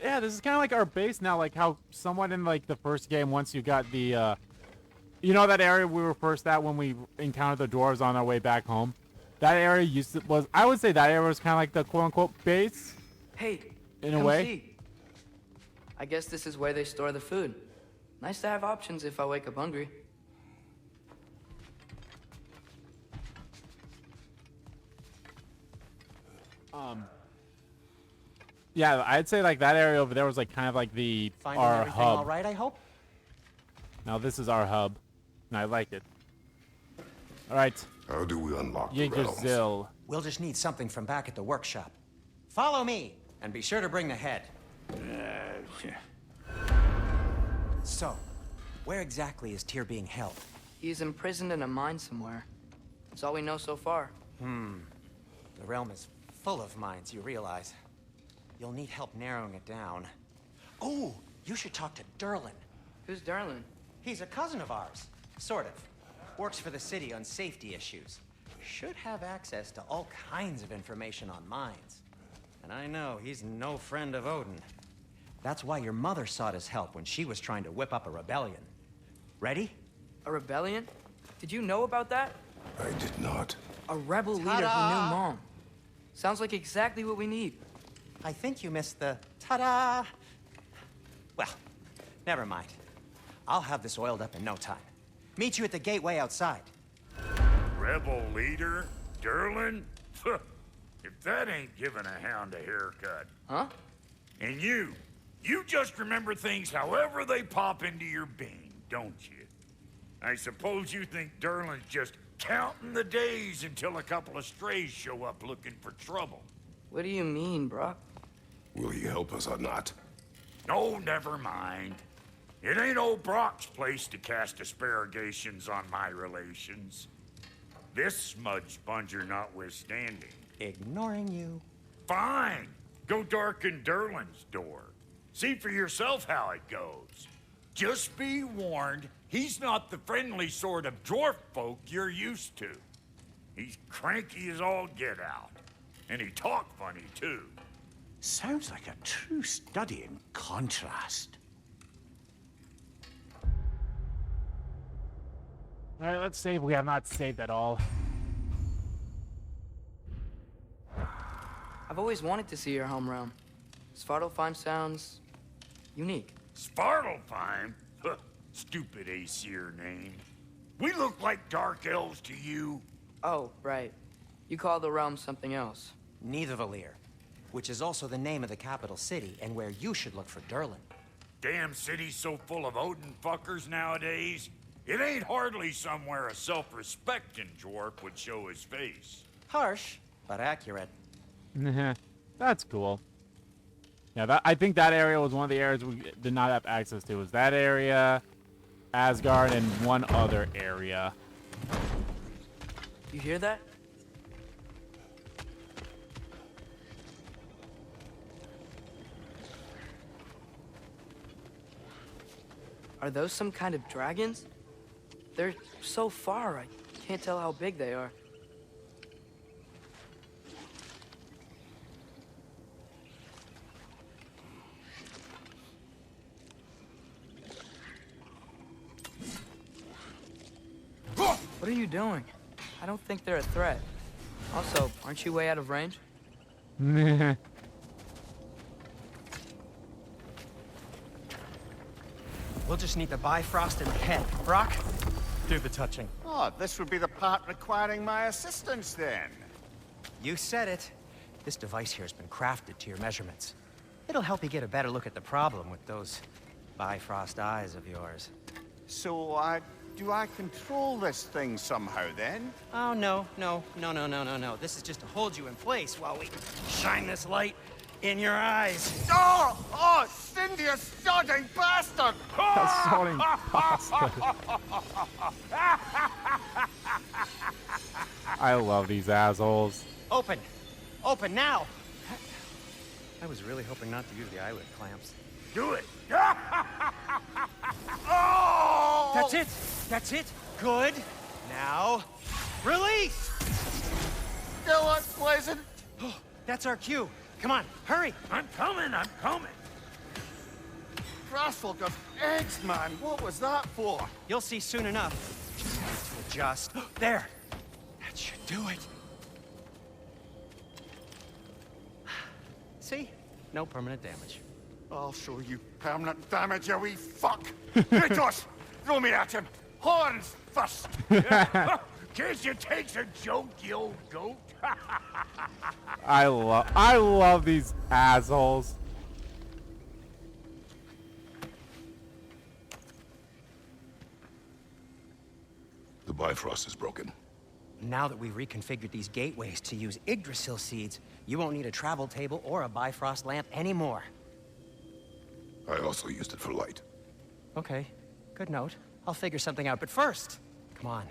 Yeah, this is kind of like our base now, like how somewhat in like the first game, once you got the, you know that area we were first at when we encountered the dwarves on our way back home? That area I would say that area was kind of like the quote-unquote base. Hey, in a way. See. I guess this is where they store the food. Nice to have options if I wake up hungry. Yeah, I'd say like that area over there was like kind of like our hub. All right, I hope. Now this is our hub, and I like it. All right. How do we unlock the realms? Yggdrasil. We'll just need something from back at the workshop. Follow me, and be sure to bring the head. So, where exactly is Tyr being held? He's imprisoned in a mine somewhere. That's all we know so far. The realm is full of mines, you realize. You'll need help narrowing it down. Oh, you should talk to Durlin. Who's Durlin? He's a cousin of ours. Sort of. Works for the city on safety issues. Should have access to all kinds of information on mines. And I know he's no friend of Odin. That's why your mother sought his help when she was trying to whip up a rebellion. Ready? A rebellion? Did you know about that? I did not. A rebel leader who knew Mom. Sounds like exactly what we need. I think you missed the ta-da. Well, never mind. I'll have this oiled up in no time. Meet you at the gateway outside. Rebel leader? Durlin? If that ain't giving a hound a haircut. Huh? And you just remember things however they pop into your being, don't you? I suppose you think Durlin's just counting the days until a couple of strays show up looking for trouble. What do you mean, Brock? Will you help us or not? Oh, never mind. It ain't old Brock's place to cast asparagations on my relations. This smudge sponger notwithstanding. Ignoring you. Fine. Go darken Durlin's door. See for yourself how it goes. Just be warned, he's not the friendly sort of dwarf folk you're used to. He's cranky as all get out. And he talk funny, too. Sounds like a true study in contrast. Alright, let's save. We have not saved at all. I've always wanted to see your home realm. Svartalfheim sounds unique. Svartalfheim? Huh, stupid Aesir name. We look like dark elves to you. Oh, right. You call the realm something else. Nidavellir, which is also the name of the capital city and where you should look for Durlin. Damn city's so full of Odin fuckers nowadays. It ain't hardly somewhere a self-respecting dwarf would show his face. Harsh, but accurate. That's cool. Yeah, I think that area was one of the areas we did not have access to. Was that area, Asgard, and one other area. You hear that? Are those some kind of dragons? They're so far, I can't tell how big they are. What are you doing? I don't think they're a threat. Also, aren't you way out of range? We'll just need the Bifrost in the head. Brock, do the touching. Oh, this would be the part requiring my assistance then. You said it. This device here has been crafted to your measurements. It'll help you get a better look at the problem with those Bifrost eyes of yours. So, do I control this thing somehow then? Oh, no. This is just to hold you in place while we shine this light in your eyes. Oh, Cindy, you sodding bastard! Sodding bastard. I love these assholes. Open now. I was really hoping not to use the eyelid clamps. Do it! Oh! That's it. Good. Now, release! Still unpleasant. That's our cue. Come on, hurry. I'm coming. Grassful got eggs, man. What was that for? You'll see soon enough. To adjust. There. That should do it. See? No permanent damage. I'll show you permanent damage, you wee fuck. Kratos, throw me at him. Horns first. Can't you take a joke, you old goat? I love these assholes. The Bifrost is broken. Now that we've reconfigured these gateways to use Yggdrasil seeds, you won't need a travel table or a Bifrost lamp anymore. I also used it for light. Okay, good note. I'll figure something out, but first, come on.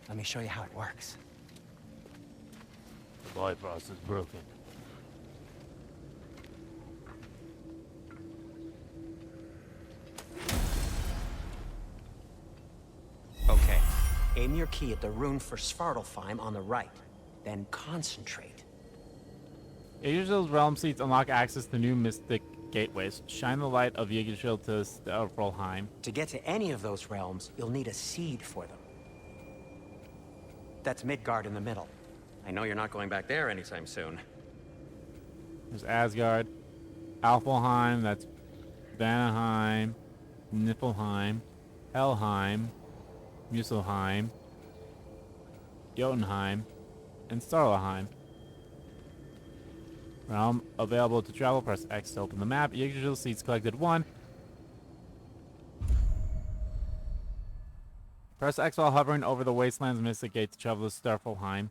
Let me show you how it works. The Bifrost is broken. Okay, aim your key at the rune for Svartalfheim on the right, then concentrate. Yggdrasil's realm seats unlock access to new mystic gateways. Shine the light of Yggdrasil to Svartalfheim. To get to any of those realms, you'll need a seed for them. That's Midgard in the middle. I know you're not going back there anytime soon. There's Asgard, Alfheim, that's Vanaheim, Niflheim. Helheim, Muspelheim, Jotunheim, and Starlaheim. Realm available to travel. Press X to open the map. Usual seats collected 1. Press X while hovering over the Wasteland's Mystic Gate to travel to Starfelheim.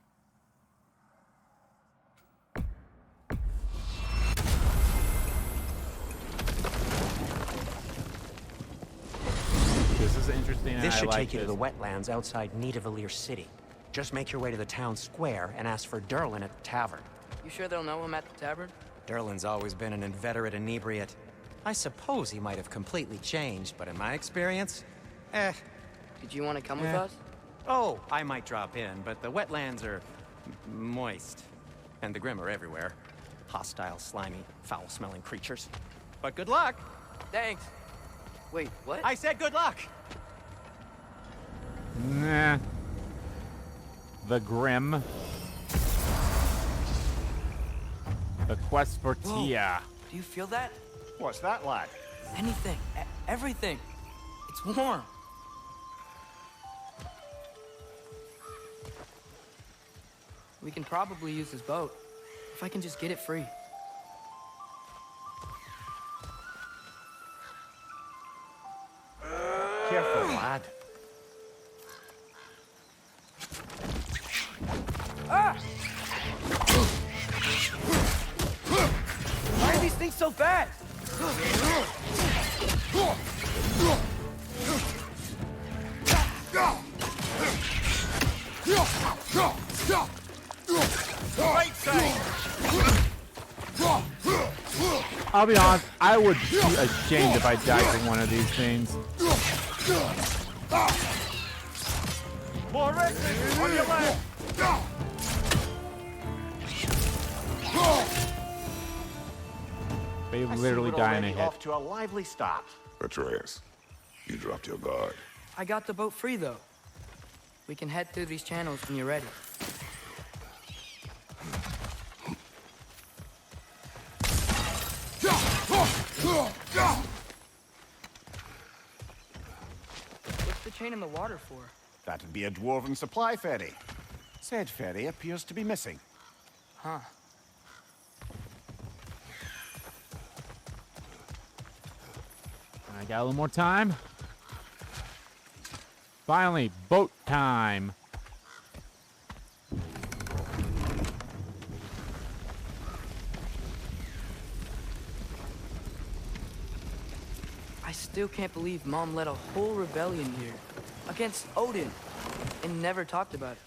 This is interesting. This should take you to the wetlands outside Nidavellir City. Just make your way to the town square and ask for Durlin at the tavern. You sure they'll know him at the tavern? Durlin's always been an inveterate inebriate. I suppose he might have completely changed, but in my experience, Did you want to come with us? Oh, I might drop in, but the wetlands are moist. And the Grim are everywhere. Hostile, slimy, foul-smelling creatures. But good luck! Thanks. Wait, what? I said good luck! Nah. The Grim. The quest for Tia. Do you feel that? What's that, lad? Anything. Everything. It's warm. We can probably use this boat. If I can just get it free. Careful, lad. Ah! Why are these things so fast? I'll be honest, I would be ashamed if I died from one of these things. More Ragnarök on your left! They literally die in a hit. Off to a lively start. Atreus, you dropped your guard. I got the boat free, though. We can head through these channels when you're ready. What's the chain in the water for? That'd be a dwarven supply ferry. Said ferry appears to be missing. Huh. I got a little more time. Finally, boat time. I still can't believe Mom led a whole rebellion here. Against Odin. And never talked about it.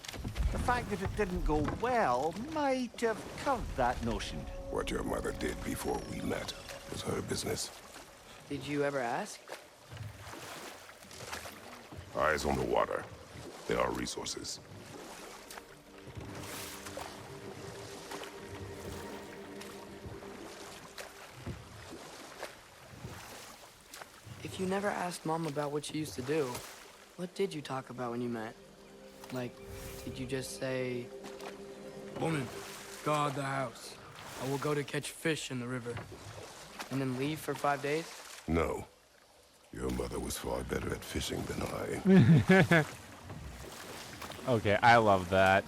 The fact that it didn't go well might have curved that notion. What your mother did before we met was her business. Did you ever ask? Eyes on the water. There are resources. If you never asked Mom about what she used to do, what did you talk about when you met? Like, did you just say, "Woman, guard the house. I will go to catch fish in the river," and then leave for 5 days? No. Your mother was far better at fishing than I. Okay, I love that.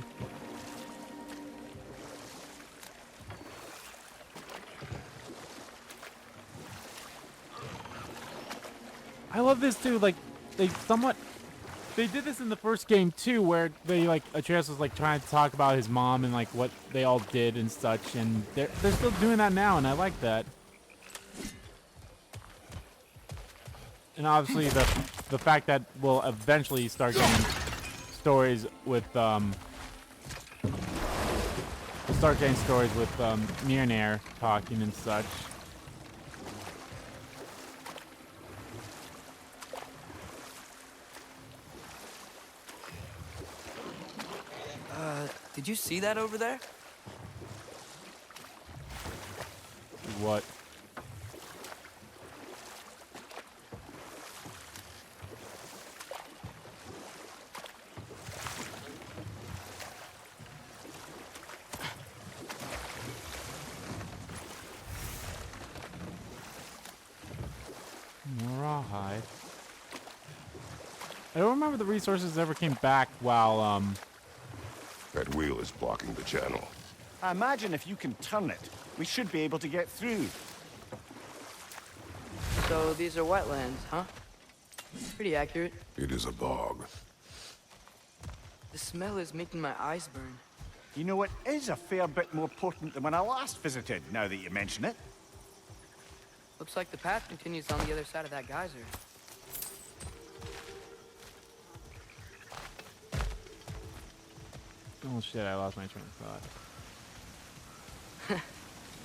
I love this too, like, they did this in the first game too, where they, like, Atreus was, like, trying to talk about his mom and, like, what they all did and such, and they're still doing that now, and I like that. And obviously the fact that we'll eventually start getting stories with Mjolnir talking and such. Did you see that over there? What? Rawhide. I don't remember the resources ever came back while, That wheel is blocking the channel. I imagine if you can turn it, we should be able to get through. So these are wetlands, huh? Pretty accurate. It is a bog. The smell is making my eyes burn. You know, it is a fair bit more potent than when I last visited, now that you mention it. Looks like the path continues on the other side of that geyser. oh shit, I lost my train of thought.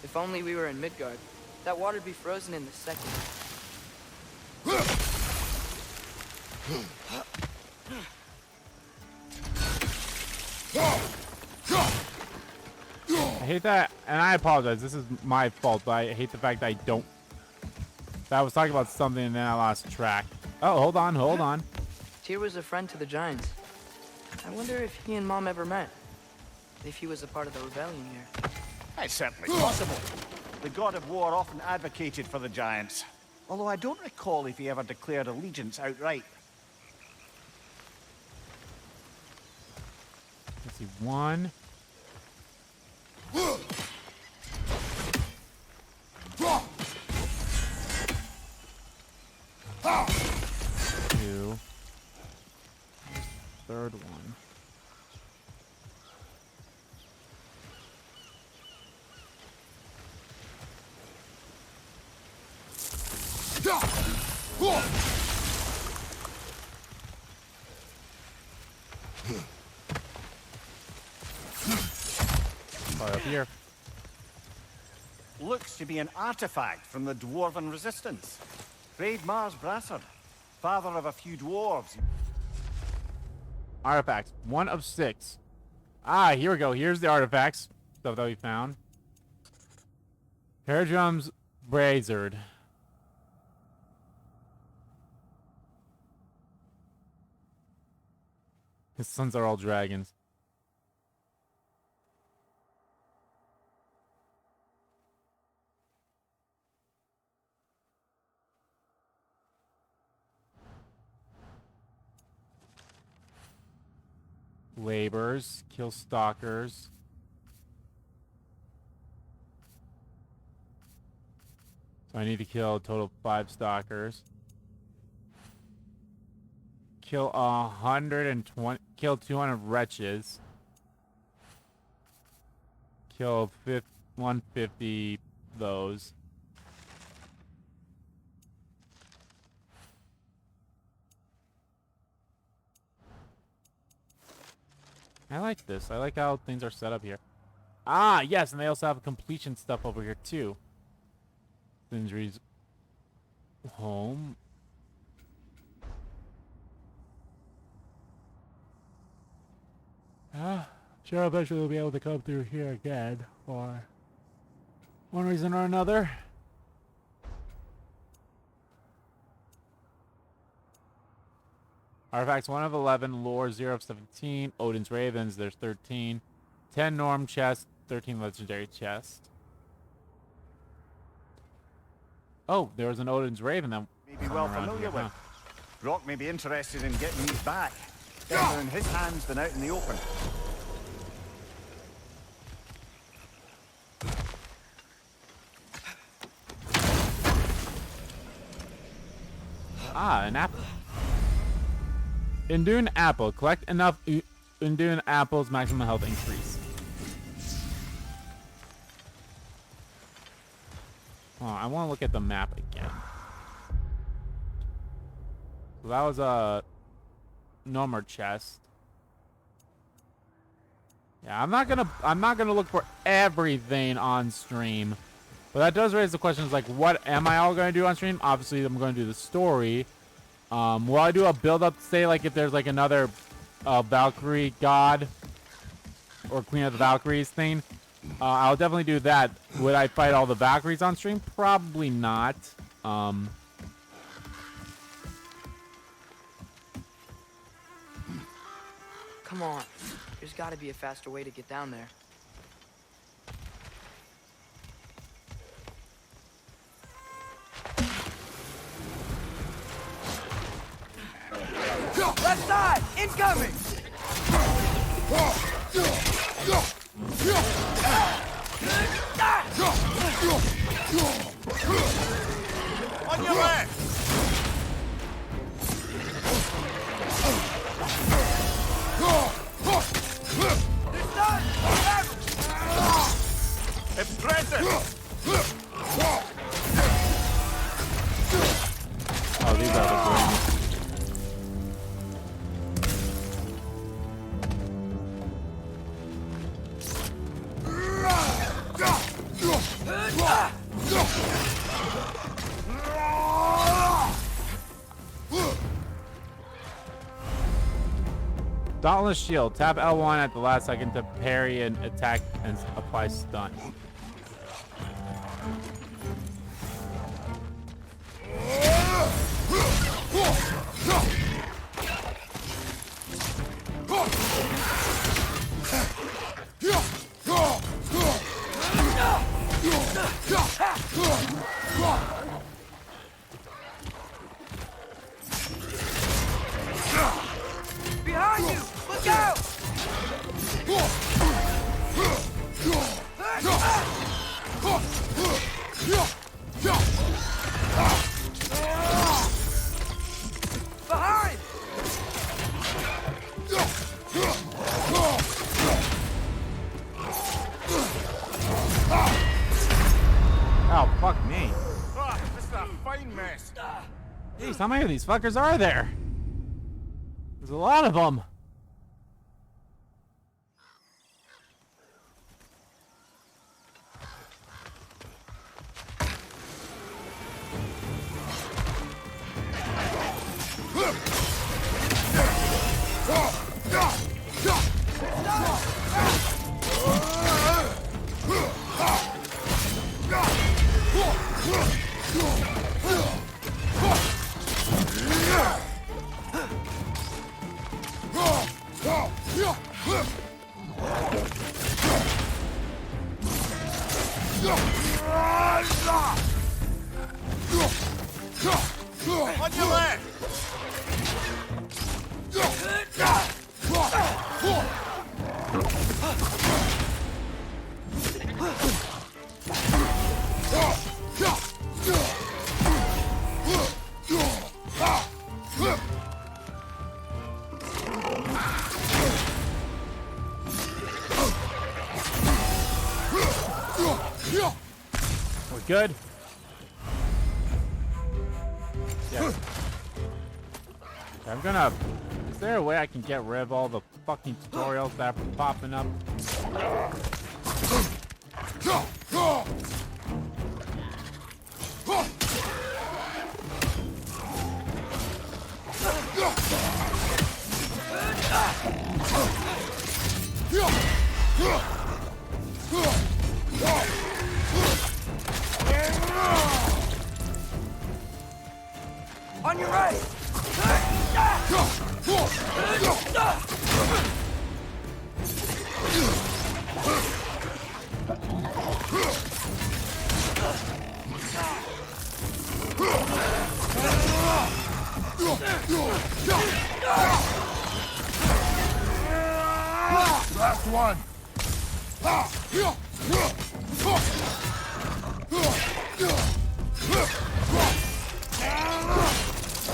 If only we were in Midgard. That water'd be frozen in the second. I hate that, and I apologize. This is my fault, but I hate the fact that I don't. That I was talking about something and then I lost track. Oh, hold on. Tyr was a friend to the Giants. I wonder if he and Mom ever met. If he was a part of the rebellion here. It's certainly possible. The god of war often advocated for the Giants. Although I don't recall if he ever declared allegiance outright. Let's see, 1. Two. Third one. Probably up here. Looks to be an artifact from the Dwarven Resistance. Brave Mars Brassard, father of a few dwarves. Artifacts. 1 of 6. Ah, here we go. Here's the artifacts. Stuff that we found. Haradrum's Brazzard. His sons are all dragons. Laborers, kill stalkers. So I need to kill a total of 5 stalkers. Kill 120. Kill 200 wretches. Kill 150 those. I like this. I like how things are set up here. Ah, yes, and they also have completion stuff over here too. Sindri's home. Sure, eventually we'll be able to come through here again for one reason or another. Artifacts 1 of 11, lore 0 of 17, Odin's Ravens, there's 13, 10 norm chests, 13 legendary chests. Oh, there was an Odin's Raven that May be well familiar with. Brock may be interested in getting these back. Better in his hands than out in the open. Ah, an apple. Indune apple. Collect enough Indune apples, maximum health increase. Oh, I want to look at the map again. So that was a normal chest. Yeah, I'm not gonna look for everything on stream. But that does raise the questions like, what am I all gonna do on stream? Obviously, I'm gonna do the story. Will I do a build-up, say, like, if there's, like, another Valkyrie god or Queen of the Valkyries thing? I'll definitely do that. Would I fight all the Valkyries on stream? Probably not. Come on. There's got to be a faster way to get down there. Left side! Incoming! On your left! Impressive! Oh, these are the brains. Dauntless Shield. Tap L1 at the last second to parry an attack and apply stun. Behind you! Look out! Behind! Oh, fuck me. Ah, this is a fine mess. Jeez, how many of these fuckers are there? There's a lot of them. On your left! We're good. Yeah. I'm gonna. Is there a way I can get rid of all the fucking tutorials that are popping up? On your right! Last one.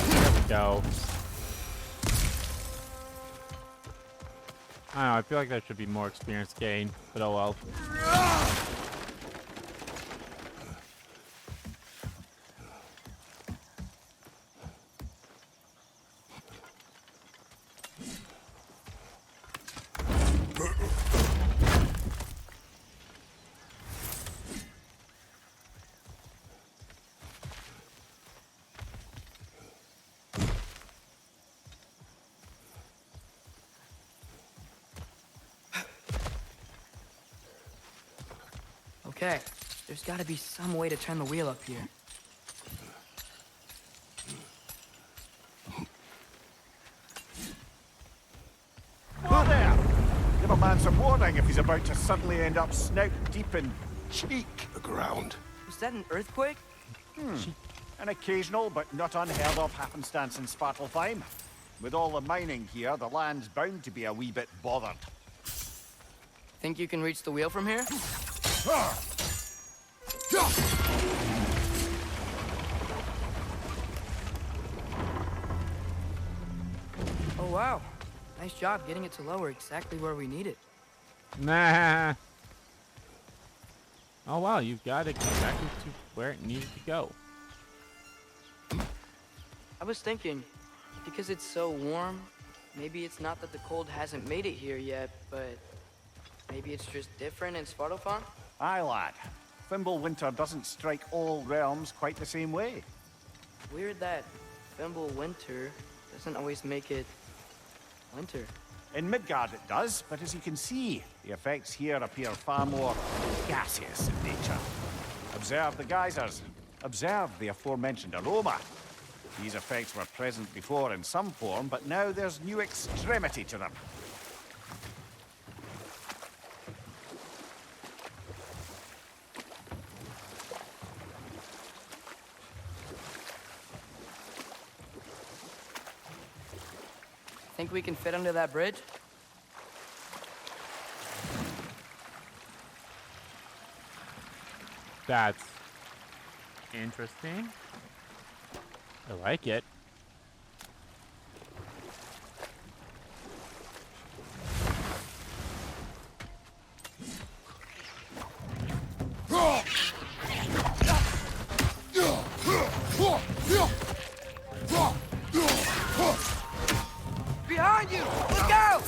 There we go. I don't know, I feel like there should be more experience gained, but oh well. Okay, there's gotta be some way to turn the wheel up here. Whoa there! Give a man some warning if he's about to suddenly end up snout deep in cheek. The ground. Was that an earthquake? An occasional but not unheard of happenstance in Svartalfheim. With all the mining here, the land's bound to be a wee bit bothered. Think you can reach the wheel from here? Oh wow. Nice job getting it to lower exactly where we need it. Nah. Oh wow, you got it exactly to where it needed to go. I was thinking, because it's so warm, maybe it's not that the cold hasn't made it here yet, but maybe it's just different in Svartalfheim? Aye, lad. Fimbulwinter doesn't strike all realms quite the same way. Weird that Fimbulwinter doesn't always make it winter. In Midgard it does, but as you can see, the effects here appear far more gaseous in nature. Observe the geysers. Observe the aforementioned aroma. These effects were present before in some form, but now there's new extremity to them. Think we can fit under that bridge? That's interesting. I like it. Behind you! Look out!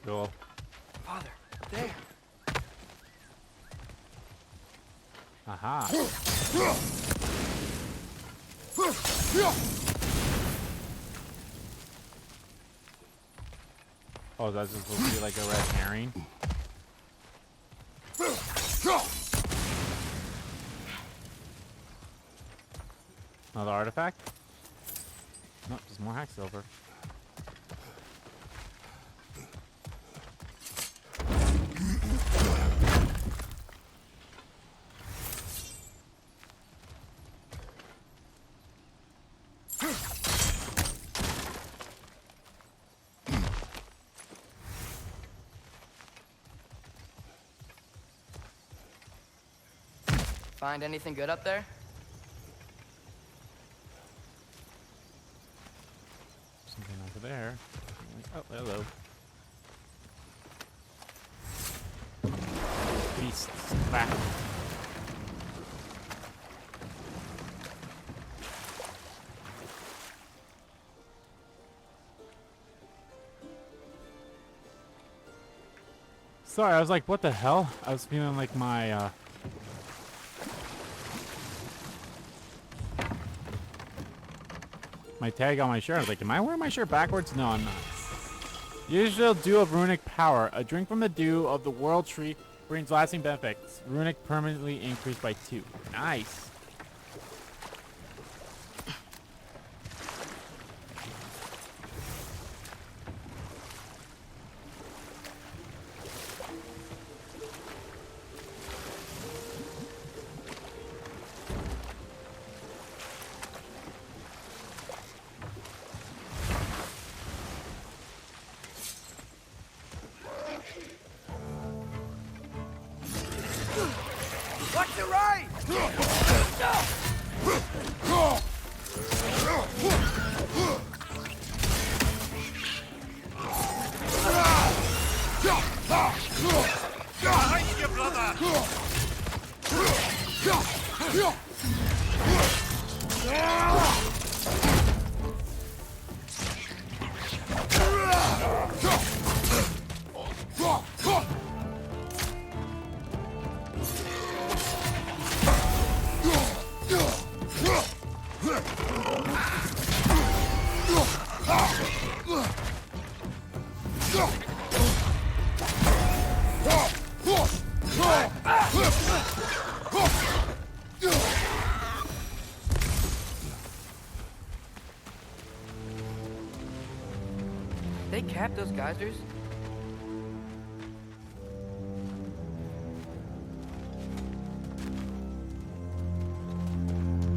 Cool. Father, there. Aha. Oh, that's just supposed to be like a red herring. Another artifact? Nope, just more hack silver. Find anything good up there? Something over there. Oh, hello. Beasts. Back. Sorry, I was like, what the hell? I was feeling like my, my tag on my shirt. I was like, am I wearing my shirt backwards? No, I'm not. Usual dew of runic power. A drink from the dew of the world tree brings lasting benefits. Runic permanently increased by 2. Nice. Gets it right! Behind you, brother! They capped those geysers?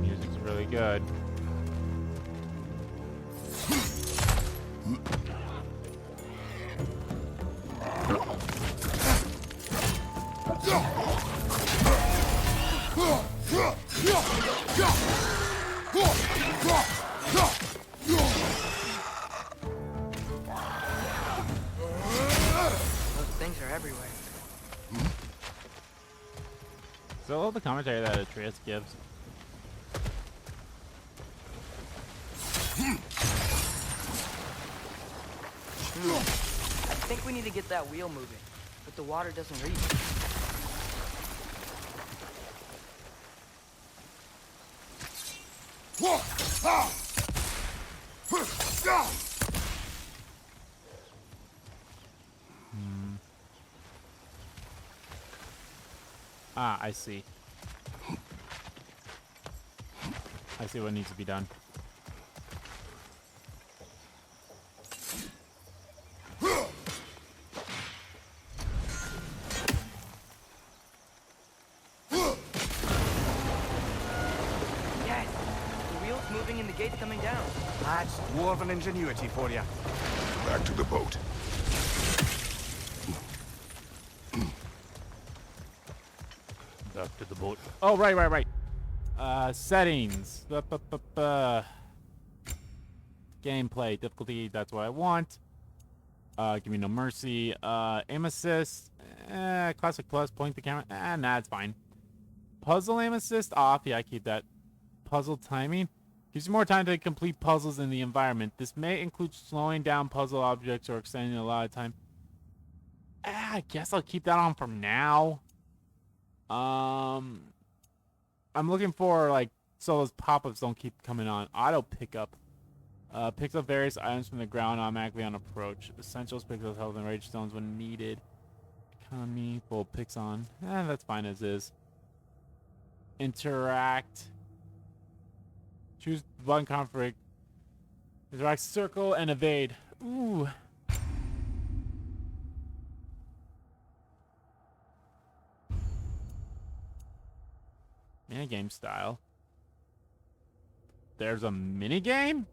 Music's really good. Those things are everywhere. So I love the commentary that Atreus gives. I think we need to get that wheel moving, but the water doesn't reach. Ah, I see. I see what needs to be done. Yes! The wheel's moving and the gate's coming down. That's dwarven ingenuity for you. Back to the boat. Back to the boat. Oh, right. Settings. Gameplay. Difficulty, that's what I want. Give me no mercy. Aim assist. Classic plus. Point the camera. Nah, it's fine. Puzzle aim assist off. Yeah, I keep that. Puzzle timing. Gives you more time to complete puzzles in the environment. This may include slowing down puzzle objects or extending a lot of time. I guess I'll keep that on for now. I'm looking for, like, so those pop-ups don't keep coming on. Auto pickup. Picks up various items from the ground automatically on approach. Essentials picks up health and rage stones when needed. Economy, full picks on. That's fine as is. Interact. Choose button config. Interact, circle, and evade. Ooh. Minigame style. There's a minigame?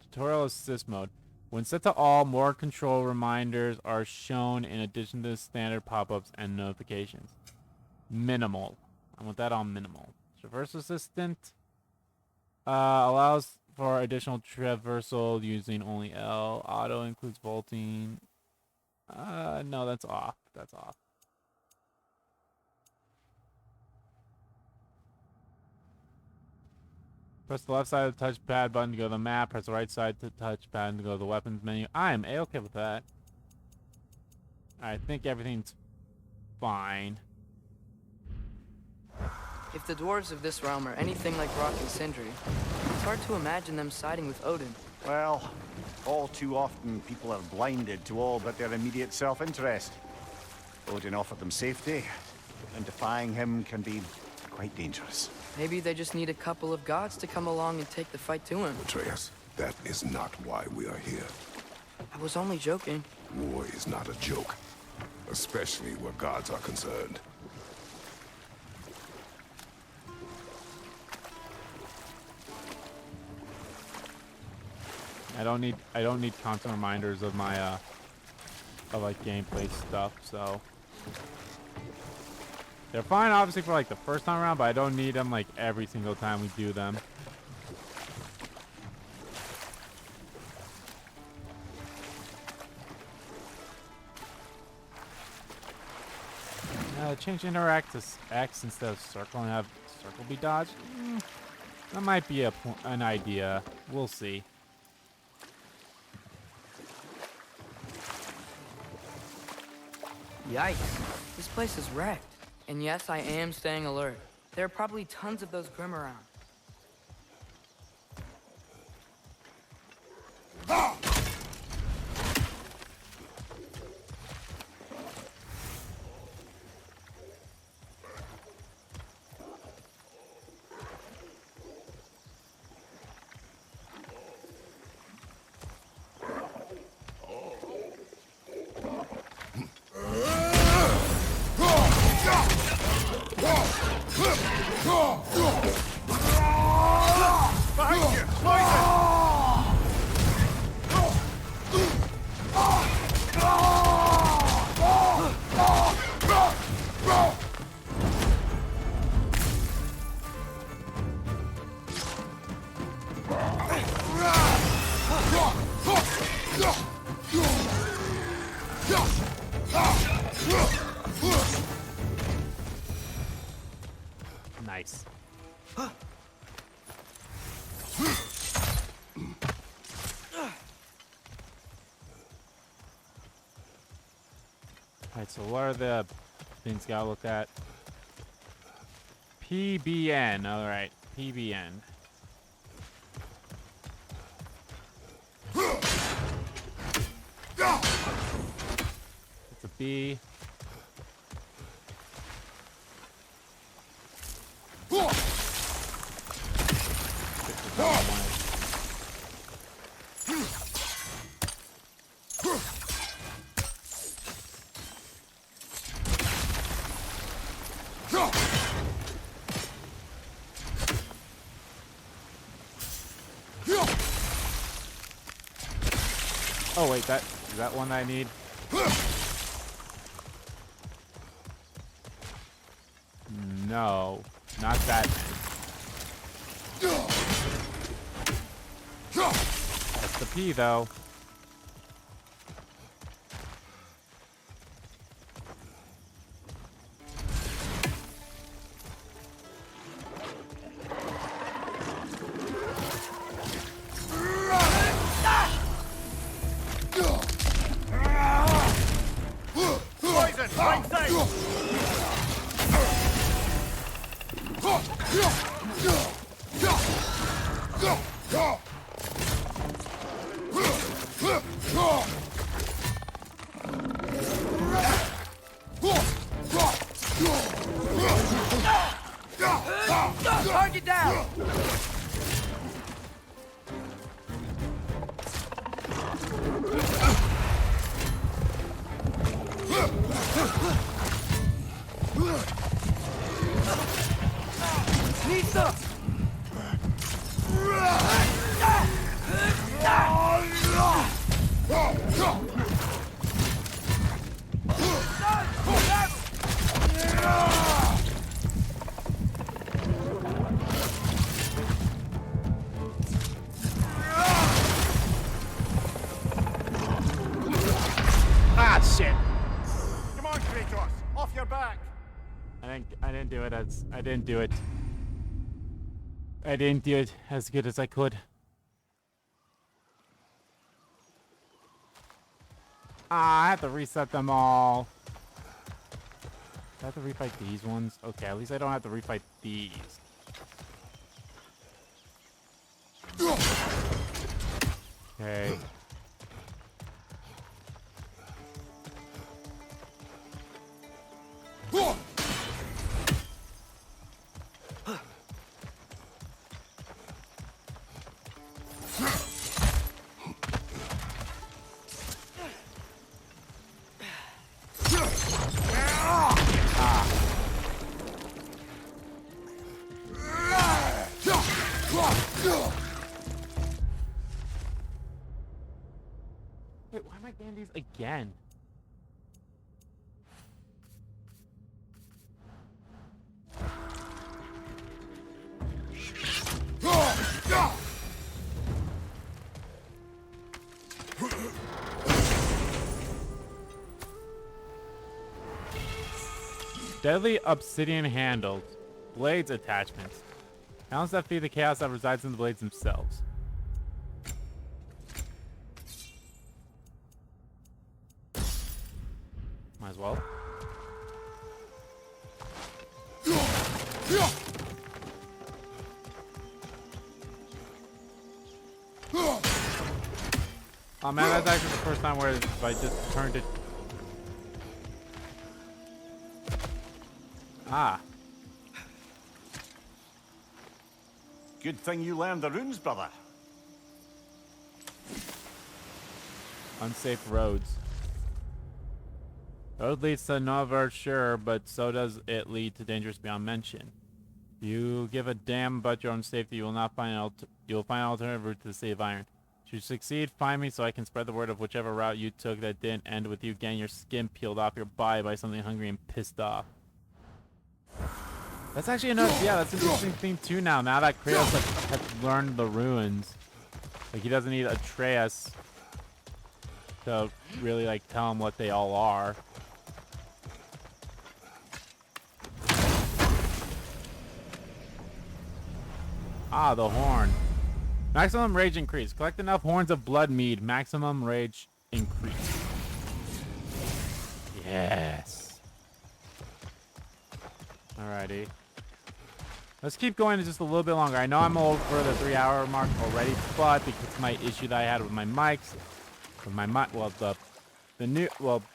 Tutorial assist mode. When set to all, more control reminders are shown in addition to standard pop-ups and notifications. Minimal. I want that on minimal. Traverse assistant. Allows for additional traversal using only L. Auto includes vaulting. No, that's off. That's off. Press the left side of the touchpad button to go to the map. Press the right side to touchpad to go to the weapons menu. I am A-okay with that. I think everything's fine. If the dwarves of this realm are anything like Rock and Sindri, it's hard to imagine them siding with Odin. Well, all too often people are blinded to all but their immediate self-interest. Odin offered them safety, and defying him can be quite dangerous. Maybe they just need a couple of gods to come along and take the fight to him. Atreus, that is not why we are here. I was only joking. War is not a joke, especially where gods are concerned. I don't need constant reminders of my of like gameplay stuff, so they're fine obviously for like the first time around, but I don't need them like every single time we do them. Change interact to X instead of circle and have circle be dodged. That might be an idea. We'll see. Yikes. This place is wrecked. And yes, I am staying alert. There are probably tons of those Grim around. Nice. Alright, so what are the things gotta look at? PBN, alright, PBN. It's a B. Oh wait, is that one I need? No, not that. That's the P though. Target down! Lisa! Ah, shit! Come on, Kratos! Off your back! I didn't do it. I didn't do it as good as I could. I have to reset them all. Do I have to refight these ones? Okay, at least I don't have to refight these. Okay. Wait, why am I getting these again? Deadly obsidian handles. Blades attachments. Talents that feed the chaos that resides in the blades themselves. Might as well. Oh man, that's actually the first time where I just turned it. Ah. Good thing you learned the runes, brother. Unsafe roads. Road leads to nowhere, sure, but so does it lead to dangers beyond mention. You give a damn about your own safety, you will not find you'll find an alternative route to the City of Iron. Should you succeed, find me so I can spread the word of whichever route you took that didn't end with you getting your skin peeled off your body by something hungry and pissed off. That's actually enough. Yeah, that's an interesting thing too now. Now that Kratos has learned the ruins, like he doesn't need Atreus to really like tell him what they all are. Ah, the horn. Maximum rage increase. Collect enough horns of blood mead. Maximum rage increase. Yes. Alrighty. Let's keep going just a little bit longer. I know I'm over the 3-hour mark already, but because of my issue that I had with my mics, with my mic, well,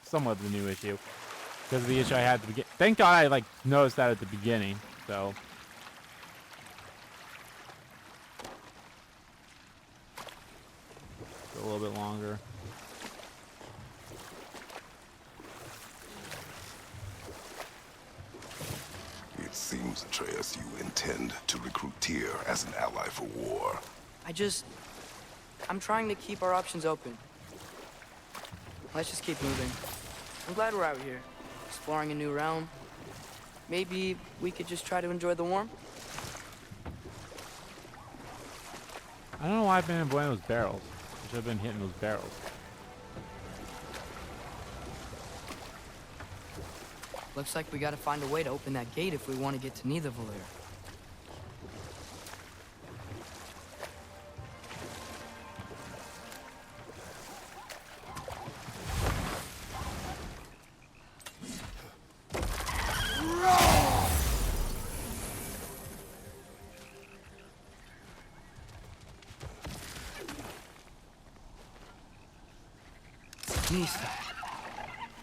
somewhat the new issue, because of the issue I had at the beginning. Thank God I like noticed that at the beginning. So. A little bit longer. It seems, Atreus, you intend to recruit Tyr as an ally for war. I'm trying to keep our options open. Let's just keep moving. I'm glad we're out here, exploring a new realm. Maybe we could just try to enjoy the warmth? I don't know why I've been avoiding those barrels. I should have been hitting those barrels. Looks like we gotta find a way to open that gate if we want to get to Nidavellir.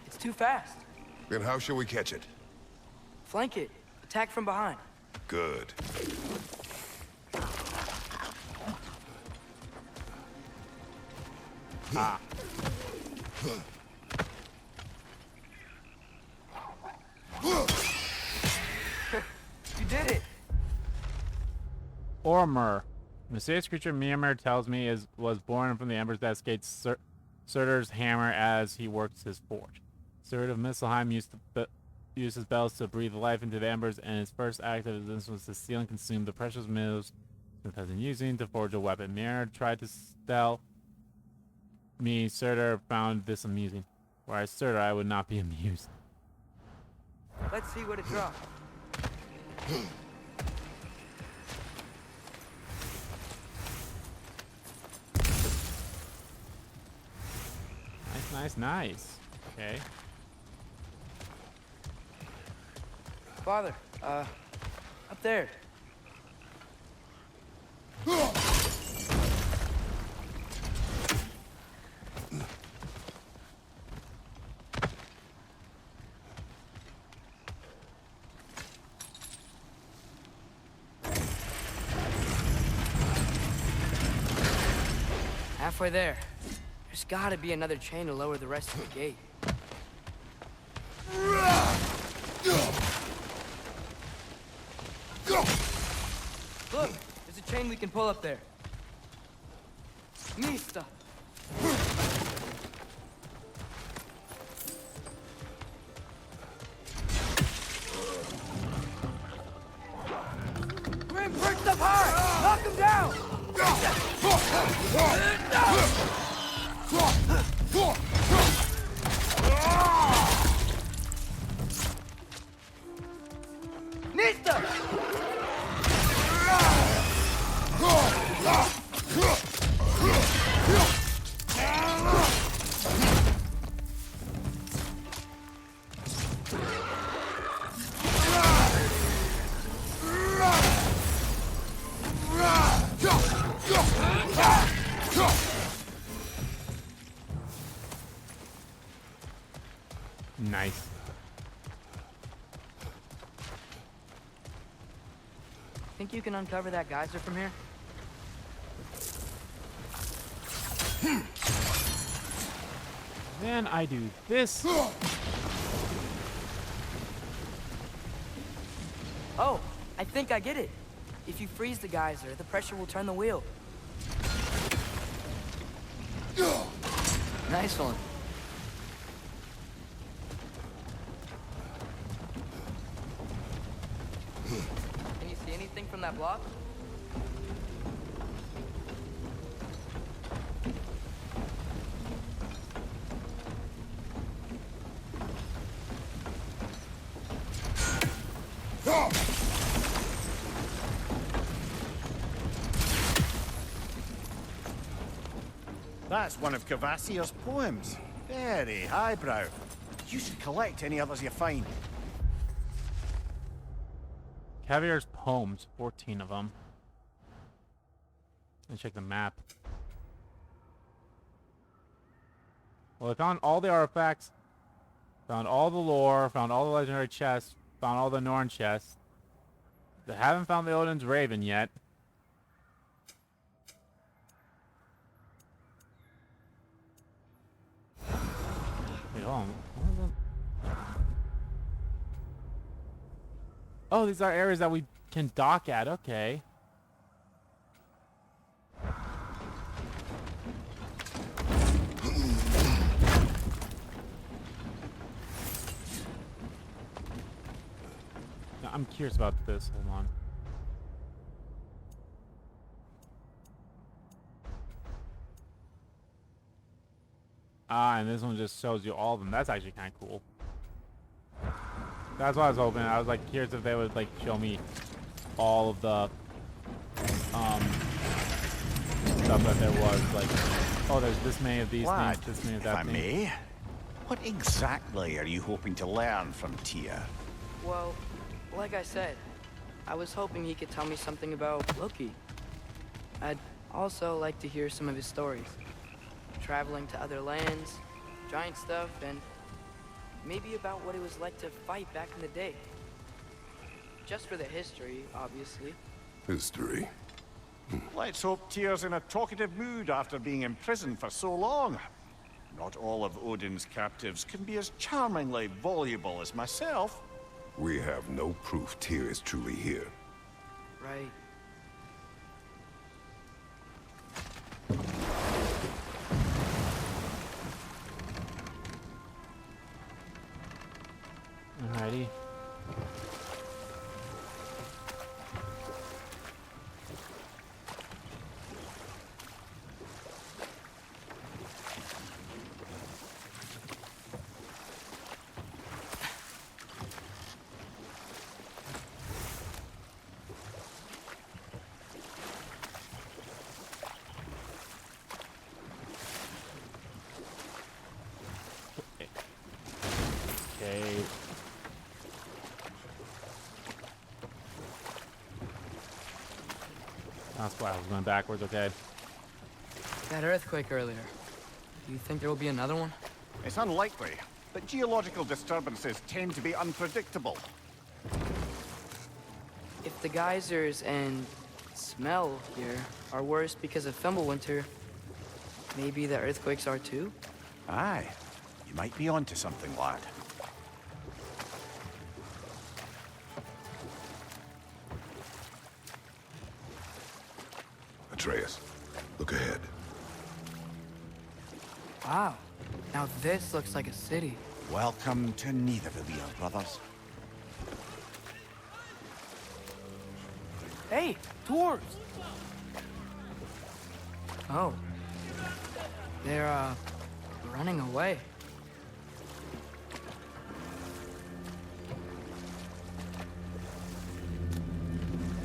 It's too fast. Then how shall we catch it? Flank it. Attack from behind. Good. Ah. You did it. Ormur. The mysterious creature Mjolnir tells me was born from the embers that escaped Surtur's hammer as he works his forge. Surtur of Misselheim used his bells to breathe life into the embers, and his first act of resistance was to steal and consume the precious metals Smith has been using to forge a weapon. Mjolnir tried to tell me Surtur found this amusing. Whereas Surtur, I would not be amused. Let's see what it drops. Nice. Okay. Father, up there. Halfway there. There's gotta be another chain to lower the rest of the gate. Look, there's a chain we can pull up there. Mista. him perched up high! Knock him down! Nista! Nice. Think you can uncover that geyser from here? Then I do this. Oh, I think I get it. If you freeze the geyser, the pressure will turn the wheel. Nice one. Can you see anything from that block? That's one of Cavassier's poems. Very highbrow. You should collect any others you find. Cavier's poems, 14 of them. Let's check the map. Well, I found all the artifacts, found all the lore, found all the legendary chests, found all the Norn chests. I haven't found the Odin's Raven yet. Wait, hold on. What is it? Oh, these are areas that we can dock at. Okay. Now, I'm curious about this. Hold on. Ah, and this one just shows you all of them. That's actually kind of cool. That's what I was hoping. I was like curious if they would like show me all of the stuff that there was. Like, oh, there's this many of these Lad, things, this many of if that I thing. may, what exactly are you hoping to learn from Tyr? Well, like I said, I was hoping he could tell me something about Loki. I'd also like to hear some of his stories. Traveling to other lands, giant stuff, and maybe about what it was like to fight back in the day. Just for the history, obviously. History? Let's hope Tyr's in a talkative mood after being imprisoned for so long. Not all of Odin's captives can be as charmingly voluble as myself. We have no proof Tyr is truly here. Right. Alrighty. Okay. That's why I was going backwards, okay. That earthquake earlier. Do you think there will be another one? It's unlikely, but geological disturbances tend to be unpredictable. If the geysers and smell here are worse because of Fimbulvetr, maybe the earthquakes are too? Aye, you might be onto something, lad. Atreus, look ahead. Wow. Now this looks like a city. Welcome to Nidavellir, brothers. Hey, dwarves! Oh. They're, running away.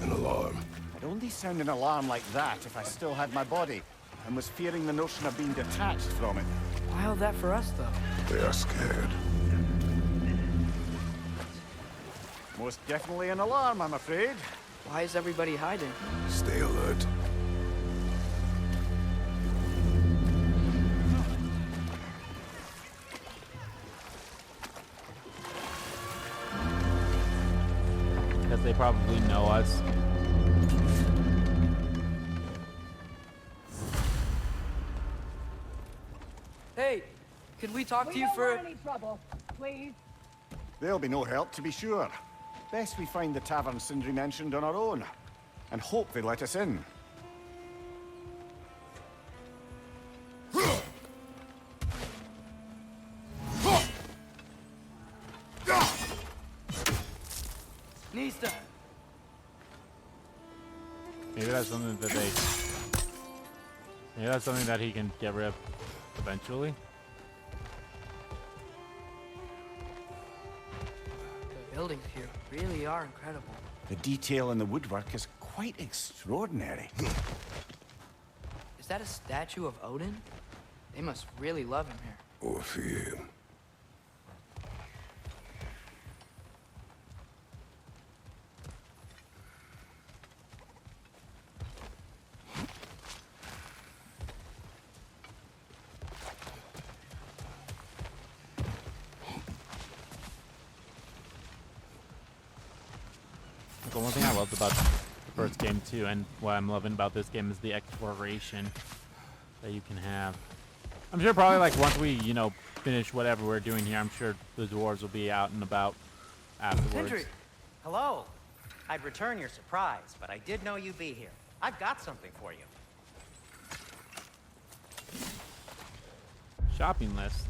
An alarm. I'd only sound an alarm like that if I still had my body, and was fearing the notion of being detached from it. Wild that for us, though. They are scared. Most definitely an alarm, I'm afraid. Why is everybody hiding? Stay alert. Because they probably know us. Hey, could we talk to you for... any trouble, please. There'll be no help, to be sure. Best we find the tavern Sindri mentioned on our own, and hope they let us in. Nista! Maybe that's something that they... Maybe that's something that he can get rid of eventually. The buildings here really are incredible. The detail in the woodwork is quite extraordinary. Is that a statue of Odin? They must really love him here. Or fear him. The one thing I loved about the first game too, and what I'm loving about this game, is the exploration that you can have. I'm sure probably like once we, you know, finish whatever we're doing here, I'm sure the dwarves will be out and about afterwards. Sindri! Hello. I'd return your surprise, but I did know you'd be here. I've got something for you. Shopping list.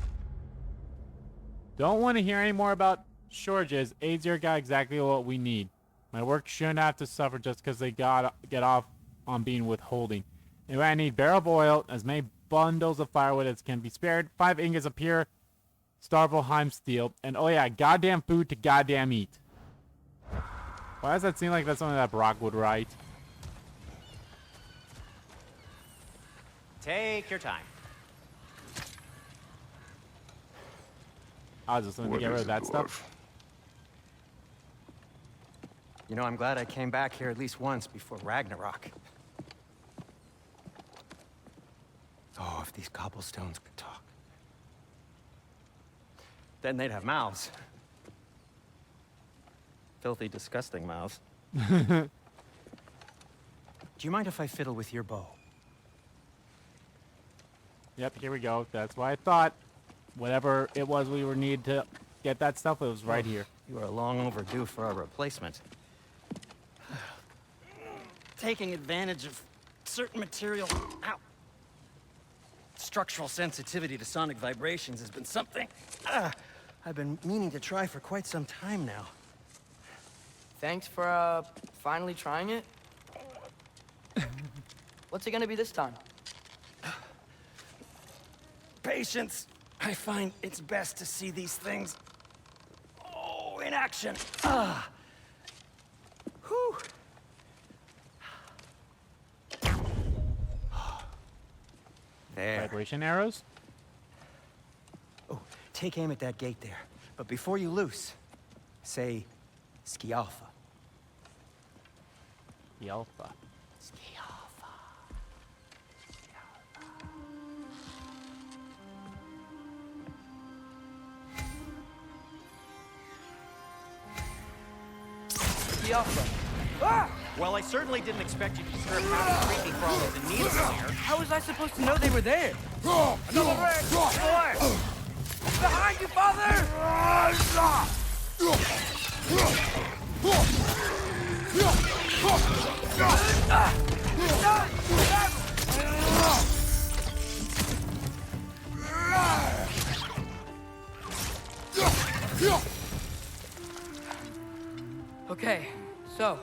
Don't want to hear any more about shortages. Aesir got exactly what we need. My work shouldn't have to suffer just because they get off on being withholding. Anyway, I need barrel of oil, as many bundles of firewood as can be spared, 5 ingots of pure Starvelheim steel, and oh yeah, goddamn food to goddamn eat. Why does that seem like that's something that Brock would write? Take your time. I was just going to get rid of that stuff. You know, I'm glad I came back here at least once before Ragnarok. Oh, if these cobblestones could talk. Then they'd have mouths. Filthy, disgusting mouths. Do you mind if I fiddle with your bow? Yep, here we go. That's why I thought whatever it was we were need to get that stuff, it was right here. You are long overdue for a replacement. Taking advantage of certain material. Ow. Structural sensitivity to sonic vibrations has been something I've been meaning to try for quite some time now. Thanks for, finally trying it. What's it gonna be this time? Patience. I find it's best to see these things, in action. Whew. There. Vibration arrows? Oh, take aim at that gate there. But before you loose, say, Skialfa. Skialfa. Well, I certainly didn't expect you to disturb half the creepy crawlers and needles here. How was I supposed to know they were there? Another red! Boy! Behind you, father! Okay, so,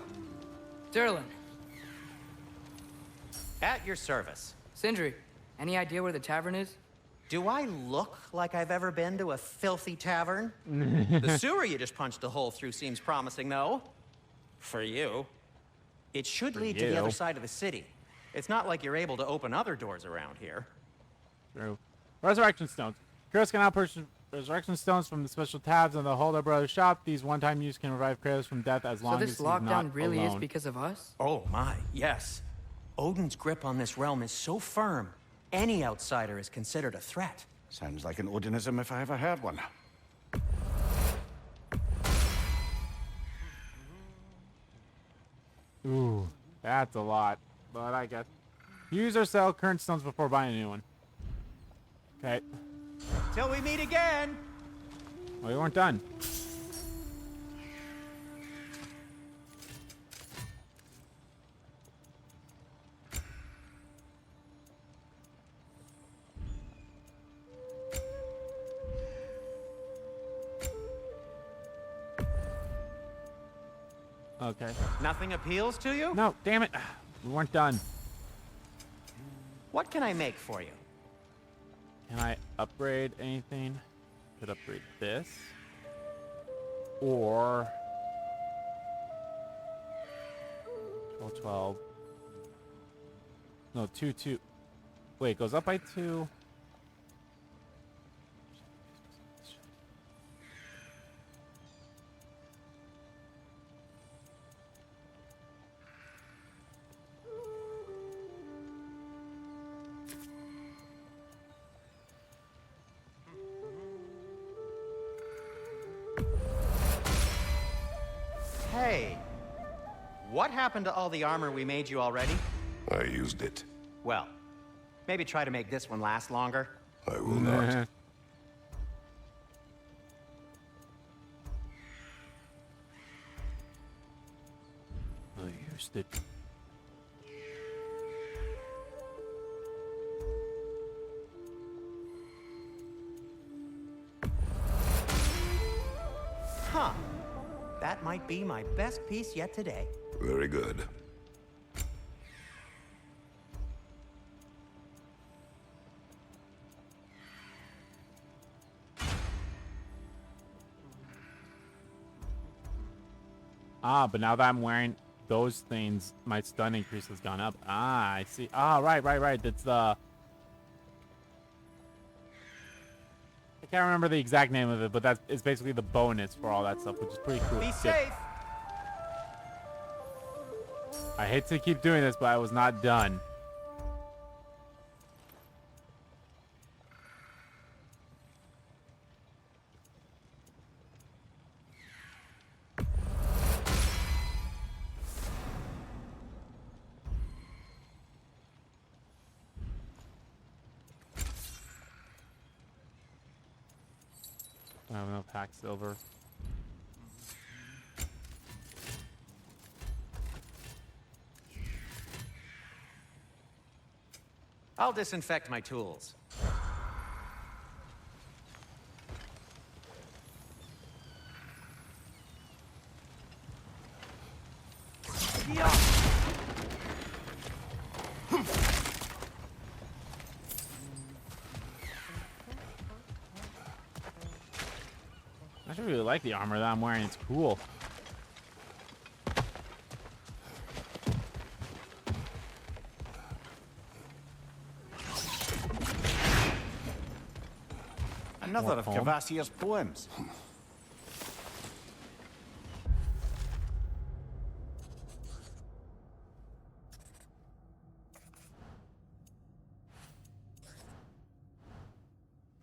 Durlin, At your service. Sindri, any idea where the tavern is? Do I look like I've ever been to a filthy tavern? The sewer you just punched a hole through seems promising, though. For you. It should lead to the other side of the city. It's not like you're able to open other doors around here. True. Resurrection stones. Kratos can now purchase resurrection stones from the special tabs on the Holder Brothers shop. These one-time use can revive Kratos from death as long as he's not alone. So this lockdown really is because of us? Oh my, yes. Odin's grip on this realm is so firm, any outsider is considered a threat. Sounds like an Odinism if I ever heard one. Ooh, that's a lot. But I guess. Use or sell current stones before buying a new one. Okay. Till we meet again! Well, we weren't done. Okay. Nothing appeals to you? No, damn it. We weren't done. What can I make for you? Can I upgrade anything? Could upgrade this. Or 12. No, 2. Wait, it goes up by 2. Hey, what happened to all the armor we made you already? I used it. Well, maybe try to make this one last longer. I will not. I used it. Huh. That might be my best piece yet today. Very good. Ah, but now that I'm wearing those things, my stun increase has gone up. Ah, I see. Ah, right. That's the... I can't remember the exact name of it, but it's basically the bonus for all that stuff, which is pretty cool. Be safe. I hate to keep doing this, but I was not done. I have enough hack silver. I'll disinfect my tools. I actually really like the armor that I'm wearing. It's cool. Another of Kvasir's poems.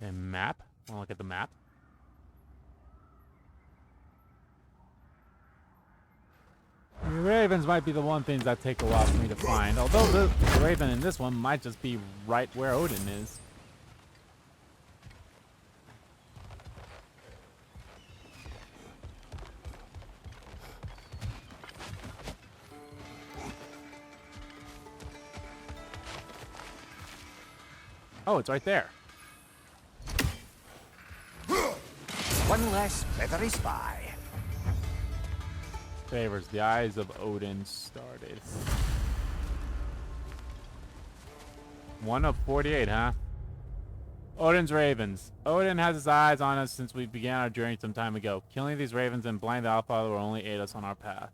A map? Want to look at the map? The ravens might be the one things that take a while for me to find, although the raven in this one might just be right where Odin is. Oh, it's right there. One less feathery spy. Favors the eyes of Odin started. 1 of 48, huh? Odin's ravens. Odin has his eyes on us since we began our journey some time ago. Killing these ravens and blind the Allfather will only aid us on our path.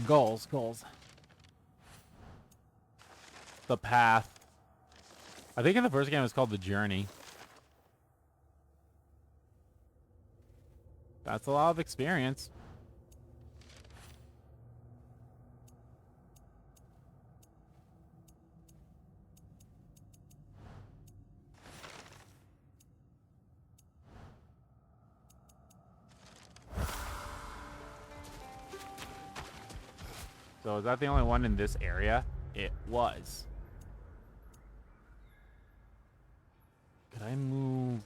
Goals. The path. I think in the first game it was called the journey. That's a lot of experience. So is that the only one in this area? It was. Could I move?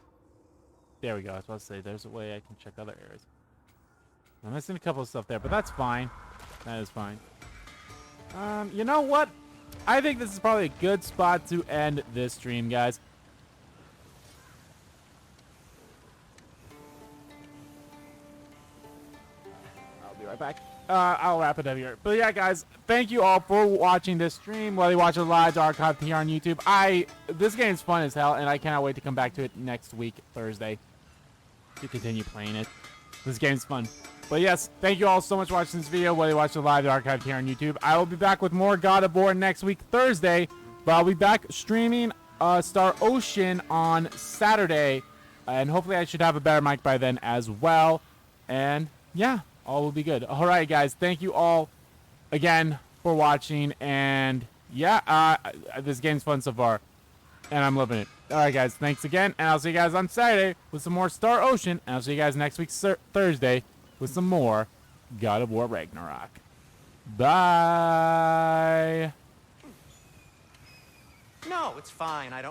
There we go. I was about to say there's a way I can check other areas. I'm missing a couple of stuff there, but that's fine. That is fine. You know what? I think this is probably a good spot to end this stream, guys. I'll be right back. I'll wrap it up here. But yeah, guys, thank you all for watching this stream. Whether you watch it live or archived here on YouTube, this game's fun as hell, and I cannot wait to come back to it next week, Thursday, to continue playing it. This game's fun. But yes, thank you all so much for watching this video, whether you watch it live or archived here on YouTube. I will be back with more God of War next week, Thursday, but I'll be back streaming Star Ocean on Saturday, and hopefully I should have a better mic by then as well. And yeah, all will be good. All right, guys, thank you all again for watching, and yeah, this game's fun so far, and I'm loving it. All right, guys, thanks again, and I'll see you guys on Saturday with some more Star Ocean, and I'll see you guys next week Thursday with some more God of War Ragnarok. Bye. No, it's fine. I don't